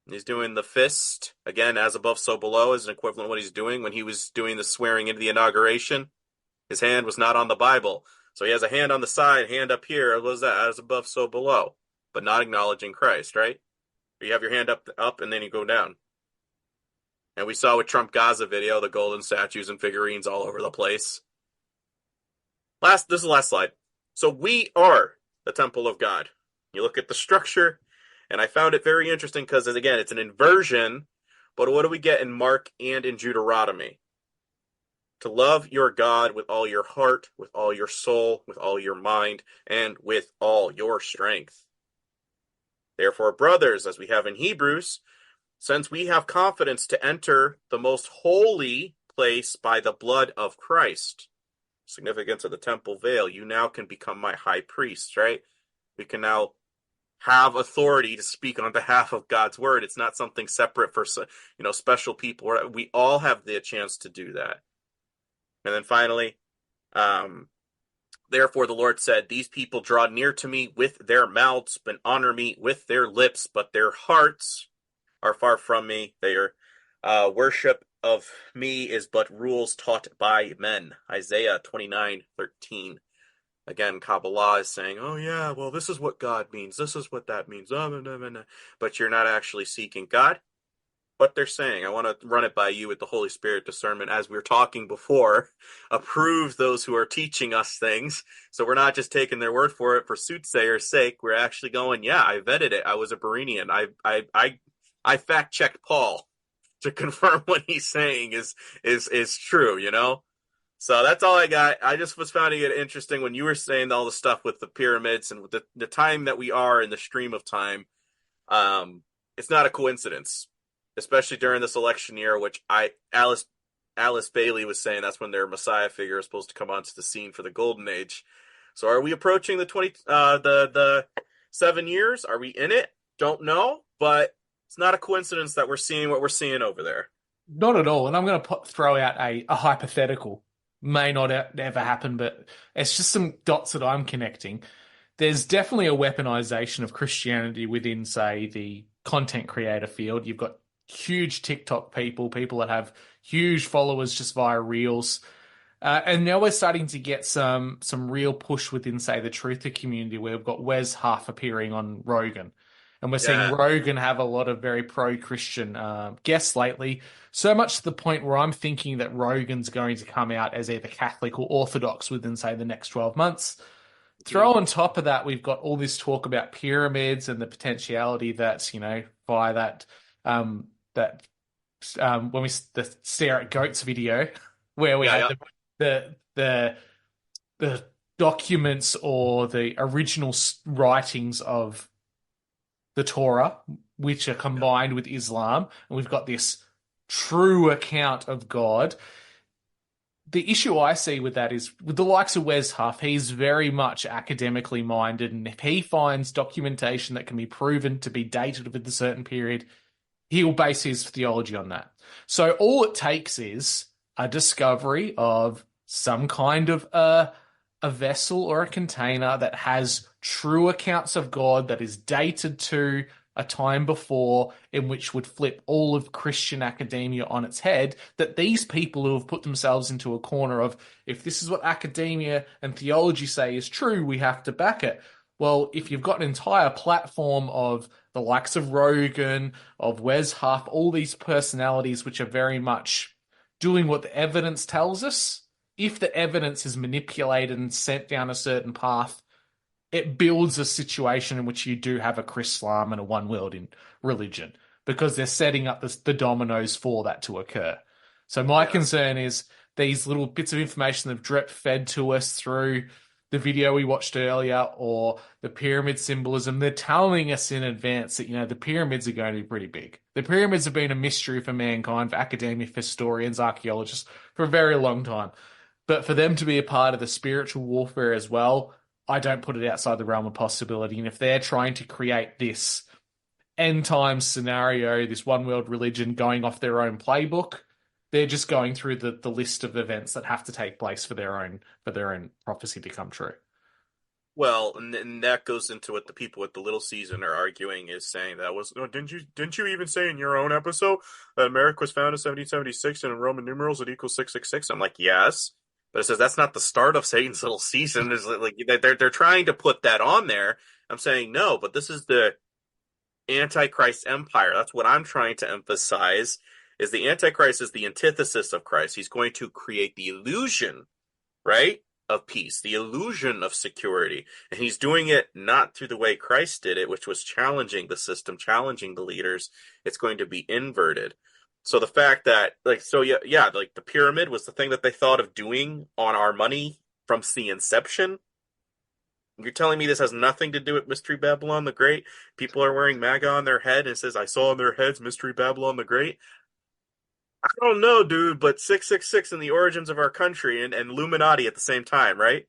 He's doing the fist, again, as above, so below, is an equivalent of what he's doing when he was doing the swearing into the inauguration. His hand was not on the Bible. So he has a hand on the side, hand up here. What is that? As above, so below. But not acknowledging Christ, right? You have your hand up, and then you go down. And we saw with Trump Giza video, the golden statues and figurines all over the place. This is the last slide. So we are the temple of God. You look at the structure, and I found it very interesting because, again, it's an inversion. But what do we get in Mark and in Deuteronomy? To love your God with all your heart, with all your soul, with all your mind, and with all your strength. Therefore, brothers, as we have in Hebrews, since we have confidence to enter the most holy place by the blood of Christ, significance of the temple veil, you now can become my high priest, right? We can now have authority to speak on behalf of God's word. It's not something separate for, special people. We all have the chance to do that. And then finally, therefore the Lord said, these people draw near to me with their mouths and honor me with their lips, but their hearts are far from me. Their worship of me is but rules taught by men. Isaiah 29:13. Again, Kabbalah is saying, oh yeah, well, this is what God means. This is what that means. But you're not actually seeking God. What they're saying, I want to run it by you with the Holy Spirit discernment, as we were talking before, approves those who are teaching us things. So we're not just taking their word for it for soothsayer's sake. We're actually going, yeah, I vetted it. I was a Bereanian. I fact-checked Paul to confirm what he's saying is true, So that's all I got. I just was finding it interesting when you were saying all the stuff with the pyramids and with the time that we are in the stream of time. It's not a coincidence, especially during this election year, which Alice Bailey was saying that's when their Messiah figure is supposed to come onto the scene for the Golden Age. So are we approaching the 7 years? Are we in it? Don't know, but it's not a coincidence that we're seeing what we're seeing over there. Not at all. And I'm going to throw out a hypothetical. May not ever happen, but it's just some dots that I'm connecting. There's definitely a weaponization of Christianity within, say, the content creator field. You've got huge TikTok people that have huge followers just via Reels. And now we're starting to get some real push within, say, the truther community, where we've got Wes Huff appearing on Rogan. And we're seeing Rogan have a lot of very pro-Christian guests lately, so much to the point where I'm thinking that Rogan's going to come out as either Catholic or Orthodox within, say, the next 12 months. Throw on top of that, we've got all this talk about pyramids and the potentiality that, via that, when we the stare at goats video, where we had the documents or the original writings of the Torah, which are combined with Islam, and we've got this true account of God. The issue I see with that is, with the likes of Wes Huff, he's very much academically minded, and if he finds documentation that can be proven to be dated with a certain period, he will base his theology on that. So all it takes is a discovery of some kind of a vessel or a container that has true accounts of God that is dated to a time before, in which would flip all of Christian academia on its head, that these people who have put themselves into a corner of, if this is what academia and theology say is true, we have to back it. Well, if you've got an entire platform of the likes of Rogan, of Wes Huff, all these personalities which are very much doing what the evidence tells us, if the evidence is manipulated and sent down a certain path, it builds a situation in which you do have a Chrislam and a one world in religion, because they're setting up the dominoes for that to occur. So my concern is these little bits of information that have drip fed to us through the video we watched earlier, or the pyramid symbolism, they're telling us in advance that, the pyramids are going to be pretty big. The pyramids have been a mystery for mankind, for academia, for historians, archaeologists, for a very long time. But for them to be a part of the spiritual warfare as well, I don't put it outside the realm of possibility. And if they're trying to create this end times scenario, this one world religion going off their own playbook, they're just going through the list of events that have to take place for their own prophecy to come true. Well, and that goes into what the people with the little season are arguing, is saying that was, no, didn't you even say in your own episode that America was founded in 1776 and in Roman numerals it equals 666? I'm like, yes, but it says that's not the start of Satan's little season. Is like they're trying to put that on there. I'm saying no, but this is the Antichrist empire. That's what I'm trying to emphasize. Is the Antichrist is the antithesis of Christ. He's going to create the illusion, right, of peace, the illusion of security. And he's doing it not through the way Christ did it, which was challenging the system, challenging the leaders. It's going to be inverted. So the fact that, like the pyramid was the thing that they thought of doing on our money from the inception. You're telling me this has nothing to do with Mystery Babylon the Great? People are wearing MAGA on their head and it says, I saw on their heads Mystery Babylon the Great. I don't know, dude, but 666 and the origins of our country and Illuminati at the same time, right?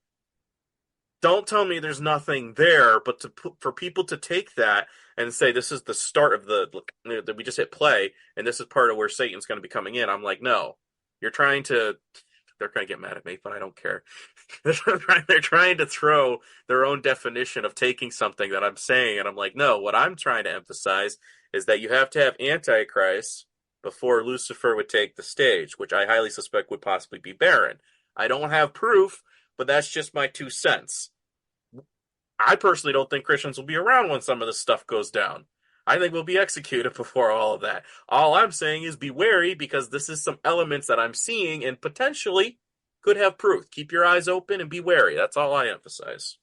Don't tell me there's nothing there, but for people to take that and say this is the start of that we just hit play and this is part of where Satan's going to be coming in. I'm like, no, they're going to get mad at me, but I don't care. They're trying to throw their own definition of taking something that I'm saying, and I'm like, no, what I'm trying to emphasize is that you have to have Antichrist before Lucifer would take the stage, which I highly suspect would possibly be Baron. I don't have proof, but that's just my 2 cents. I personally don't think Christians will be around when some of this stuff goes down. I think we'll be executed before all of that. All I'm saying is be wary, because this is some elements that I'm seeing and potentially could have proof. Keep your eyes open and be wary. That's all I emphasize.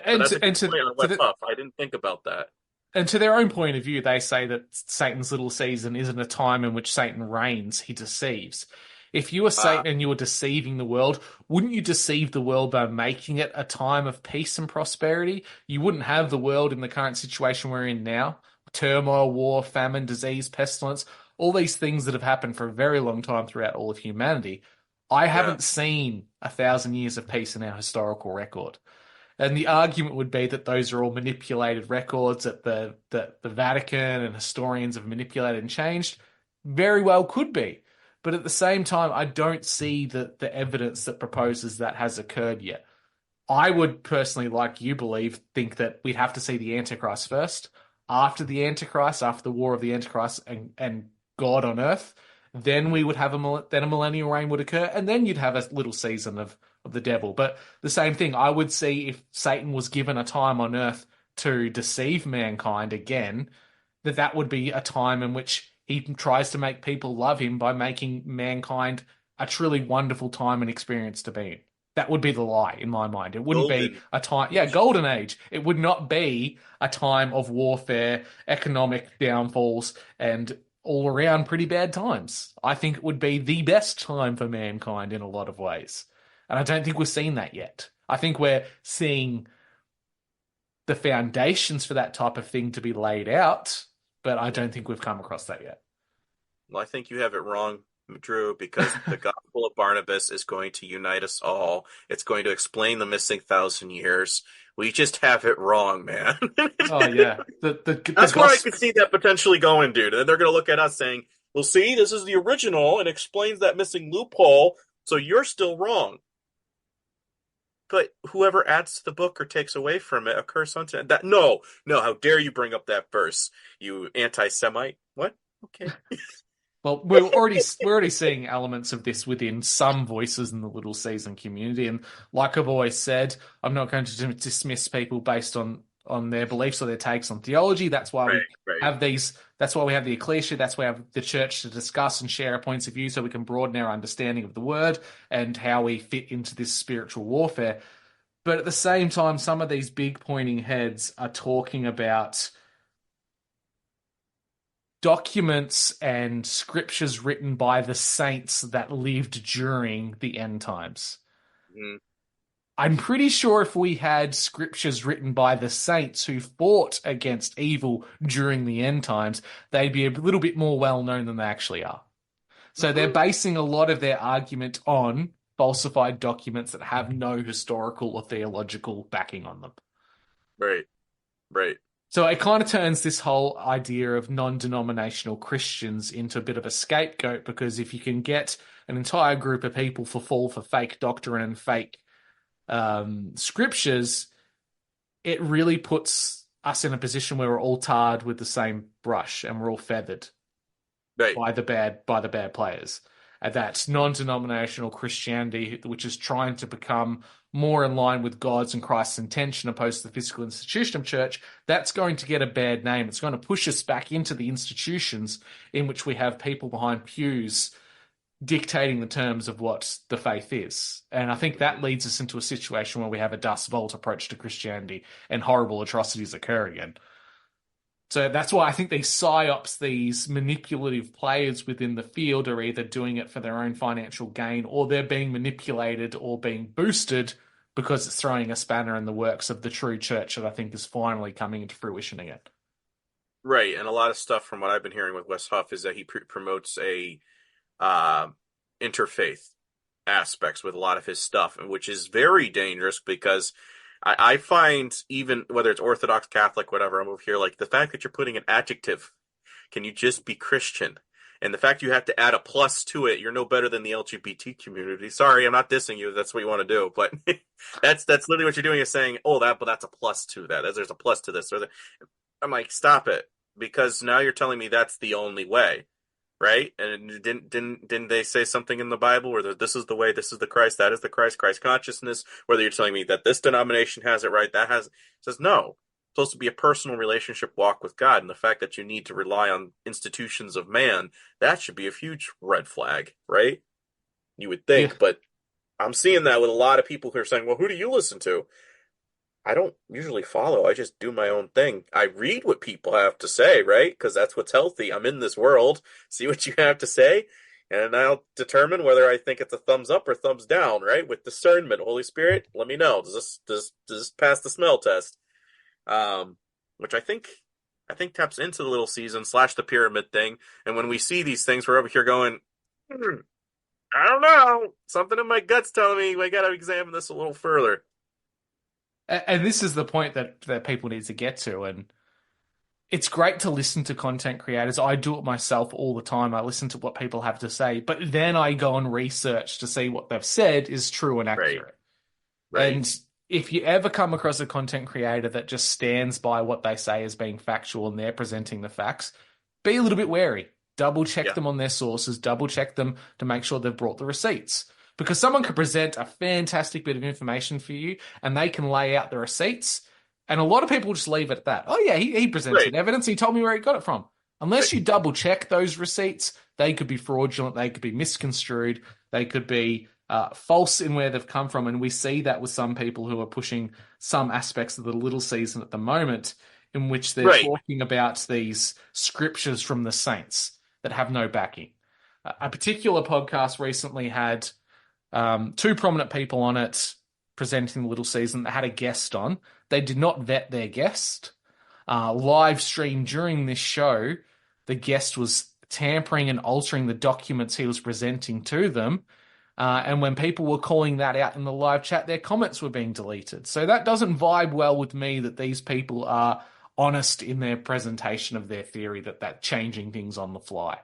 I didn't think about that. And to their own point of view, they say that Satan's little season isn't a time in which Satan reigns, he deceives. If you were Satan and you were deceiving the world, wouldn't you deceive the world by making it a time of peace and prosperity? You wouldn't have the world in the current situation we're in now. Turmoil, war, famine, disease, pestilence, all these things that have happened for a very long time throughout all of humanity. I haven't seen 1,000 years of peace in our historical record. And the argument would be that those are all manipulated records, that the Vatican and historians have manipulated and changed. Very well could be. But at the same time, I don't see the evidence that proposes that has occurred yet. I would personally, like you believe, think that we'd have to see the Antichrist first. After the Antichrist, after the war of the Antichrist and God on earth, then we would have a millennial reign would occur, and then you'd have a little season of the devil. But the same thing, I would see if Satan was given a time on earth to deceive mankind again, that would be a time in which he tries to make people love him by making mankind a truly wonderful time and experience to be in. That would be the lie in my mind. It wouldn't be a time, golden age. It would not be a time of warfare, economic downfalls, and all around pretty bad times. I think it would be the best time for mankind in a lot of ways. And I don't think we've seen that yet. I think we're seeing the foundations for that type of thing to be laid out, but I don't think we've come across that yet. Well, I think you have it wrong, Drew, because the Gospel of Barnabas is going to unite us all. It's going to explain the missing 1,000 years. We just have it wrong, man. Oh, yeah. That's where I could see that potentially going, dude. And they're going to look at us saying, well, see, this is the original and explains that missing loophole, so you're still wrong. But whoever adds to the book or takes away from it, a curse unto that. No, how dare you bring up that verse, you anti-Semite? What? Okay. Well, we're already seeing elements of this within some voices in the Little Season community, and like I've always said, I'm not going to dismiss people based on their beliefs or their takes on theology. That's why we have these. That's why we have the ecclesia. That's why we have the church to discuss and share our points of view, so we can broaden our understanding of the word and how we fit into this spiritual warfare. But at the same time, some of these big pointing heads are talking about documents and scriptures written by the saints that lived during the end times. Mm. I'm pretty sure if we had scriptures written by the saints who fought against evil during the end times, they'd be a little bit more well known than they actually are. So they're basing a lot of their argument on falsified documents that have no historical or theological backing on them. Right. So it kind of turns this whole idea of non-denominational Christians into a bit of a scapegoat, because if you can get an entire group of people to fall for fake doctrine and fake scriptures, it really puts us in a position where we're all tarred with the same brush and we're all feathered by the bad players. And that's non-denominational Christianity, which is trying to become more in line with God's and Christ's intention opposed to the physical institution of church. That's going to get a bad name. It's going to push us back into the institutions in which we have people behind pews dictating the terms of what the faith is. And I think that leads us into a situation where we have a Dust Vault approach to Christianity and horrible atrocities occur again. So that's why I think these psyops, these manipulative players within the field, are either doing it for their own financial gain, or they're being manipulated or being boosted because it's throwing a spanner in the works of the true church that I think is finally coming into fruition again. Right, and a lot of stuff from what I've been hearing with Wes Huff is that he promotes a interfaith aspects with a lot of his stuff, which is very dangerous because I find, even whether it's Orthodox, Catholic, whatever, I'm over here, like the fact that you're putting an adjective, can you just be Christian? And the fact you have to add a plus to it, you're no better than the LGBT community. Sorry, I'm not dissing you. That's what you want to do. But that's literally what you're doing, is saying, oh, but that's a plus to that. There's a plus to this. I'm like, stop it. Because now you're telling me that's the only way. Right? And didn't they say something in the Bible where this is the way, this is the Christ, that is the Christ consciousness? Whether you're telling me that this denomination has it right, that has it says no. It's supposed to be a personal relationship walk with God, and the fact that you need to rely on institutions of man, that should be a huge red flag, right? You would think, yeah. But I'm seeing that with a lot of people who are saying, well, who do you listen to? I don't usually follow. I just do my own thing. I read what people have to say, right? Because that's what's healthy. I'm in this world. See what you have to say, and I'll determine whether I think it's a thumbs up or thumbs down, right? With discernment. Holy Spirit, let me know. Does this pass the smell test? Which I think taps into the little season / the pyramid thing. And when we see these things, we're over here going, I don't know. Something in my gut's telling me we got to examine this a little further. And this is the point that people need to get to. And it's great to listen to content creators. I do it myself all the time. I listen to what people have to say, but then I go and research to see what they've said is true and accurate. Right. And if you ever come across a content creator that just stands by what they say as being factual and they're presenting the facts, be a little bit wary. Double check them on their sources. Double check them to make sure they've brought the receipts. Because someone could present a fantastic bit of information for you and they can lay out the receipts. And a lot of people just leave it at that. Oh, yeah, he presented evidence. He told me where he got it from. Unless you double check those receipts, they could be fraudulent. They could be misconstrued. They could be false in where they've come from. And we see that with some people who are pushing some aspects of the little season at the moment, in which they're talking about these scriptures from the saints that have no backing. A particular podcast recently had two prominent people on it presenting the little season that had a guest on. They did not vet their guest. Live stream during this show, the guest was tampering and altering the documents he was presenting to them. And when people were calling that out in the live chat, their comments were being deleted. So that doesn't vibe well with me that these people are honest in their presentation of their theory that changing things on the fly.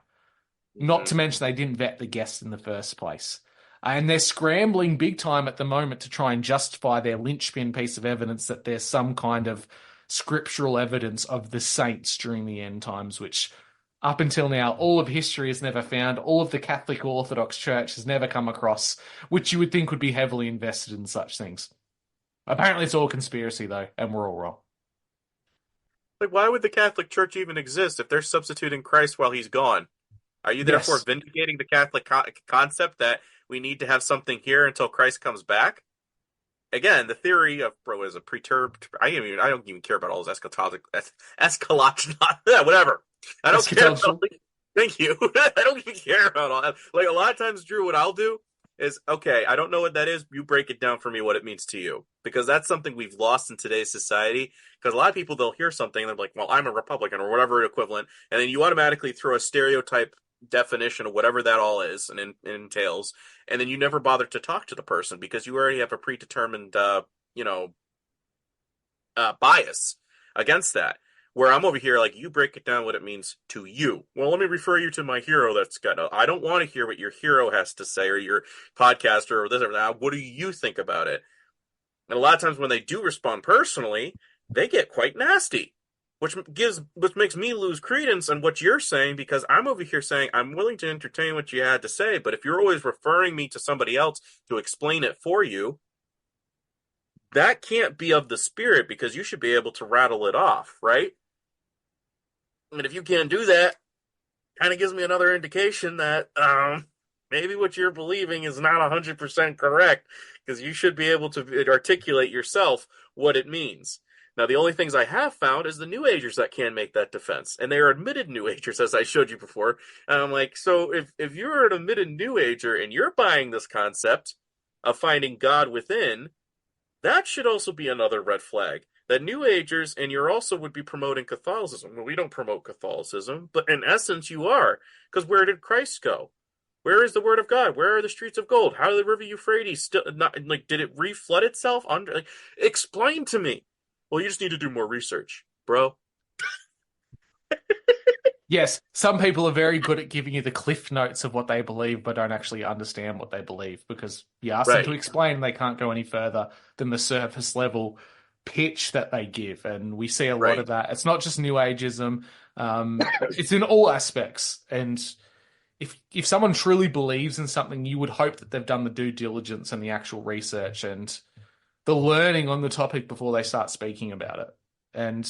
Not to mention they didn't vet the guest in the first place. And they're scrambling big time at the moment to try and justify their linchpin piece of evidence that there's some kind of scriptural evidence of the saints during the end times, which up until now, all of history has never found, all of the Catholic or Orthodox Church has never come across, which you would think would be heavily invested in such things. Apparently it's all conspiracy, though, and we're all wrong. Like, why would the Catholic Church even exist if they're substituting Christ while he's gone? Are you therefore vindicating the Catholic concept that we need to have something here until Christ comes back? Again, the theory of is a perturbed. I don't even care about all those eschatological, whatever. I don't care. Thank you. I don't even care about all that. Like, a lot of times, Drew, what I'll do is, okay, I don't know what that is. You break it down for me, what it means to you, because that's something we've lost in today's society. Because a lot of people, they'll hear something and they're like, well, I'm a Republican or whatever equivalent, and then you automatically throw a stereotype definition of whatever that all is and entails, and then you never bother to talk to the person because you already have a predetermined, bias against that. Where I'm over here, like, you break it down what it means to you. Well, let me refer you to my hero that's I don't want to hear what your hero has to say or your podcaster or this or that. What do you think about it? And a lot of times when they do respond personally, they get quite nasty, which makes me lose credence on what you're saying, because I'm over here saying I'm willing to entertain what you had to say, but if you're always referring me to somebody else to explain it for you, that can't be of the spirit, because you should be able to rattle it off, right? And if you can't do that, kind of gives me another indication that maybe what you're believing is not 100% correct, because you should be able to articulate yourself what it means. Now, the only things I have found is the New Agers that can make that defense, and they are admitted New Agers, as I showed you before. And I'm like, so if you're an admitted New Ager and you're buying this concept of finding God within, that should also be another red flag. That New Agers and you're also would be promoting Catholicism. Well, we don't promote Catholicism, but in essence you are. Because where did Christ go? Where is the Word of God? Where are the streets of gold? How did the River Euphrates still not, like, did it reflood itself? Explain to me. Well, you just need to do more research, bro. Yes, some people are very good at giving you the cliff notes of what they believe, but don't actually understand what they believe, because you ask them to explain, they can't go any further than the surface level pitch that they give. And we see a lot of that. It's not just New Ageism. It's in all aspects. And if someone truly believes in something, you would hope that they've done the due diligence and the actual research and the learning on the topic before they start speaking about it. And,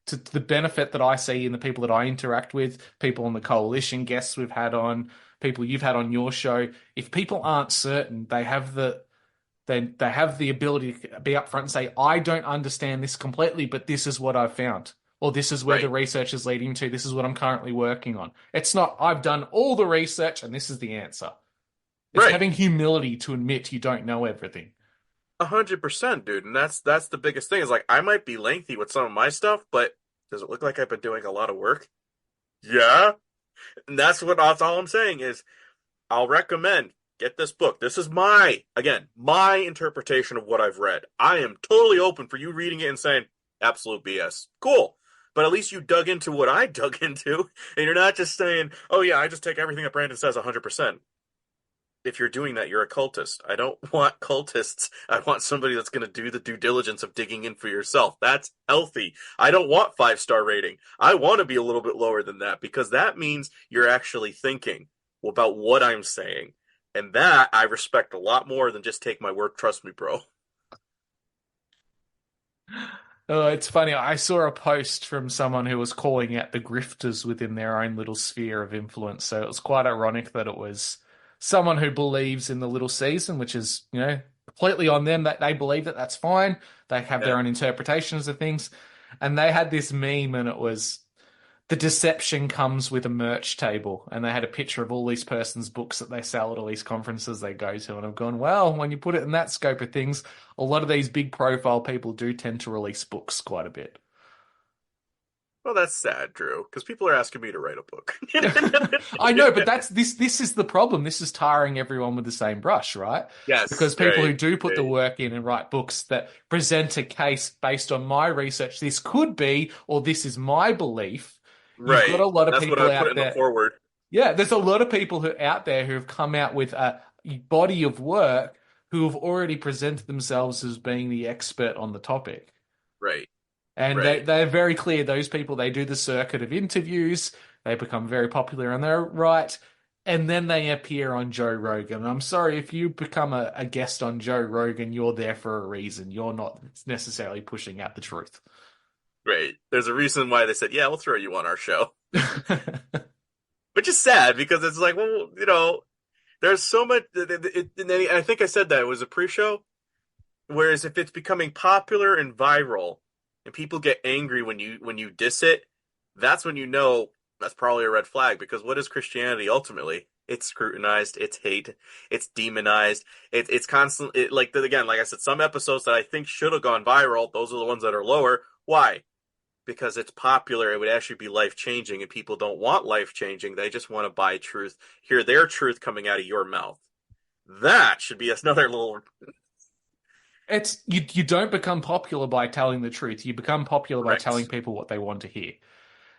to the benefit that I see in the people that I interact with, people on the coalition, guests we've had on, people you've had on your show, if people aren't certain, they have the ability to be upfront and say, I don't understand this completely, but this is what I've found. Or this is where the research is leading to. This is what I'm currently working on. It's not, I've done all the research and this is the answer. It's having humility to admit you don't know everything. 100%, dude. And that's the biggest thing, is like, I might be lengthy with some of my stuff, but does it look like I've been doing a lot of work? Yeah. And that's all I'm saying is, I'll recommend, get this book. This is my interpretation of what I've read. I am totally open for you reading it and saying, absolute BS. Cool. But at least you dug into what I dug into, and you're not just saying, oh yeah, I just take everything that Brandon says 100%. If you're doing that, you're a cultist. I don't want cultists. I want somebody that's going to do the due diligence of digging in for yourself. That's healthy. I don't want 5-star rating. I want to be a little bit lower than that, because that means you're actually thinking about what I'm saying. And that I respect a lot more than just take my word. Trust me, bro. Oh, it's funny. I saw a post from someone who was calling out the grifters within their own little sphere of influence. So it was quite ironic that it was someone who believes in the little season, which is, completely on them, that they believe that that's fine. They have their own interpretations of things. And they had this meme, and it was, the deception comes with a merch table. And they had a picture of all these persons' books that they sell at all these conferences they go to. And I've gone, well, when you put it in that scope of things, a lot of these big profile people do tend to release books quite a bit. Well, that's sad, Drew, because people are asking me to write a book. I know, but this is the problem. This is tarring everyone with the same brush, right? Yes. Because people who do put the work in and write books that present a case based on my research, this could be, or this is my belief. Right. You've got a lot of that's people what I out put in there. The forward. Yeah, there's a lot of people out there who have come out with a body of work who have already presented themselves as being the expert on the topic. Right. And they're very clear. Those people, they do the circuit of interviews. They become very popular and they're right. And then they appear on Joe Rogan. And I'm sorry, if you become a guest on Joe Rogan, you're there for a reason. You're not necessarily pushing out the truth. Right. There's a reason why they said, yeah, we'll throw you on our show. Which is sad, because it's like, well, there's so much. I think I said that it was a pre-show. Whereas if it's becoming popular and viral, and people get angry when you diss it, that's when you know that's probably a red flag. Because what is Christianity ultimately? It's scrutinized, it's hate, it's demonized, it's constant. Like I said, some episodes that I think should have gone viral, those are the ones that are lower. Why? because it's popular, it would actually be life-changing, and people don't want life-changing. They just want to buy truth, hear their truth coming out of your mouth. That should be another little... It's you don't become popular by telling the truth. You become popular by telling people what they want to hear.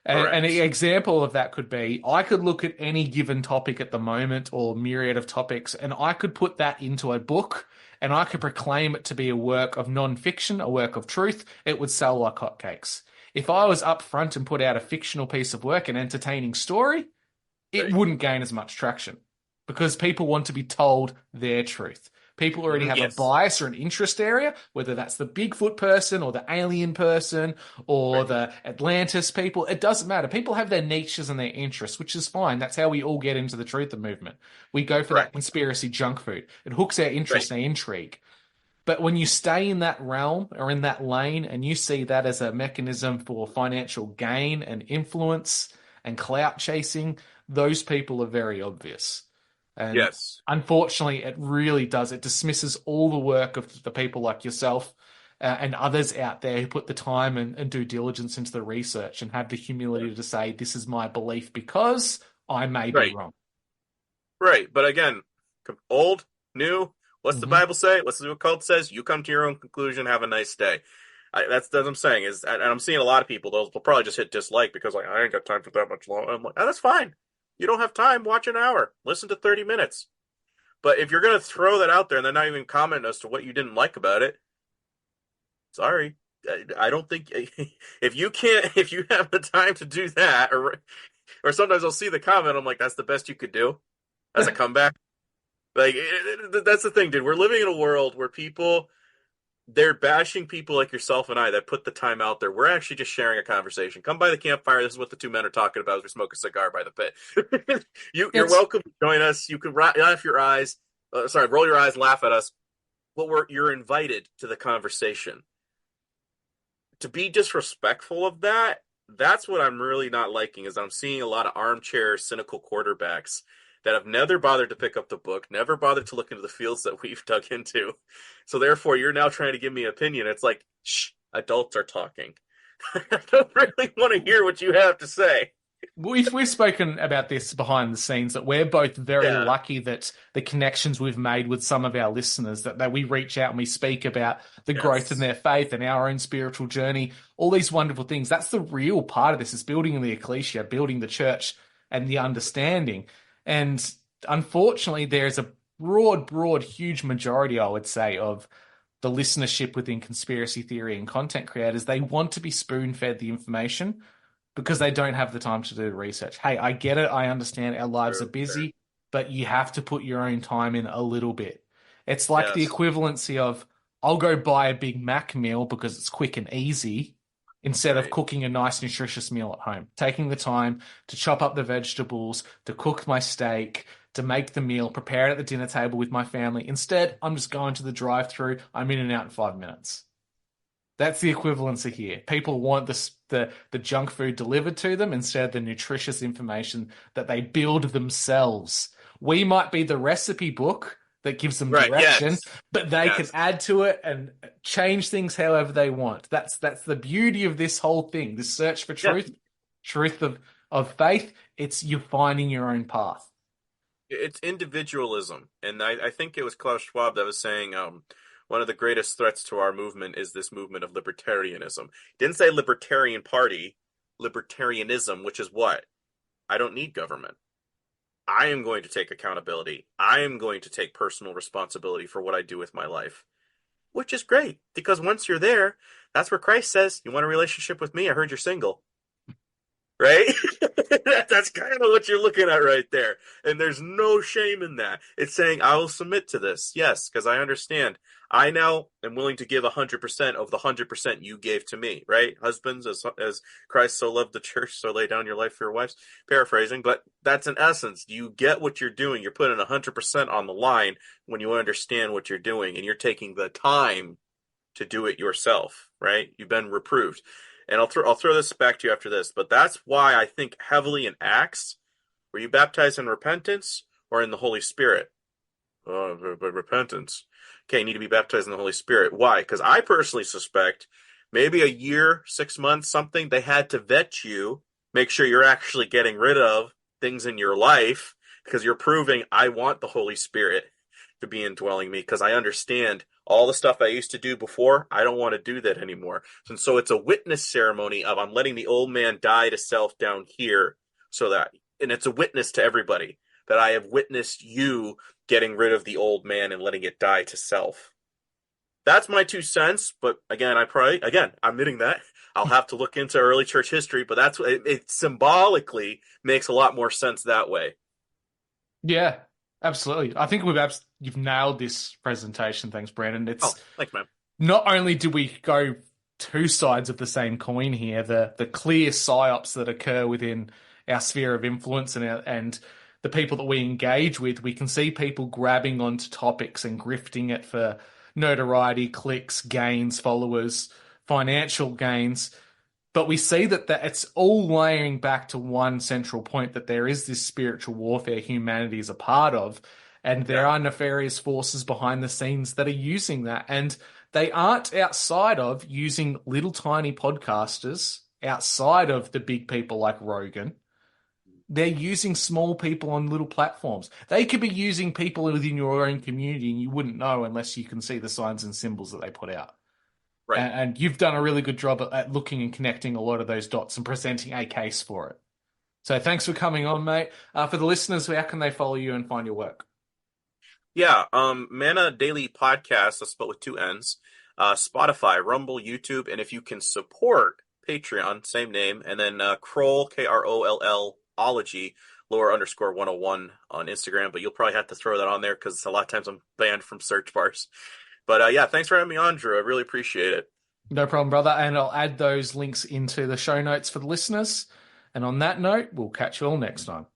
And an example of that could be, I could look at any given topic at the moment or myriad of topics, and I could put that into a book, and I could proclaim it to be a work of non-fiction, a work of truth. It would sell like hotcakes. If I was upfront and put out a fictional piece of work, an entertaining story, it wouldn't gain as much traction because people want to be told their truth. People already have a bias or an interest area, whether that's the Bigfoot person or the alien person or the Atlantis people. It doesn't matter. People have their niches and their interests, which is fine. That's how we all get into the truth movement. We go for that conspiracy junk food. It hooks our interest and intrigue. But when you stay in that realm or in that lane and you see that as a mechanism for financial gain and influence and clout chasing, those people are very obvious. And unfortunately, it really does. It dismisses all the work of the people like yourself and others out there who put the time and due diligence into the research and have the humility to say, this is my belief because I may be wrong. Right. But again, old, new, what's the Bible say? What's the occult says? You come to your own conclusion. Have a nice day. That's what I'm saying. And I'm seeing a lot of people, they'll probably just hit dislike because like, I ain't got time for that much long. I'm like, oh, that's fine. You don't have time, watch an hour. Listen to 30 minutes. But if you're going to throw that out there and then not even comment as to what you didn't like about it, sorry. I don't think if you have the time to do that, or sometimes I'll see the comment, I'm like, that's the best you could do as a comeback. Like, that's the thing, dude. We're living in a world where they're bashing people like yourself and I that put the time out there. We're actually just sharing a conversation. Come by the campfire. This is what the two men are talking about as we smoke a cigar by the pit. You're welcome to join us. You can roll your eyes, laugh at us. But you're invited to the conversation. To be disrespectful of that, that's what I'm really not liking, is I'm seeing a lot of armchair, cynical quarterbacks that have never bothered to pick up the book, never bothered to look into the fields that we've dug into. So therefore, you're now trying to give me an opinion. It's like, shh, adults are talking. I don't really want to hear what you have to say. We've spoken about this behind the scenes, that we're both very lucky that the connections we've made with some of our listeners, that we reach out and we speak about the growth in their faith and our own spiritual journey, all these wonderful things. That's the real part of this, is building the ecclesia, building the church and the understanding. And unfortunately, there's a broad, huge majority, I would say, of the listenership within conspiracy theory and content creators. They want to be spoon-fed the information because they don't have the time to do the research. Hey, I get it. I understand our lives are busy, but you have to put your own time in a little bit. It's like the equivalency of, I'll go buy a Big Mac meal because it's quick and easy, instead of cooking a nice, nutritious meal at home. Taking the time to chop up the vegetables, to cook my steak, to make the meal, prepare it at the dinner table with my family. Instead, I'm just going to the drive-thru. I'm in and out in 5 minutes. That's the equivalency here. People want the junk food delivered to them instead of the nutritious information that they build themselves. We might be the recipe book that gives them direction, but they can add to it and change things however they want. That's the beauty of this whole thing, this search for truth of faith. It's you finding your own path. It's individualism. And I think it was Klaus Schwab that was saying one of the greatest threats to our movement is this movement of libertarianism. He didn't say libertarian party, libertarianism, which is what? I don't need government. I am going to take accountability. I am going to take personal responsibility for what I do with my life, which is great, because once you're there, that's where Christ says, you want a relationship with me? I heard you're single. Right? That's kind of what you're looking at right there. And there's no shame in that. It's saying, I will submit to this. Yes, because I understand. I now am willing to give 100% of the 100% you gave to me, right? Husbands, as Christ so loved the church, so lay down your life for your wives. Paraphrasing, but that's in essence. You get what you're doing. You're putting 100% on the line when you understand what you're doing, and you're taking the time to do it yourself, right? You've been reproved. And I'll throw this back to you after this, but that's why I think heavily in Acts, were you baptized in repentance or in the Holy Spirit? Repentance. Okay, you need to be baptized in the Holy Spirit. Why? Because I personally suspect maybe a year, 6 months, something. They had to vet you, make sure you're actually getting rid of things in your life, because you're proving I want the Holy Spirit to be indwelling me, because I understand all the stuff I used to do before. I don't want to do that anymore. And so it's a witness ceremony of I'm letting the old man die to self down here, and it's a witness to everybody that I have witnessed you getting rid of the old man and letting it die to self. That's my 2 cents, but again, I'm admitting that I'll have to look into early church history, but that's it symbolically makes a lot more sense that way. Yeah, absolutely. I think you've nailed this presentation. Thanks, Brandon. Thanks, man. Not only do we go 2 sides of the same coin here, the clear psyops that occur within our sphere of influence and the people that we engage with, we can see people grabbing onto topics and grifting it for notoriety, clicks, gains, followers, financial gains. But we see that it's all layering back to one central point, that there is this spiritual warfare humanity is a part of, and there are nefarious forces behind the scenes that are using that. And they aren't outside of using little tiny podcasters outside of the big people like Rogan. They're using small people on little platforms. They could be using people within your own community and you wouldn't know unless you can see the signs and symbols that they put out. Right. And you've done a really good job at looking and connecting a lot of those dots and presenting a case for it. So thanks for coming on, mate. For the listeners, how can they follow you and find your work? Yeah, Manna Daily Podcast, that's spelled with 2 N's, Spotify, Rumble, YouTube, and if you can support Patreon, same name, and then Kroll, Kroll, ology, _101 on Instagram, but you'll probably have to throw that on there because a lot of times I'm banned from search bars. But yeah, thanks for having me on, Drew. I really appreciate it. No problem, brother. And I'll add those links into the show notes for the listeners. And on that note, we'll catch you all next time.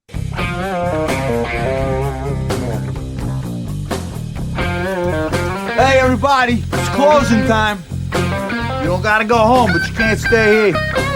Hey, everybody, it's closing time. You don't gotta go home, but you can't stay here.